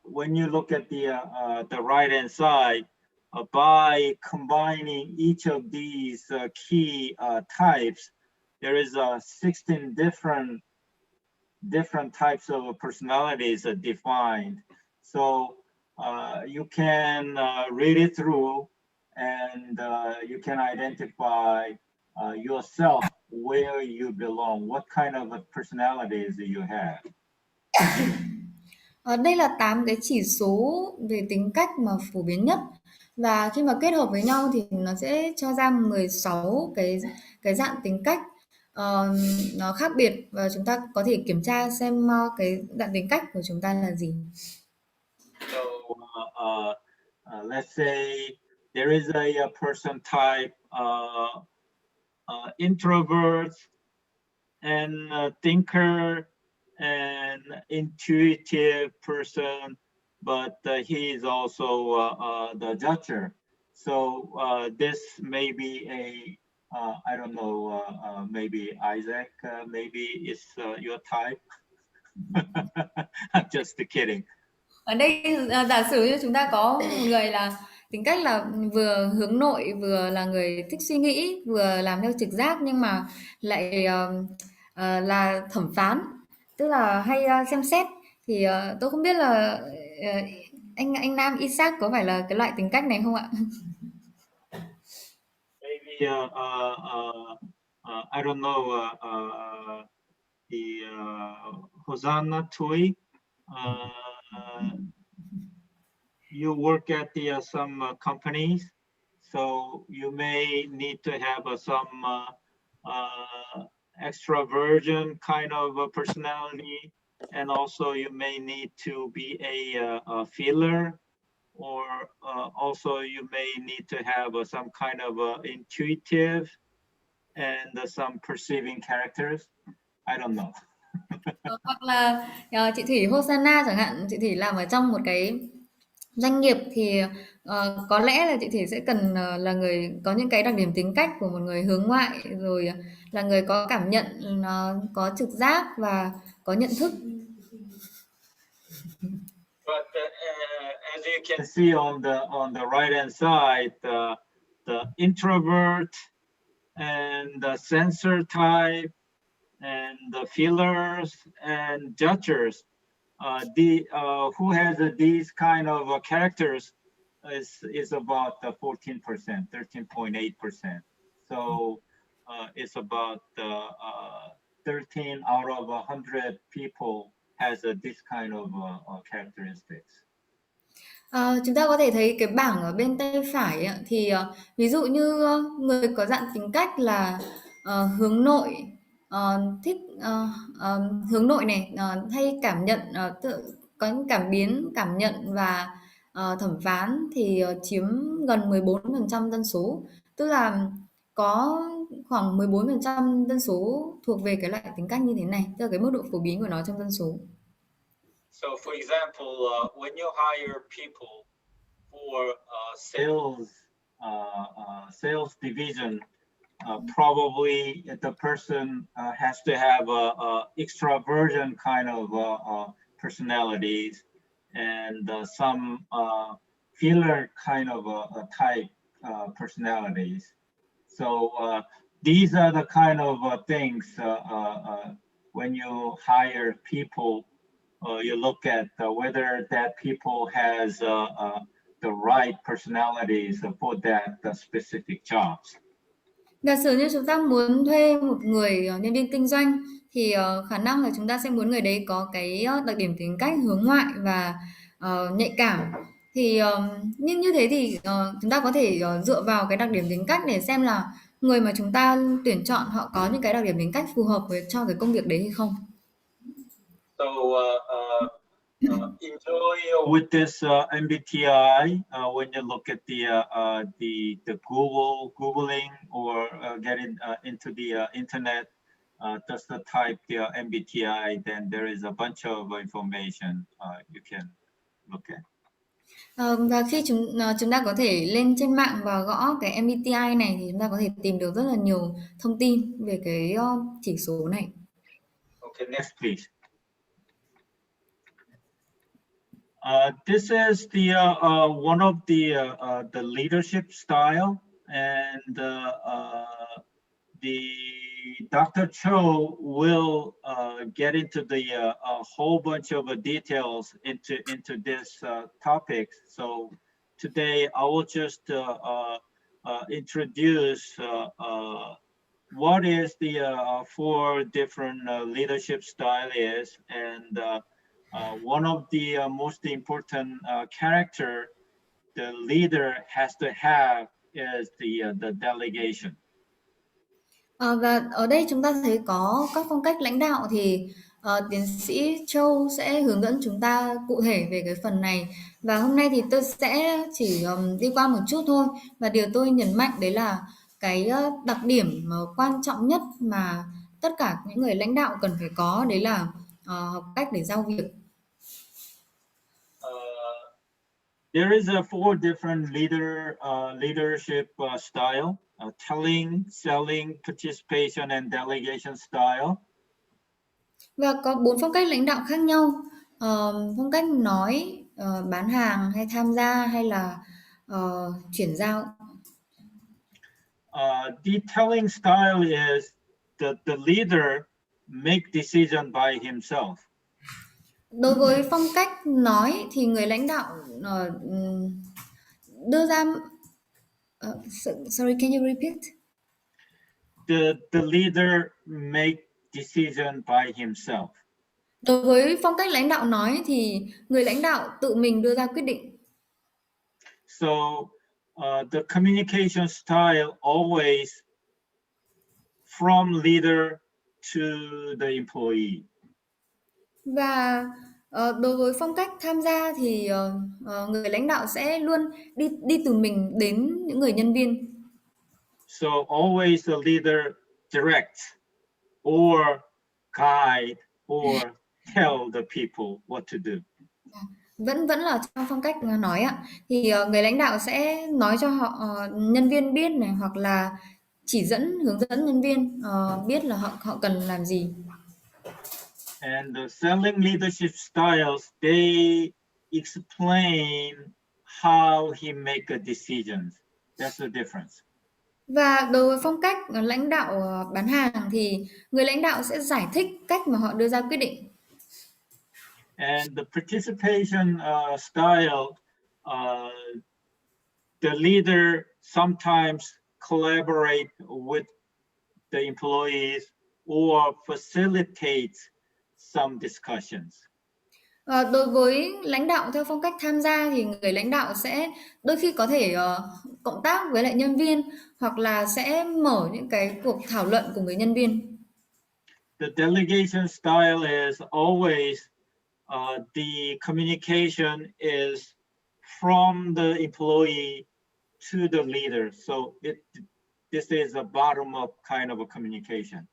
when you look at the right hand side, by combining each of these key types, there is 16 different types of personalities defined. So you can read it through, and you can identify yourself, where you belong, what kind of personalities you have. Đây là 8 cái chỉ số về tính cách mà phổ biến nhất, và khi mà kết hợp với nhau thì nó sẽ cho ra 16 cái dạng tính cách nó khác biệt, và chúng ta có thể kiểm tra xem cái dạng tính cách của chúng ta là gì. So let's say there is a person type introvert and thinker and intuitive person, but he is also the judger. So this may be I don't know, maybe Isaac, maybe it's your type. I'm just kidding. Ở đây giả sử như chúng ta có một người là tính cách là vừa hướng nội, vừa là người thích suy nghĩ, vừa làm theo trực giác, nhưng mà lại là thẩm phán, tức là hay xem xét, thì tôi không biết là anh Nam Isaac có phải là cái loại tính cách này không ạ? Maybe I don't know, the Hosanna Tui. You work at some companies, so you may need to have some extroversion kind of a personality, and also you may need to be a feeler, or also you may need to have some kind of intuitive and some perceiving characters. I don't know. Hoặc là chị Thủy Hosanna chẳng hạn, chị Thủy làm ở trong một cái doanh nghiệp thì có lẽ là chị Thủy sẽ cần là người có những cái đặc điểm tính cách của một người hướng ngoại, rồi là người có cảm nhận, có trực giác và có nhận thức. But as you can see on the right hand side, the introvert and the sensor type and the feelers and judgers, who has these kind of characters is about 14%, 13.8%. So it's about 13 out of 100 people has this kind of characteristics. Chúng ta có thể thấy cái bảng ở bên tay phải ạ, thì ví dụ như người có dạng tính cách là hướng nội, thích hướng nội này, hay cảm nhận, có những cảm biến, cảm nhận và thẩm phán thì chiếm gần 14% dân số, tức là có khoảng 14% dân số thuộc về cái loại tính cách như thế này, tức là cái mức độ phổ biến của nó trong dân số. So for example, when you hire people for sales division, probably the person has to have a extroversion kind of personalities and some feeler kind of type personalities. So these are the kind of things when you hire people, you look at whether that people has the right personalities for that specific jobs. Giả sử như chúng ta muốn thuê một người nhân viên kinh doanh thì khả năng là chúng ta sẽ muốn người đấy có cái đặc điểm tính cách hướng ngoại và nhạy cảm. Thì nhưng như thế thì chúng ta có thể dựa vào cái đặc điểm tính cách để xem là người mà chúng ta tuyển chọn họ có những cái đặc điểm tính cách phù hợp với cho cái công việc đấy hay không. So enjoy with this MBTI when you look at the googling or getting into the internet, just to type the MBTI, then there is a bunch of information you can look at. Và khi chúng ta có thể lên trên mạng và gõ cái MBTI này thì chúng ta có thể tìm được rất là nhiều thông tin về cái chỉ số này. Okay, next please. This is the one of the leadership style, and the Dr. Cho will get into the a whole bunch of details into this topic. So today I will just introduce what is the 4 different leadership style is, and one of the most important character the leader has to have is the delegation. Và ở đây chúng ta thấy có các phong cách lãnh đạo thì tiến sĩ Châu sẽ hướng dẫn chúng ta cụ thể về cái phần này. Và hôm nay thì tôi sẽ chỉ đi qua một chút thôi. Và điều tôi nhấn mạnh đấy là cái đặc điểm quan trọng nhất mà tất cả những người lãnh đạo cần phải có đấy là học cách để giao việc. There is 4 different leadership style: telling, selling, participation, and delegation style. Và có 4 phong cách lãnh đạo khác nhau. Phong cách nói, bán hàng hay tham gia hay là chuyển giao. The telling style is the leader make decision by himself. Đối với phong cách nói thì người lãnh đạo đưa ra sorry, can you repeat? The leader make decision by himself. Đối với phong cách lãnh đạo nói thì người lãnh đạo tự mình đưa ra quyết định. So the communication style always from leader to the employee. Và Đối với phong cách tham gia thì người lãnh đạo sẽ luôn đi từ mình đến những người nhân viên. So always the leader directs or guide or tell the people what to do. Vẫn vẫn là trong phong cách nói ạ. Thì người lãnh đạo sẽ nói cho họ nhân viên biết này, hoặc là chỉ hướng dẫn nhân viên biết là họ cần làm gì. And the selling leadership styles, they explain how he make a decisions. That's the difference. Và đối với phong cách lãnh đạo bán hàng thì người lãnh đạo sẽ giải thích cách mà họ đưa ra quyết định. And the participation style, the leader sometimes collaborate with the employees or facilitates some discussions. Đối với lãnh đạo theo phong cách tham gia thì người lãnh đạo sẽ đôi khi có thể cộng tác với lại nhân viên, hoặc là sẽ mở những cái cuộc thảo luận cùng với nhân viên. The delegation style is always the communication is from the employee to the leader. So this is a bottom-up kind of a communication.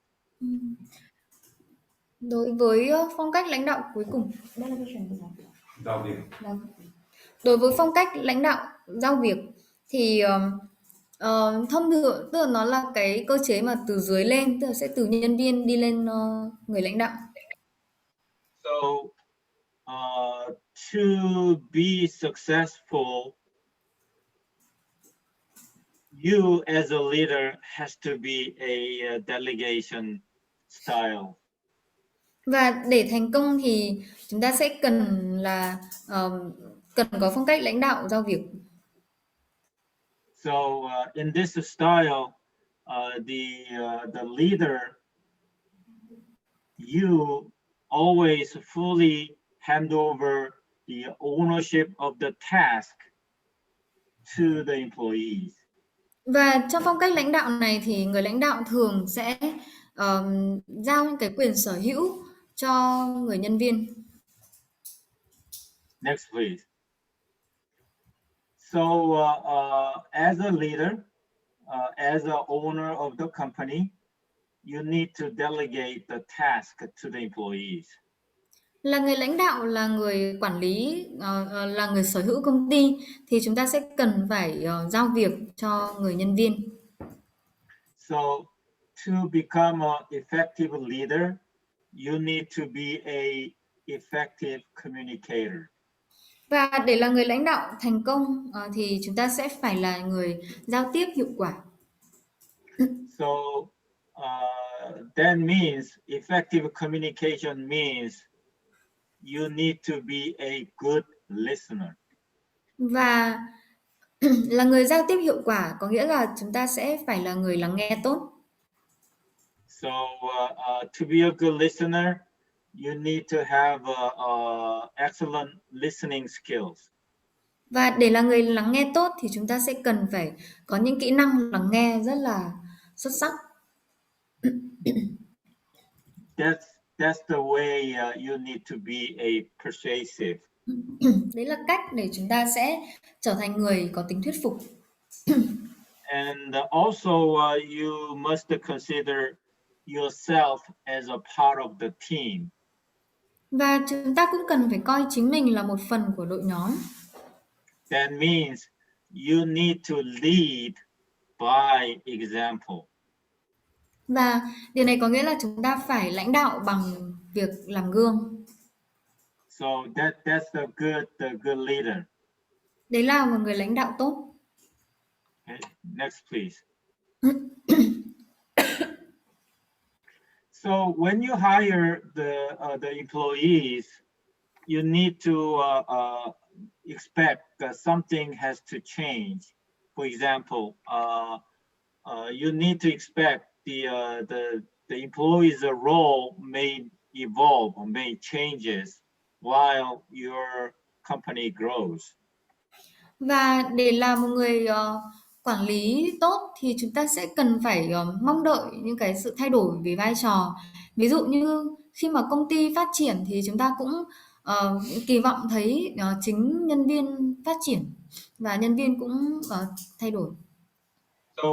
Đối với phong cách lãnh đạo cuối cùng, đây là cái chuyện gì? Giao việc. Vâng. Đối với phong cách lãnh đạo giao việc thì thông thường, tức là nó là cái cơ chế mà từ dưới lên, tức là sẽ từ nhân viên đi lên người lãnh đạo. So to be successful, you as a leader has to be a delegation style. Và để thành công thì chúng ta sẽ cần có phong cách lãnh đạo giao việc. So in this style, the leader, you always fully hand over the ownership of the task to the employees. Và trong phong cách lãnh đạo này thì người lãnh đạo thường sẽ giao những cái quyền sở hữu cho người nhân viên. Next, please. So as a leader, as an owner of the company, you need to delegate the task to the employees. Là người lãnh đạo, là người quản lý, là người sở hữu công ty thì chúng ta sẽ cần phải giao việc cho người nhân viên. So to become an effective leader, you need to be a effective communicator. Và để là người lãnh đạo thành công thì chúng ta sẽ phải là người giao tiếp hiệu quả. So that means effective communication means you need to be a good listener. Và là người giao tiếp hiệu quả có nghĩa là chúng ta sẽ phải là người lắng nghe tốt. So to be a good listener, you need to have excellent listening skills. Và để là người lắng nghe tốt thì chúng ta sẽ cần phải có những kỹ năng lắng nghe rất là xuất sắc. That's the way you need to be a persuasive. Đấy là cách để chúng ta sẽ trở thành người có tính thuyết phục. And also you must consider yourself as a part of the team. Và chúng ta cũng cần phải coi chính mình là một phần của đội nhóm. That means you need to lead by example. Và điều này có nghĩa là chúng ta phải lãnh đạo bằng việc làm gương. So that's the good leader. Đấy là một người lãnh đạo tốt. Okay, next please. So when you hire the employees, you need to expect that something has to change. For example, you need to expect the employee's role may evolve or may changes while your company grows. Và để làm một người quản lý tốt thì chúng ta sẽ cần phải mong đợi những cái sự thay đổi về vai trò. Ví dụ như khi mà công ty phát triển thì chúng ta cũng kỳ vọng thấy chính nhân viên phát triển và nhân viên cũng thay đổi. So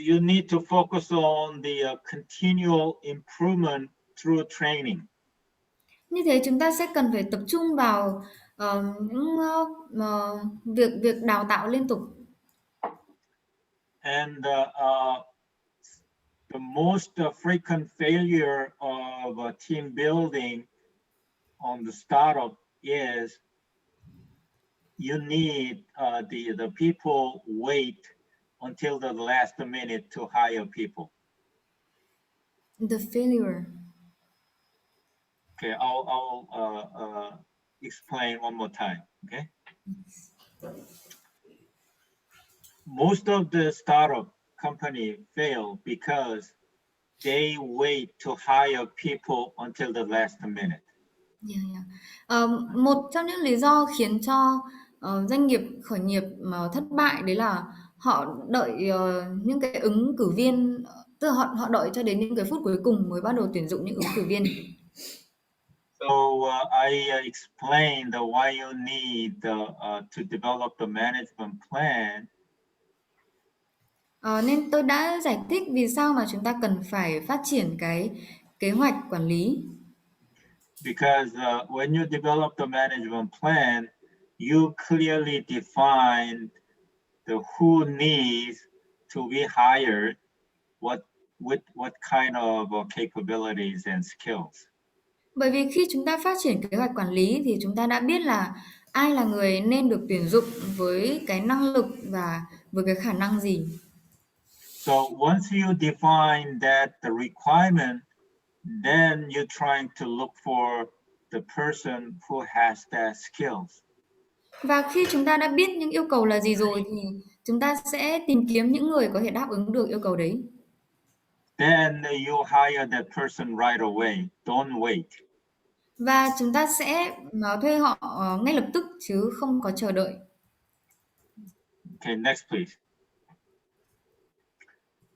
you need to focus on the continual improvement through training. Như thế chúng ta sẽ cần phải tập trung vào những việc đào tạo liên tục. And the most frequent failure of team building on the startup is you need the people wait until the last minute to hire people. The failure. Okay, I'll explain one more time. Okay. Most of the startup company fail because they wait to hire people until the last minute. Một trong những lý do khiến cho doanh nghiệp khởi nghiệp mà thất bại đấy là họ đợi những cái ứng cử viên, tức là họ đợi cho đến những cái phút cuối cùng mới bắt đầu tuyển dụng những ứng cử viên. So I explained why you need to develop the management plan. Nên tôi đã giải thích vì sao mà chúng ta cần phải phát triển cái kế hoạch quản lý. Because when you develop the management plan, you clearly define the who needs to be hired, with what kind of capabilities and skills. Bởi vì khi chúng ta phát triển kế hoạch quản lý thì chúng ta đã biết là ai là người nên được tuyển dụng với cái năng lực và với cái khả năng gì. So once you define that the requirement, then you're trying to look for the person who has that skills. Và khi chúng ta đã biết những yêu cầu là gì rồi thì chúng ta sẽ tìm kiếm những người có thể đáp ứng được yêu cầu đấy. Then you hire that person right away. Don't wait. Và chúng ta sẽ thuê họ ngay lập tức chứ không có chờ đợi. Okay, next please.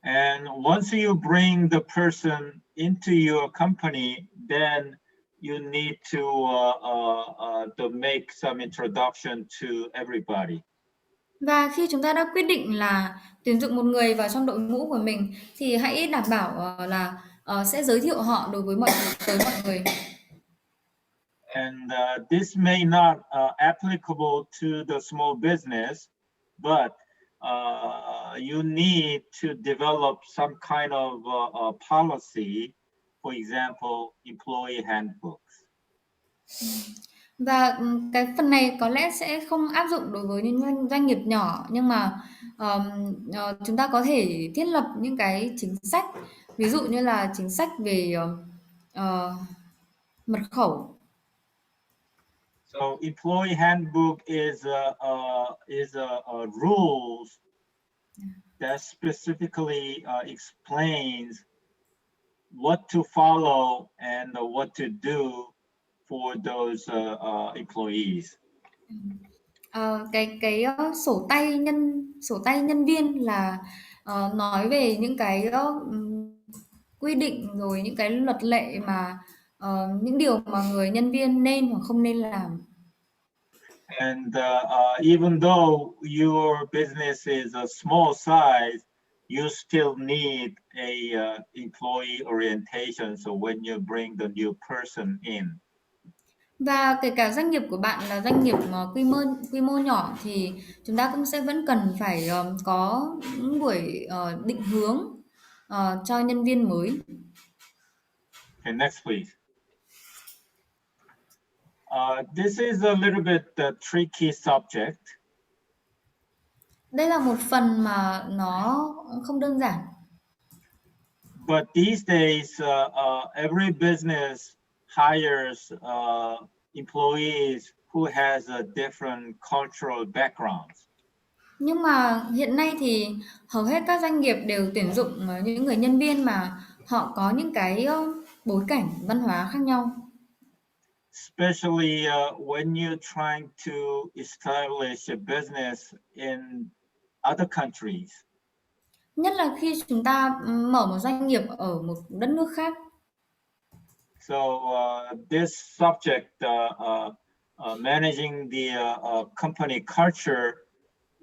And once you bring the person into your company, then you need to make some introduction to everybody. Và khi chúng ta đã quyết định là tuyển dụng một người vào trong đội ngũ của mình thì hãy đảm bảo là sẽ giới thiệu họ đối với mọi người. And this may not applicable to the small business, but you need to develop some kind of policy, for example, employee handbooks. Và cái phần này có lẽ sẽ không áp dụng đối với những doanh nghiệp nhỏ, nhưng mà chúng ta có thể thiết lập những cái chính sách, ví dụ như là chính sách về mật khẩu. So employee handbook is rules that specifically explains what to follow and what to do for those employees. Cái sổ tay nhân viên là nói về những cái quy định rồi những cái luật lệ mà những điều mà người nhân viên nên hoặc không nên làm. And even though your business is a small size, you still need a employee orientation. So when you bring the new person in. Và kể cả doanh nghiệp của bạn là doanh nghiệp quy mô nhỏ thì chúng ta cũng sẽ vẫn cần phải có những buổi định hướng cho nhân viên mới. Okay, next please. This is a little bit tricky subject. Đây là một phần mà nó không đơn giản. But these days, every business hires employees who has a different cultural backgrounds. Nhưng mà hiện nay thì hầu hết các doanh nghiệp đều tuyển dụng những người nhân viên mà họ có những cái bối cảnh văn hóa khác nhau. Especially when you're trying to establish a business in other countries. Nhất là khi chúng ta mở một doanh nghiệp ở một đất nước khác. So this subject, managing the company culture,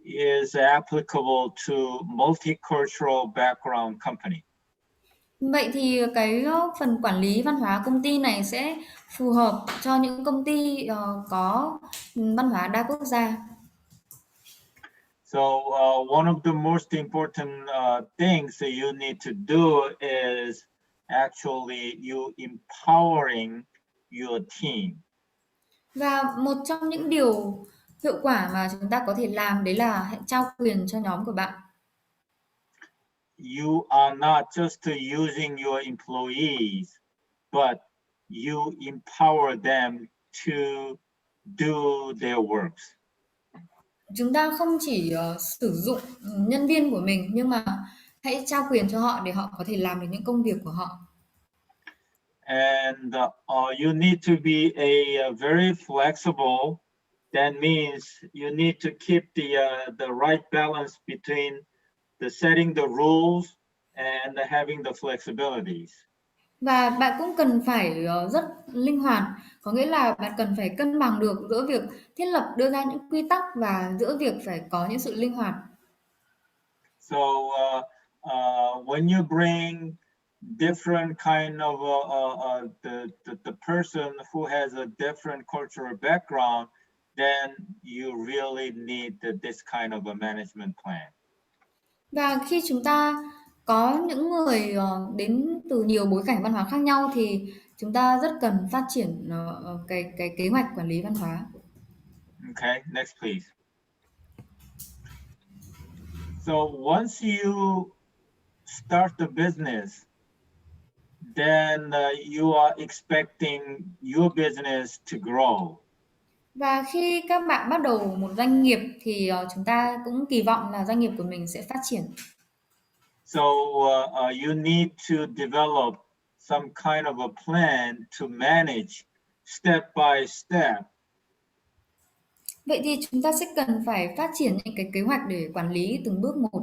is applicable to multicultural background company. Vậy thì cái phần quản lý văn hóa công ty này sẽ phù hợp cho những công ty có văn hóa đa quốc gia. So one of the most important things that you need to do is actually you empowering your team. Và một trong những điều hiệu quả mà chúng ta có thể làm đấy là hãy trao quyền cho nhóm của bạn. You are not just using your employees, but you empower them to do their works. Chúng ta không chỉ sử dụng nhân viên của mình nhưng mà hãy trao quyền cho họ để họ có thể làm được những công việc của họ. And you need to be very flexible. That means you need to keep the right balance between the setting the rules and having the flexibilities. Và bạn cũng cần phải rất linh hoạt, có nghĩa là bạn cần phải cân bằng được giữa việc thiết lập đưa ra những quy tắc và giữa việc phải có những sự linh hoạt. So when you bring different kind of the person who has a different cultural background, then you really need this kind of a management plan. Và khi chúng ta có những người đến từ nhiều bối cảnh văn hóa khác nhau thì chúng ta rất cần phát triển cái kế hoạch quản lý văn hóa. Okay, next please. So once you start the business, then you are expecting your business to grow. Và khi các bạn bắt đầu một doanh nghiệp thì chúng ta cũng kỳ vọng là doanh nghiệp của mình sẽ phát triển. So you need to develop some kind of a plan to manage step by step. Vậy thì chúng ta sẽ cần phải phát triển những cái kế hoạch để quản lý từng bước một.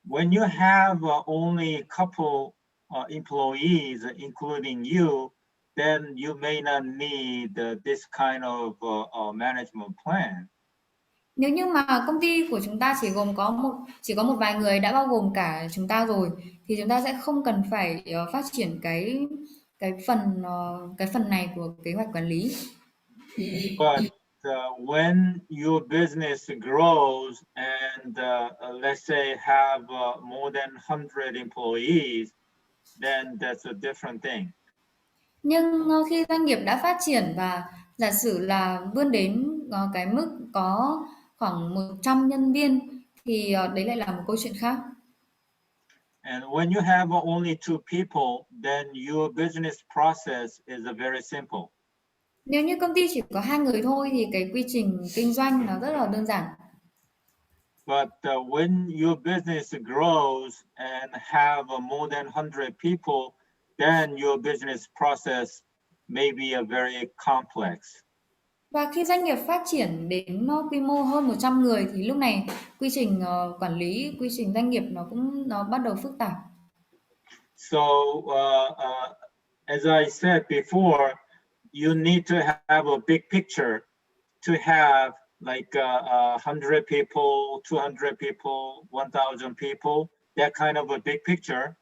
When you have only couple employees, including you, then you may not need this kind of management plan. Nếu như mà công ty của chúng ta chỉ có một vài người đã bao gồm cả chúng ta rồi thì chúng ta sẽ không cần phải phát triển cái phần này của kế hoạch quản lý. But when your business grows and let's say have more than 100 employees, then that's a different thing. Nhưng khi doanh nghiệp đã phát triển và giả sử là vươn đến cái mức có khoảng 100 nhân viên thì đấy lại là một câu chuyện khác. And when you have only two people, then your business process is very simple. Nếu như công ty chỉ có 2 người thôi thì cái quy trình kinh doanh nó rất là đơn giản. But when your business grows and have more than 100 people, then your business process may be very complex. Và khi doanh nghiệp phát triển đến quy mô hơn 100 người thì lúc này quy trình quản lý, quy trình doanh nghiệp nó bắt đầu phức tạp. So as I said before, you need to have a big picture to have like 100 people, 200 people, 1,000 people, that kind of a big picture.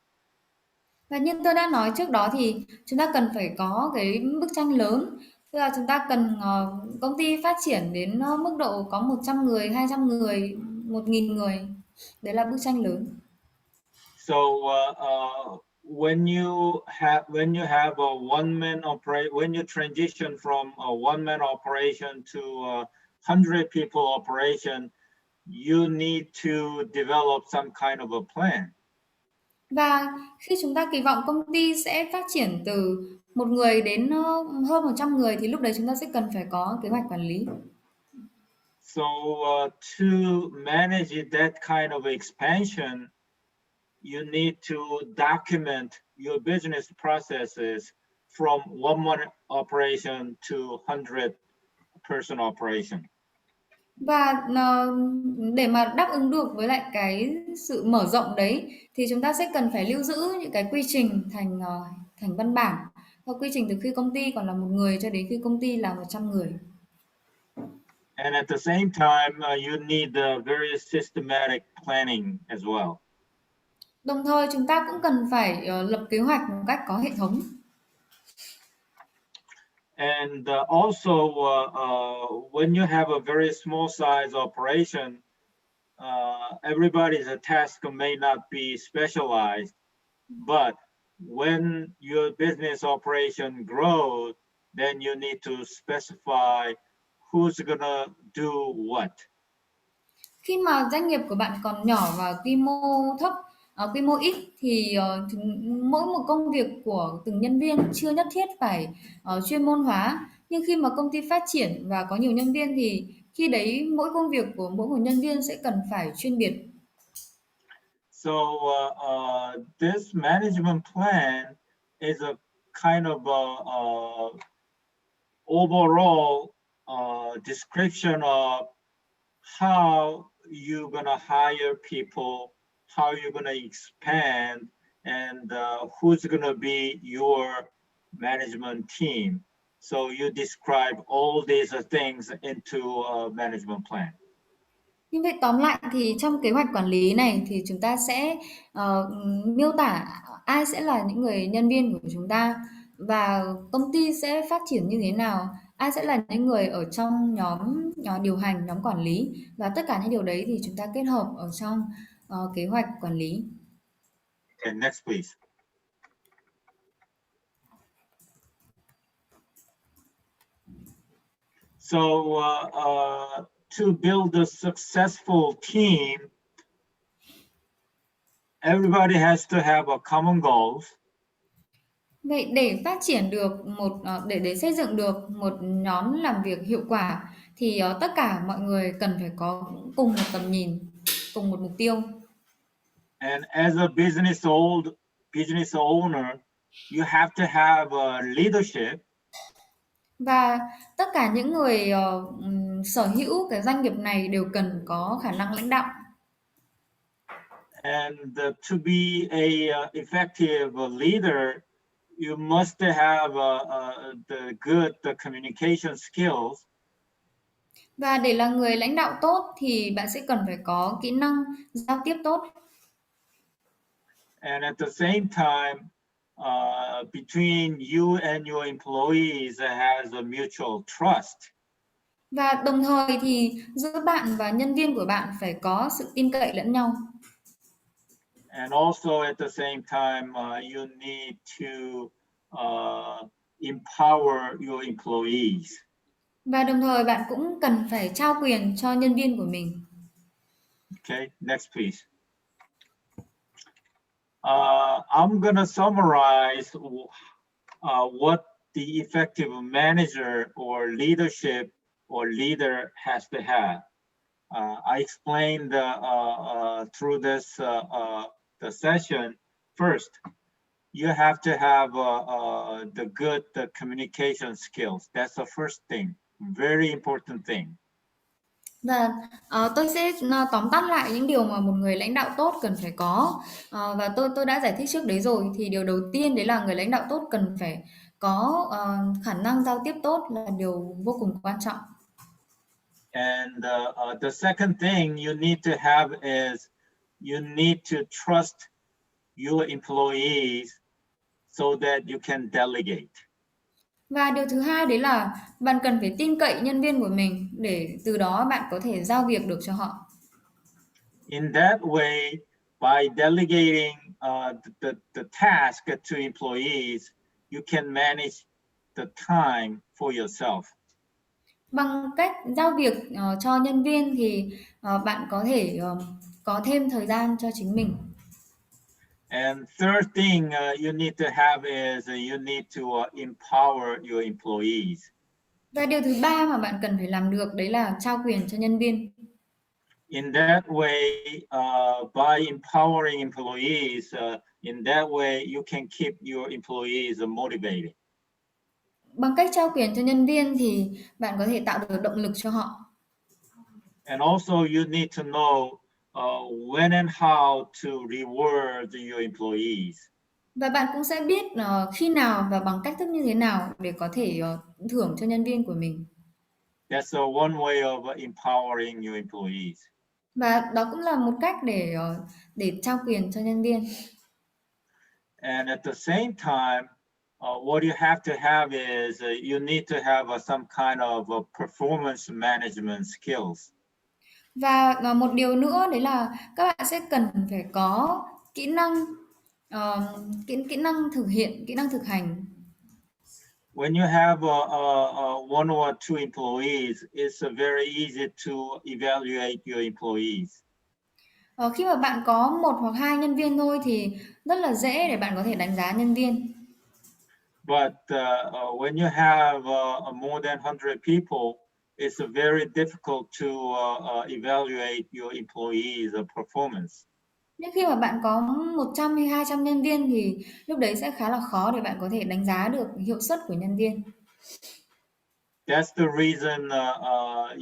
Và như tôi đã nói trước đó thì chúng ta cần phải có cái bức tranh lớn. Tức là chúng ta cần công ty phát triển đến mức độ có 100 người, 200 người, 1.000 người. Đấy là bức tranh lớn. So when you have a one-man operation, when you transition from a one-man operation to a 100 people operation, you need to develop some kind of a plan. Và khi chúng ta kỳ vọng công ty sẽ phát triển từ một người đến hơn 100 người thì lúc đấy chúng ta sẽ cần phải có kế hoạch quản lý. So to manage that kind of expansion, you need to document your business processes from one-man operation to 100 person operation. Và để mà đáp ứng được với lại cái sự mở rộng đấy thì chúng ta sẽ cần phải lưu giữ những cái quy trình thành văn bản Theo quy trình từ khi công ty còn là một người cho đến khi công ty là 100 người. And at the same time, you need a very systematic planning as well. Đồng thời chúng ta cũng cần phải lập kế hoạch một cách có hệ thống. And also, when you have a very small size operation, everybody's task may not be specialized, but when your business operation grows, then you need to specify who's gonna do what. Khi mà doanh nghiệp của bạn còn nhỏ và quy mô thấp, quy mô ít thì mỗi một công việc của từng nhân viên chưa nhất thiết phải chuyên môn hóa. Nhưng khi mà công ty phát triển và có nhiều nhân viên thì khi đấy mỗi công việc của mỗi một nhân viên sẽ cần phải chuyên biệt. So this management plan is a kind of overall description of how you're gonna hire people, how you're gonna expand, and who's gonna be your management team. So you describe all these things into a management plan. Như vậy tóm lại thì trong kế hoạch quản lý này thì chúng ta sẽ miêu tả ai sẽ là những người nhân viên của chúng ta và công ty sẽ phát triển như thế nào, ai sẽ là những người ở trong nhóm điều hành, nhóm quản lý và tất cả những điều đấy thì chúng ta kết hợp ở trong kế hoạch quản lý. Okay, next please. So to build a successful team, everybody has to have a common goals. Vậy để phát triển được để xây dựng được một nhóm làm việc hiệu quả thì tất cả mọi người cần phải có cùng một tầm nhìn, cùng một mục tiêu. And as a business owner, you have to have a leadership. Và tất cả những người sở hữu cái doanh nghiệp này đều cần có khả năng lãnh đạo. And to be a effective leader, you must have the communication skills. Và để là người lãnh đạo tốt thì bạn sẽ cần phải có kỹ năng giao tiếp tốt. And at the same time, between you and your employees has a mutual trust. Và đồng thời thì giữa bạn và nhân viên của bạn phải có sự tin cậy lẫn nhau. And also at the same time, you need to empower your employees. Và đồng thời bạn cũng cần phải trao quyền cho nhân viên của mình. Okay, next please. I'm gonna summarize what the effective manager or leadership or leader has to have. I explained through this the session. First, you have to have the communication skills. That's the first thing, very important thing. Và tôi sẽ tóm tắt lại những điều mà một người lãnh đạo tốt cần phải có. Và tôi đã giải thích trước đấy rồi. Thì điều đầu tiên đấy là người lãnh đạo tốt cần phải có khả năng giao tiếp tốt là điều vô cùng quan trọng. And the second thing you need to have is you need to trust your employees so that you can delegate. Và điều thứ hai đấy là bạn cần phải tin cậy nhân viên của mình để từ đó bạn có thể giao việc được cho họ. In that way, by delegating the task to employees, you can manage the time for yourself. Bằng cách giao việc cho nhân viên thì bạn có thể có thêm thời gian cho chính mình. And third thing you need to have is you need to empower your employees. Và điều thứ ba mà bạn cần phải làm được đấy là trao quyền cho nhân viên. In that way, by empowering employees, in that way you can keep your employees motivated. Bằng cách trao quyền cho nhân viên thì bạn có thể tạo được động lực cho họ. And also you need to know when and how to reward your employees. Và bạn cũng sẽ biết khi nào và bằng cách thức như thế nào để có thể thưởng cho nhân viên của mình. That's one way of empowering your employees. Và đó cũng là một cách để trao quyền cho nhân viên. And at the same time, what you have to have is you need to have some kind of performance management skills. Và một điều nữa đấy là các bạn sẽ cần phải có kỹ năng kỹ năng thực hiện, kỹ năng thực hành. When you have one or two employees, it's very easy to evaluate your employees. Khi mà bạn có 1 hoặc 2 nhân viên thôi thì rất là dễ để bạn có thể đánh giá nhân viên. But when you have more than 100 people, it's very difficult to evaluate your employees' performance. Nhưng khi mà bạn có 100 hay 200 nhân viên thì lúc đấy sẽ khá là khó để bạn có thể đánh giá được hiệu suất của nhân viên. That's the reason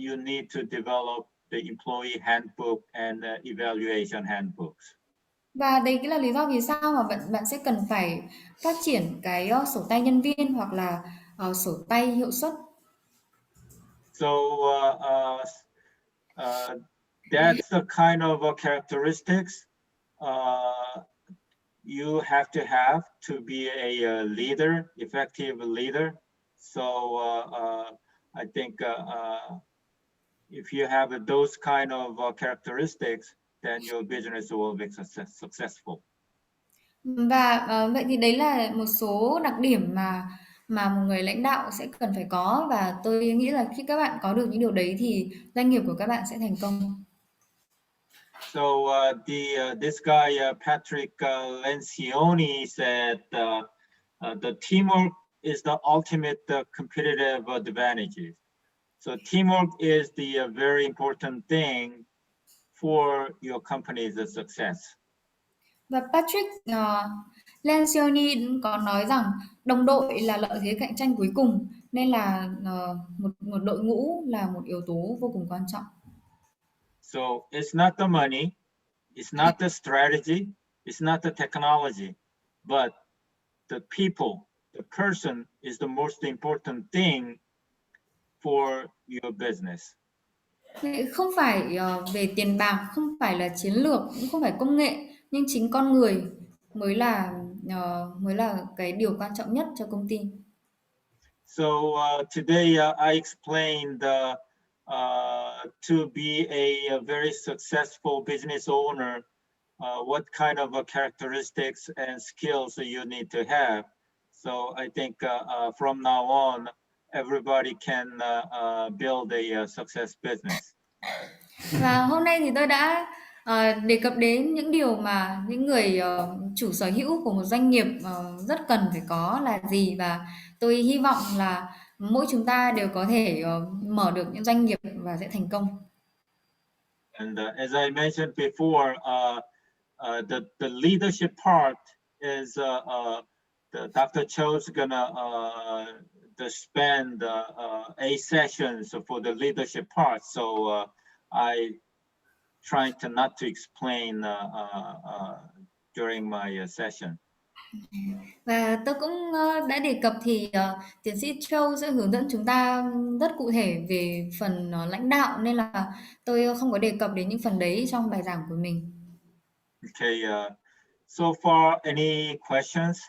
you need to develop the employee handbook and evaluation handbooks. Và đấy cũng là lý do vì sao mà bạn sẽ cần phải phát triển cái sổ tay nhân viên hoặc là sổ tay hiệu suất. So that's the kind of characteristics you have to be a leader, effective leader. So I think if you have those kind of characteristics, then your business will be successful. Và vậy thì đấy là một số đặc điểm mà một người lãnh đạo sẽ cần phải có, và tôi nghĩ là khi các bạn có được những điều đấy thì doanh nghiệp của các bạn sẽ thành công. So this guy Patrick Lencioni said the teamwork is the ultimate competitive advantage. So teamwork is the very important thing for your company's success. Và Patrick Lencioni có nói rằng đồng đội là lợi thế cạnh tranh cuối cùng, nên là một đội ngũ là một yếu tố vô cùng quan trọng. So it's not the money, it's not the strategy, it's not the technology, but the people, the person is the most important thing for your business. Không phải về tiền bạc, không phải là chiến lược, cũng không phải công nghệ, nhưng chính con người mới là cái điều quan trọng nhất cho công ty. So today I explained to be a very successful business owner, what kind of characteristics and skills you need to have. So I think from now on, everybody can build a success business. Và hôm nay thì tôi đã đề cập đến những điều mà những người chủ sở hữu của một doanh nghiệp rất cần phải có là gì, và tôi hy vọng là mỗi chúng ta đều có thể mở được những doanh nghiệp và sẽ thành công. And as I mentioned before, the leadership part is the Dr. Cho's gonna spend 8 sessions for the leadership part. So I trying to not to explain during my session. Và tôi cũng đã đề cập thì tiến sĩ Châu sẽ hướng dẫn chúng ta rất cụ thể về phần lãnh đạo, nên là tôi không có đề cập đến những phần đấy trong bài giảng của mình. Okay, so far any questions?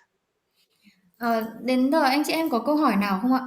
Đến giờ anh chị em có câu hỏi nào không ạ?